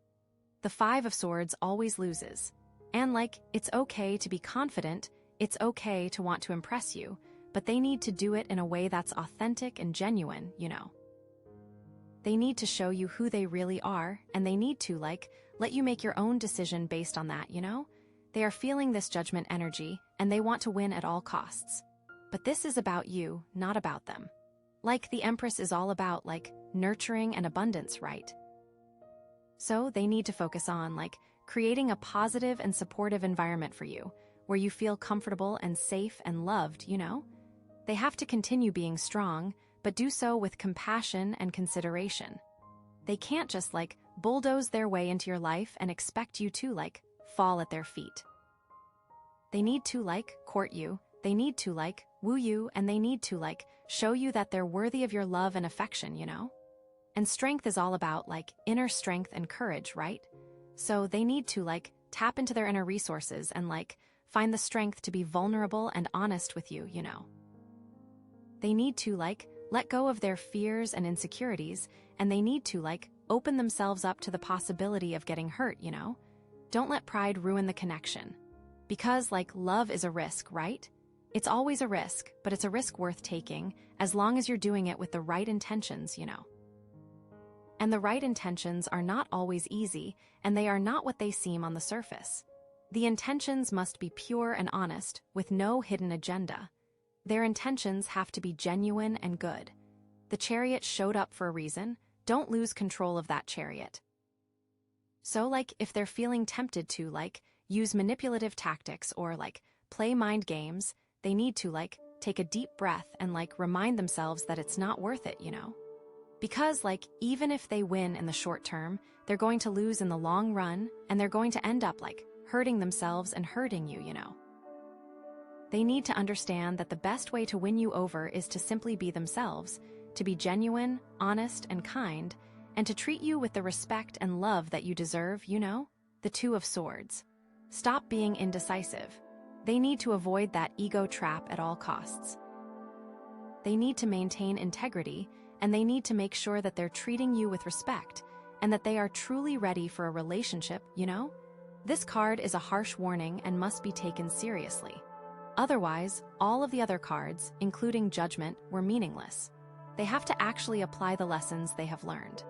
The Five of Swords always loses. And, like, it's okay to be confident, it's okay to want to impress you, but they need to do it in a way that's authentic and genuine, you know. They need to show you who they really are, and they need to, like, let you make your own decision based on that, you know? They are feeling this judgment energy, and they want to win at all costs. But this is about you, not about them. Like, the Empress is all about, like, nurturing and abundance, right? So they need to focus on, like, creating a positive and supportive environment for you, where you feel comfortable and safe and loved, you know? They have to continue being strong, but do so with compassion and consideration. They can't just, like, bulldoze their way into your life and expect you to, like, fall at their feet. They need to, like, court you, they need to, like, woo you, and they need to, like, show you that they're worthy of your love and affection, you know? And strength is all about, like, inner strength and courage, right? So they need to, like, tap into their inner resources and, like, find the strength to be vulnerable and honest with you, you know? They need to, like, let go of their fears and insecurities, and they need to, like, open themselves up to the possibility of getting hurt, you know? Don't let pride ruin the connection. Because, like, love is a risk, right? It's always a risk, but it's a risk worth taking, as long as you're doing it with the right intentions, you know? And the right intentions are not always easy, and they are not what they seem on the surface. The intentions must be pure and honest, with no hidden agenda. Their intentions have to be genuine and good. The chariot showed up for a reason. Don't lose control of that chariot. So, like, if they're feeling tempted to, like, use manipulative tactics or, like, play mind games, they need to, like, take a deep breath and, like, remind themselves that it's not worth it, you know? Because, like, even if they win in the short term, they're going to lose in the long run, and they're going to end up, like, hurting themselves and hurting you, you know? They need to understand that the best way to win you over is to simply be themselves, to be genuine, honest, and kind, and to treat you with the respect and love that you deserve, you know? The Two of Swords. Stop being indecisive. They need to avoid that ego trap at all costs. They need to maintain integrity, and they need to make sure that they're treating you with respect, and that they are truly ready for a relationship, you know? This card is a harsh warning and must be taken seriously. Otherwise, all of the other cards, including Judgment, were meaningless. They have to actually apply the lessons they have learned.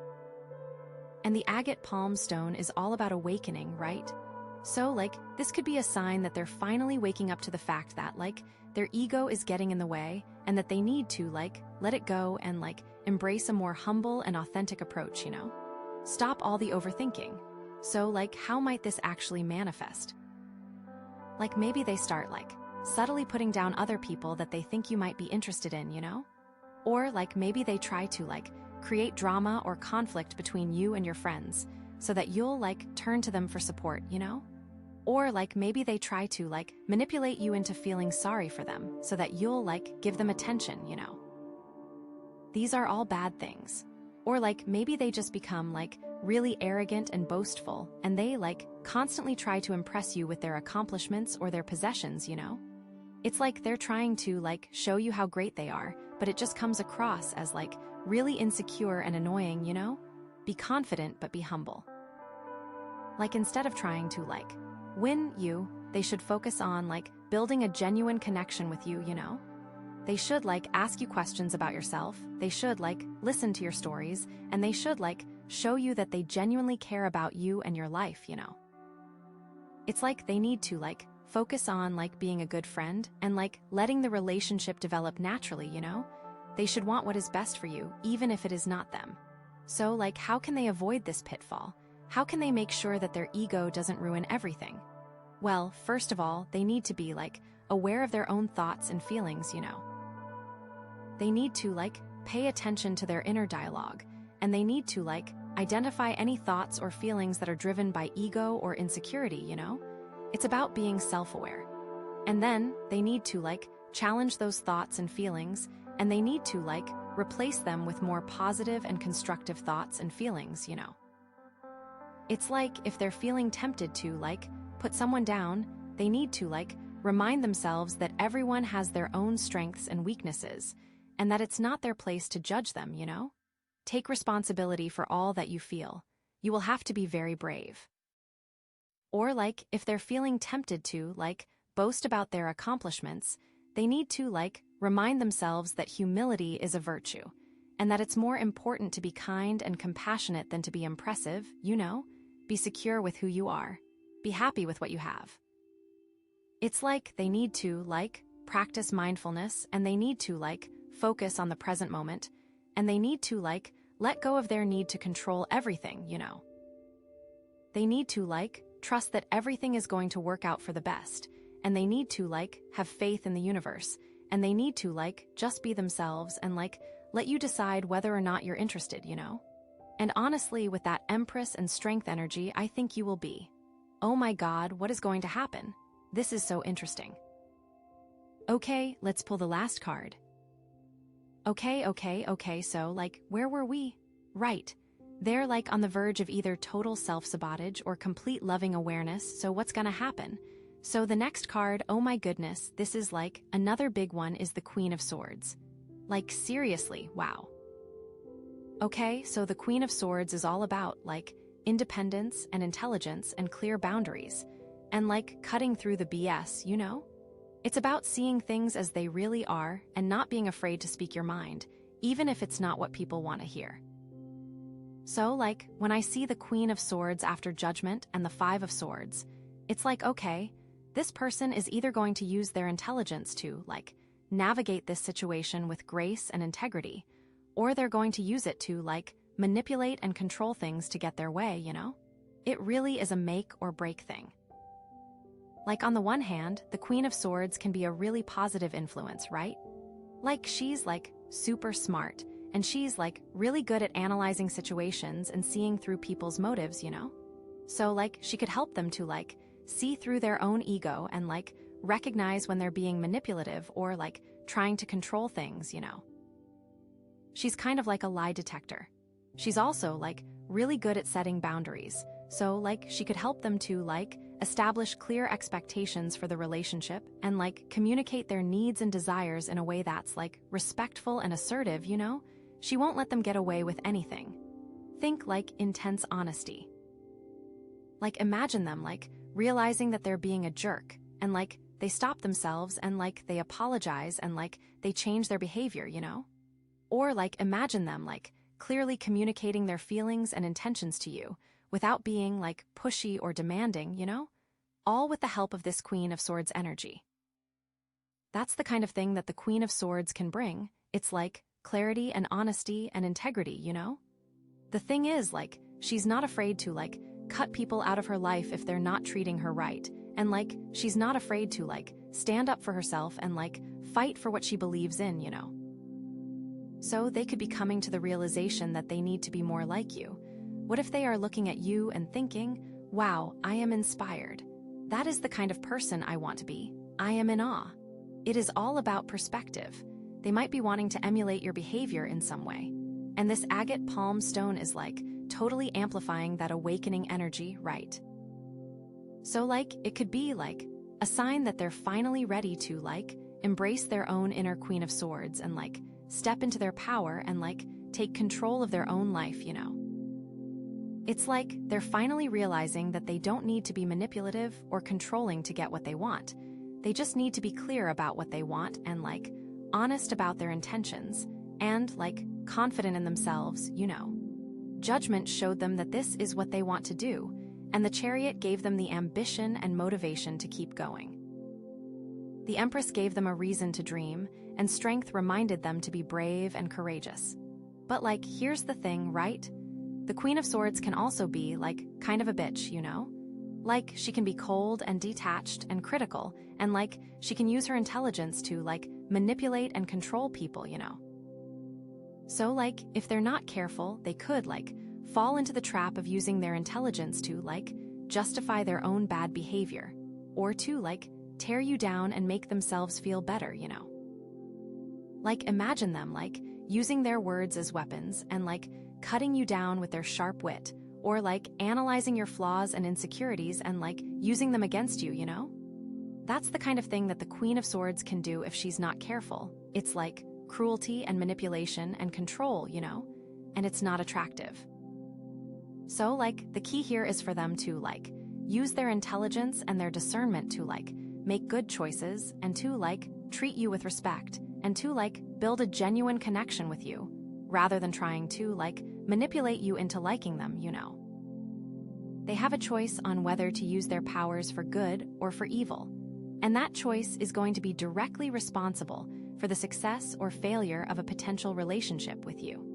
And the agate palm stone is all about awakening, right? So, like, this could be a sign that they're finally waking up to the fact that, like, their ego is getting in the way, and that they need to, like, let it go and, like, embrace a more humble and authentic approach, you know? Stop all the overthinking. So, like, how might this actually manifest? Like, maybe they start, like, subtly putting down other people that they think you might be interested in, you know? Or, like, maybe they try to, like, create drama or conflict between you and your friends, so that you'll, like, turn to them for support, you know? Or, like, maybe they try to, like, manipulate you into feeling sorry for them, so that you'll, like, give them attention, you know? These are all bad things. Or, like, maybe they just become, like, really arrogant and boastful, and they, like, constantly try to impress you with their accomplishments or their possessions, you know? It's like they're trying to, like, show you how great they are, but it just comes across as, like, really insecure and annoying, you know? Be confident, but be humble. Like, instead of trying to, like, win you, they should focus on, like, building a genuine connection with you, you know? They should, like, ask you questions about yourself, they should, like, listen to your stories, and they should, like, show you that they genuinely care about you and your life, you know? It's like they need to, like, focus on, like, being a good friend and, like, letting the relationship develop naturally, you know? They should want what is best for you, even if it is not them. So, like, how can they avoid this pitfall? How can they make sure that their ego doesn't ruin everything? Well, first of all, they need to be, like, aware of their own thoughts and feelings, you know? They need to, like, pay attention to their inner dialogue, and they need to, like, identify any thoughts or feelings that are driven by ego or insecurity, you know? It's about being self-aware. And then they need to, like, challenge those thoughts and feelings, and they need to, like, replace them with more positive and constructive thoughts and feelings, you know? It's like if they're feeling tempted to, like, put someone down, they need to, like, remind themselves that everyone has their own strengths and weaknesses, and that it's not their place to judge them, you know? Take responsibility for all that you feel. You will have to be very brave. Or, like, if they're feeling tempted to, like, boast about their accomplishments, they need to, like, remind themselves that humility is a virtue, and that it's more important to be kind and compassionate than to be impressive, you know? Be secure with who you are. Be happy with what you have. It's like they need to, like, practice mindfulness, and they need to, like, focus on the present moment, and they need to, like, let go of their need to control everything, you know? They need to, like, trust that everything is going to work out for the best, and they need to, like, have faith in the universe, and they need to, like, just be themselves and, like, let you decide whether or not you're interested, you know? And honestly, with that Empress and Strength energy, I think you will be. Oh my God, what is going to happen? This is so interesting. Okay, let's pull the last card. Okay, so, like, where were we? Right. They're, like, on the verge of either total self-sabotage or complete loving awareness, so what's gonna happen? So the next card, oh my goodness, this is, like, another big one, is the Queen of Swords. Like, seriously, wow. Okay, so the Queen of Swords is all about, like, independence and intelligence and clear boundaries, and, like, cutting through the BS, you know? It's about seeing things as they really are and not being afraid to speak your mind, even if it's not what people want to hear. So, like, when I see the Queen of Swords after Judgment and the Five of Swords, it's like, okay, this person is either going to use their intelligence to, like, navigate this situation with grace and integrity, or they're going to use it to, like, manipulate and control things to get their way, you know? It really is a make or break thing. Like, on the one hand, the Queen of Swords can be a really positive influence, right? Like, she's, like, super smart, and she's, like, really good at analyzing situations and seeing through people's motives, you know? So, like, she could help them to, like, see through their own ego and, like, recognize when they're being manipulative or, like, trying to control things, you know? She's kind of like a lie detector. She's also, like, really good at setting boundaries. So, like, she could help them to, like, establish clear expectations for the relationship and, like, communicate their needs and desires in a way that's, like, respectful and assertive, you know? She won't let them get away with anything. Think, like, intense honesty. Like, imagine them, like, realizing that they're being a jerk, and, like, they stop themselves and, like, they apologize and, like, they change their behavior, you know? Or, like, imagine them, like, clearly communicating their feelings and intentions to you without being, like, pushy or demanding, you know? All with the help of this Queen of Swords energy. That's the kind of thing that the Queen of Swords can bring. It's like clarity and honesty and integrity, you know? The thing is, like, she's not afraid to, like, cut people out of her life if they're not treating her right. And, like, she's not afraid to, like, stand up for herself and, like, fight for what she believes in, you know? So they could be coming to the realization that they need to be more like you. What if they are looking at you and thinking, wow, I am inspired. That is the kind of person I want to be. I am in awe. It is all about perspective. They might be wanting to emulate your behavior in some way. And this agate palm stone is, like, totally amplifying that awakening energy, right? So, like, it could be, like, a sign that they're finally ready to, like, embrace their own inner Queen of Swords and, like, step into their power and, like, take control of their own life, you know? It's like they're finally realizing that they don't need to be manipulative or controlling to get what they want. They just need to be clear about what they want and, like, honest about their intentions and, like, confident in themselves, you know. Judgment showed them that this is what they want to do, and the Chariot gave them the ambition and motivation to keep going. The Empress gave them a reason to dream, and Strength reminded them to be brave and courageous. But, like, here's the thing, right? The Queen of Swords can also be, like, kind of a bitch, you know? Like, she can be cold and detached and critical, and, like, she can use her intelligence to, like, manipulate and control people, you know? So, like, if they're not careful, they could, like, fall into the trap of using their intelligence to, like, justify their own bad behavior, or to, like, tear you down and make themselves feel better, you know? Like, imagine them, like, using their words as weapons and, like, cutting you down with their sharp wit, or, like, analyzing your flaws and insecurities and, like, using them against you, you know? That's the kind of thing that the Queen of Swords can do if she's not careful. It's like cruelty and manipulation and control, you know? And it's not attractive. So, like, the key here is for them to, like, use their intelligence and their discernment to, like, make good choices and to, like, treat you with respect and to, like, build a genuine connection with you, rather than trying to, like, manipulate you into liking them, you know. They have a choice on whether to use their powers for good or for evil, and that choice is going to be directly responsible for the success or failure of a potential relationship with you.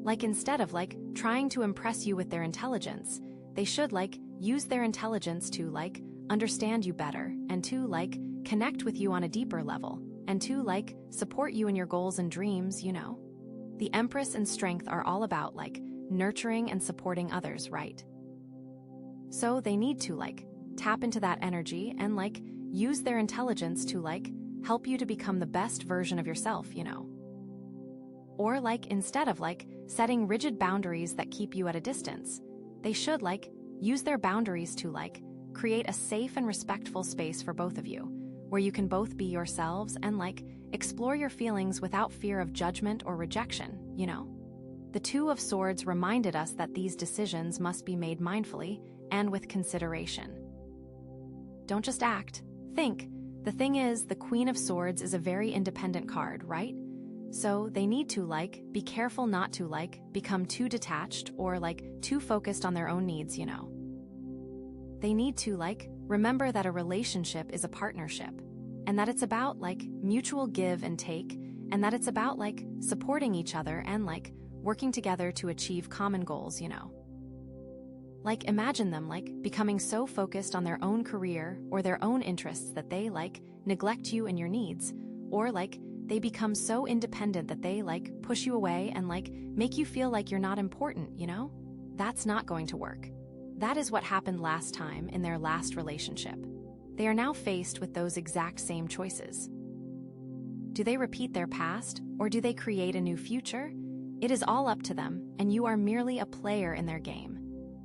Like, instead of, like, trying to impress you with their intelligence, they should, like, use their intelligence to, like, understand you better and to, like, connect with you on a deeper level and to, like, support you in your goals and dreams, you know. The Empress and Strength are all about, like, nurturing and supporting others, right? So they need to, like, tap into that energy and, like, use their intelligence to, like, help you to become the best version of yourself, you know. Or, like, instead of, like, setting rigid boundaries that keep you at a distance, they should, like, use their boundaries to, like, create a safe and respectful space for both of you, where you can both be yourselves and, like, explore your feelings without fear of judgment or rejection, you know? The Two of Swords reminded us that these decisions must be made mindfully and with consideration. Don't just act, think. The thing is, the Queen of Swords is a very independent card, right? So they need to, like, be careful not to, like, become too detached or, like, too focused on their own needs, you know? They need to, like, remember that a relationship is a partnership, and that it's about, like, mutual give and take, and that it's about, like, supporting each other and, like, working together to achieve common goals, you know? Like, imagine them, like, becoming so focused on their own career or their own interests that they, like, neglect you and your needs, or, like, they become so independent that they, like, push you away and, like, make you feel like you're not important, you know? That's not going to work. That is what happened last time in their last relationship. They are now faced with those exact same choices. Do they repeat their past, or do they create a new future? It is all up to them, and you are merely a player in their game.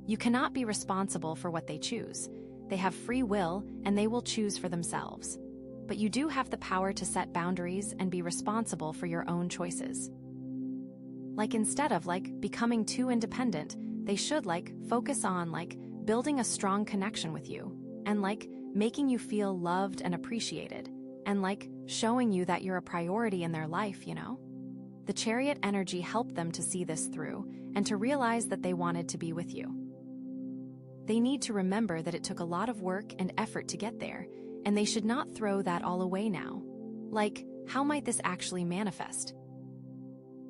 You cannot be responsible for what they choose. They have free will, and they will choose for themselves. But you do have the power to set boundaries and be responsible for your own choices. Like, instead of, like, becoming too independent, they should, like, focus on, like, building a strong connection with you and, like, making you feel loved and appreciated and, like, showing you that you're a priority in their life, you know? The Chariot energy helped them to see this through and to realize that they wanted to be with you. They need to remember that it took a lot of work and effort to get there, and they should not throw that all away now. Like, how might this actually manifest?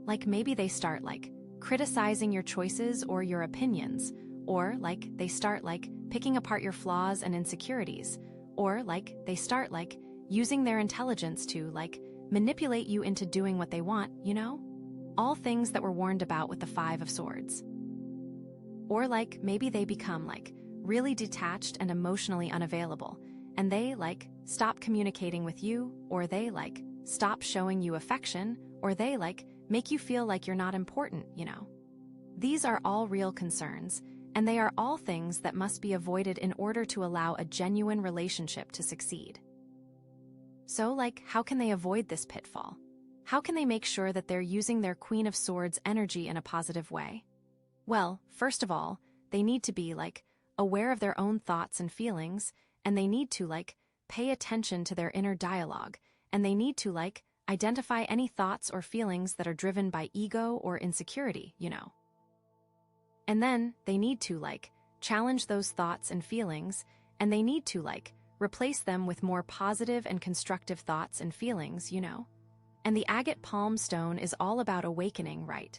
Like, maybe they start, like, criticizing your choices or your opinions, or, like, they start, like, picking apart your flaws and insecurities, or, like, they start, like, using their intelligence to, like, manipulate you into doing what they want, you know? All things that were warned about with the Five of Swords. Or, like, maybe they become, like, really detached and emotionally unavailable, and they, like, stop communicating with you, or they, like, stop showing you affection, or they, like, make you feel like you're not important, you know? These are all real concerns, and they are all things that must be avoided in order to allow a genuine relationship to succeed. So, how can they avoid this pitfall? How can they make sure that they're using their Queen of Swords energy in a positive way? Well, first of all, they need to be, aware of their own thoughts and feelings, and they need to, pay attention to their inner dialogue, and they need to, identify any thoughts or feelings that are driven by ego or insecurity, And then they need to, challenge those thoughts and feelings, and they need to, replace them with more positive and constructive thoughts and feelings, And the agate palm stone is all about awakening, right?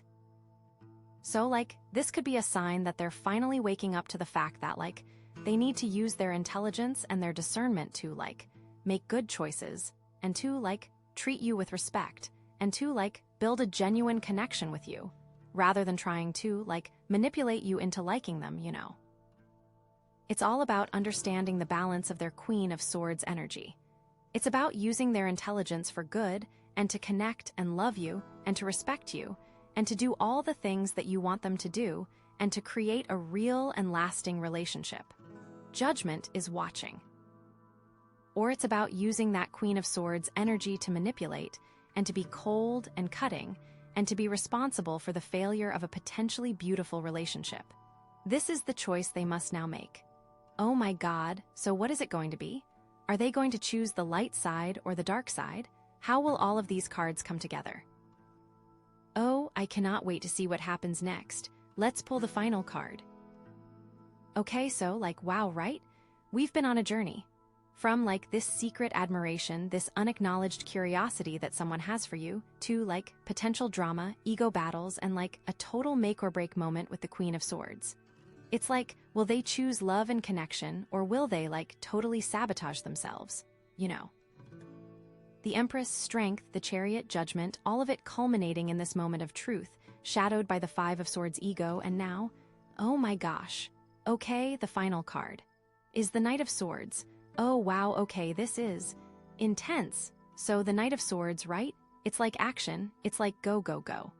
So, this could be a sign that they're finally waking up to the fact that, they need to use their intelligence and their discernment to, make good choices, and to, treat you with respect, and to, build a genuine connection with you, rather than trying to, manipulate you into liking them, It's all about understanding the balance of their Queen of Swords energy. It's about using their intelligence for good, and to connect and love you, and to respect you, and to do all the things that you want them to do, and to create a real and lasting relationship. Judgment is watching. Or it's about using that Queen of Swords energy to manipulate, and to be cold and cutting, and to be responsible for the failure of a potentially beautiful relationship. This is the choice they must now make. Oh my God, so what is it going to be? Are they going to choose the light side or the dark side? How will all of these cards come together? Oh, I cannot wait to see what happens next. Let's pull the final card. Okay, so wow, right? We've been on a journey. From this secret admiration, this unacknowledged curiosity that someone has for you, to potential drama, ego battles, and a total make or break moment with the Queen of Swords. It's will they choose love and connection, or will they totally sabotage themselves? The Empress, strength, the Chariot, judgment, all of it culminating in this moment of truth, shadowed by the Five of Swords ego, and now, oh my gosh. Okay, the final card is the Knight of Swords. Oh wow, okay, this is intense. So the Knight of Swords, right? It's action, it's go, go, go.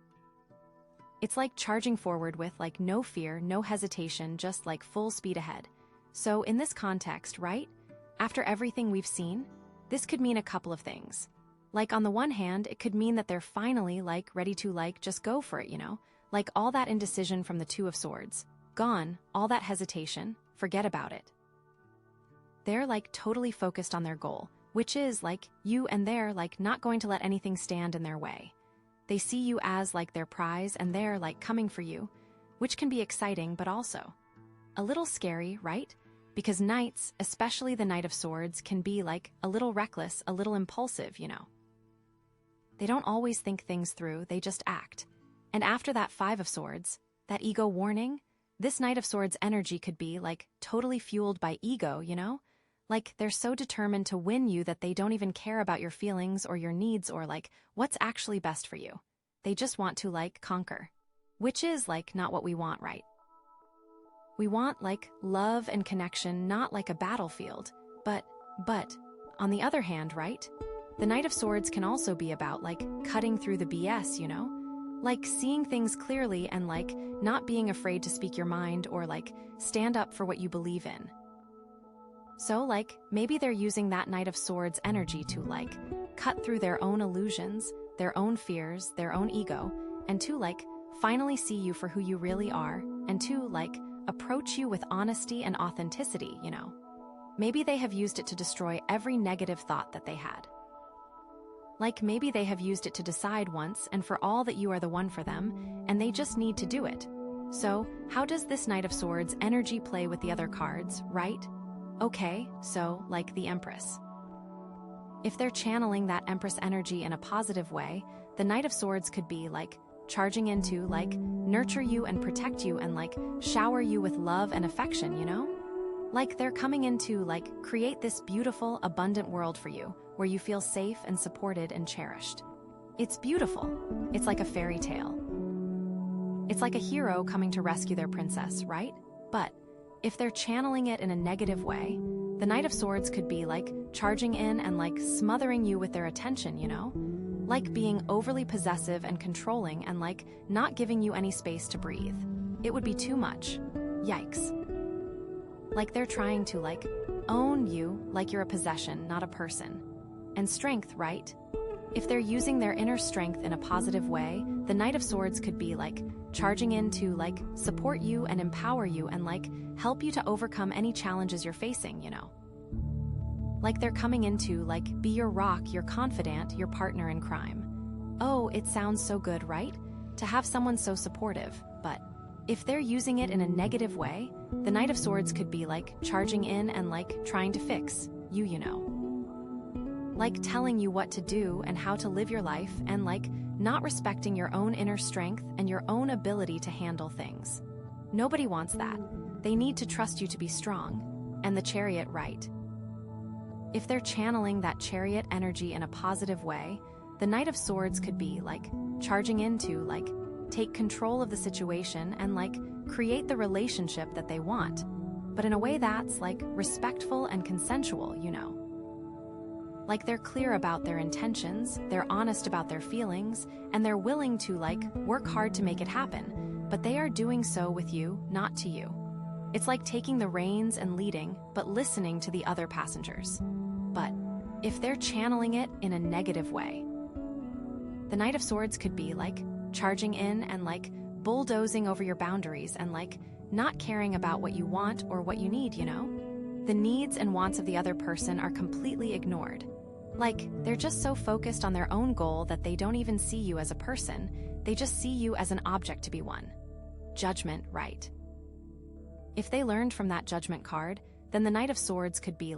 It's charging forward with no fear, no hesitation, just full speed ahead. So in this context, right? After everything we've seen, this could mean a couple of things. On the one hand, it could mean that they're finally ready to just go for it, all that indecision from the Two of Swords. Gone, all that hesitation, forget about it. They're totally focused on their goal, which is you, and they're not going to let anything stand in their way. They see you as their prize, and they're coming for you, which can be exciting but also a little scary, right? Because knights, especially the Knight of Swords, can be a little reckless, a little impulsive, They don't always think things through, they just act. And after that Five of Swords, that ego warning, this Knight of Swords energy could be totally fueled by ego, they're so determined to win you that they don't even care about your feelings or your needs or what's actually best for you. They just want to conquer. Which is not what we want, right? We want love and connection, not a battlefield. But on the other hand, right? The Knight of Swords can also be about cutting through the BS, seeing things clearly and not being afraid to speak your mind or stand up for what you believe in. So maybe they're using that Knight of Swords energy to cut through their own illusions, their own fears, their own ego, and to finally see you for who you really are, and to approach you with honesty and authenticity, Maybe they have used it to destroy every negative thought that they had. Maybe they have used it to decide once and for all that you are the one for them, and they just need to do it. So, how does this Knight of Swords energy play with the other cards, right? Okay, so, the Empress. If they're channeling that Empress energy in a positive way, the Knight of Swords could be charging in to nurture you and protect you and shower you with love and affection, they're coming in to create this beautiful, abundant world for you, where you feel safe and supported and cherished. It's beautiful. It's like a fairy tale. It's like a hero coming to rescue their princess, right? But if they're channeling it in a negative way, the Knight of Swords could be charging in and smothering you with their attention, being overly possessive and controlling and not giving you any space to breathe. It would be too much. Yikes. Like they're trying to, own you like you're a possession, not a person. And strength, right? If they're using their inner strength in a positive way, the Knight of Swords could be, charging in to, support you and empower you and, help you to overcome any challenges you're facing, you know? Like they're coming in to, be your rock, your confidant, your partner in crime. Oh, it sounds so good, right? To have someone so supportive, but if they're using it in a negative way, the Knight of Swords could be, charging in and, trying to fix you, you know? Like telling you what to do and how to live your life and, not respecting your own inner strength and your own ability to handle things. Nobody wants that. They need to trust you to be strong. And the Chariot, right? If they're channeling that Chariot energy in a positive way, the Knight of Swords could be, charging in to, take control of the situation and, create the relationship that they want. But in a way that's, respectful and consensual, you know? Like they're clear about their intentions, they're honest about their feelings, and they're willing to, work hard to make it happen, but they are doing so with you, not to you. It's like taking the reins and leading, but listening to the other passengers. But if they're channeling it in a negative way, the Knight of Swords could be, charging in and, bulldozing over your boundaries and, not caring about what you want or what you need, you know? The needs and wants of the other person are completely ignored. They're just so focused on their own goal that they don't even see you as a person, they just see you as an object to be won. Judgment, right? If they learned from that Judgment card, then the Knight of Swords could be,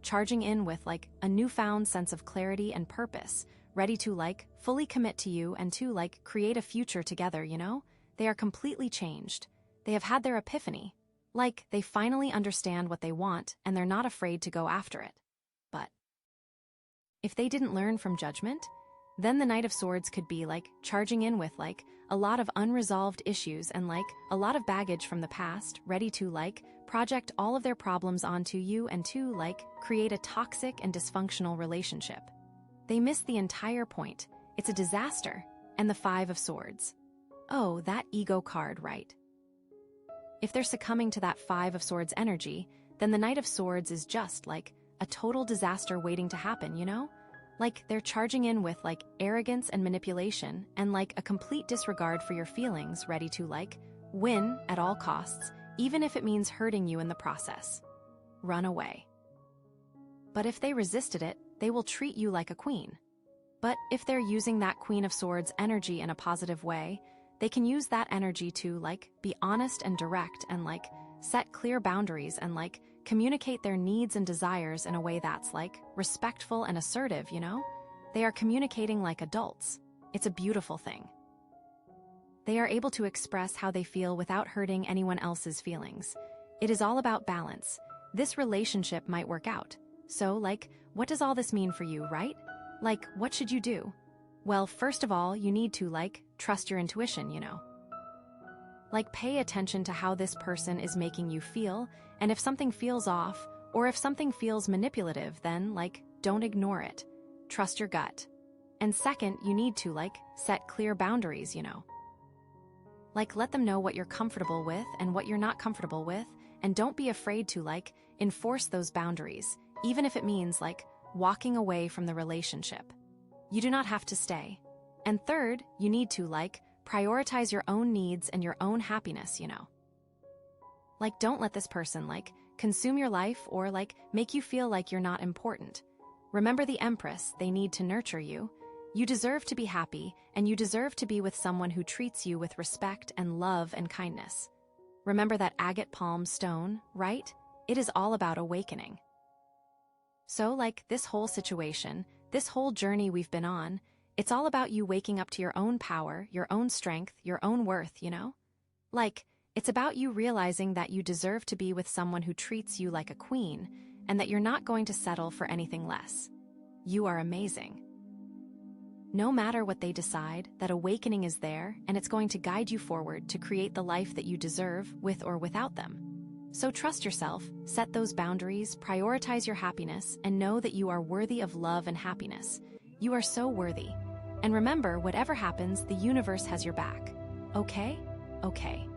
charging in with, a newfound sense of clarity and purpose, ready to, fully commit to you and to, create a future together, you know? They are completely changed. They have had their epiphany. They finally understand what they want and they're not afraid to go after it. But if they didn't learn from Judgment, then the Knight of Swords could be, charging in with, a lot of unresolved issues and, a lot of baggage from the past, ready to, project all of their problems onto you and to, create a toxic and dysfunctional relationship. They miss the entire point. It's a disaster. And the Five of Swords. Oh, that ego card, right? If they're succumbing to that Five of Swords energy, then the Knight of Swords is just, a total disaster waiting to happen, you know? They're charging in with, arrogance and manipulation and, a complete disregard for your feelings, ready to, win at all costs, even if it means hurting you in the process. Run away. But if they resisted it, they will treat you like a queen. But if they're using that Queen of Swords energy in a positive way, they can use that energy to, be honest and direct and, set clear boundaries and, communicate their needs and desires in a way that's, respectful and assertive, you know? They are communicating like adults. It's a beautiful thing. They are able to express how they feel without hurting anyone else's feelings. It is all about balance. This relationship might work out. So, what does all this mean for you, right? What should you do? Well, first of all, you need to, trust your intuition, you know? Pay attention to how this person is making you feel, and if something feels off, or if something feels manipulative, then, don't ignore it. Trust your gut. And second, you need to, set clear boundaries, you know? Let them know what you're comfortable with and what you're not comfortable with, and don't be afraid to, enforce those boundaries, even if it means, walking away from the relationship. You do not have to stay. And third, you need to, prioritize your own needs and your own happiness, you know? Don't let this person, consume your life or, make you feel like you're not important. Remember the Empress, they need to nurture you. You deserve to be happy, and you deserve to be with someone who treats you with respect and love and kindness. Remember that agate palm stone, right? It is all about awakening. So, this whole situation, this whole journey we've been on, it's all about you waking up to your own power, your own strength, your own worth, you know? It's about you realizing that you deserve to be with someone who treats you like a queen, and that you're not going to settle for anything less. You are amazing. No matter what they decide, that awakening is there, and it's going to guide you forward to create the life that you deserve with or without them. So trust yourself, set those boundaries, prioritize your happiness, and know that you are worthy of love and happiness. You are so worthy. And remember, whatever happens, the universe has your back. Okay? Okay.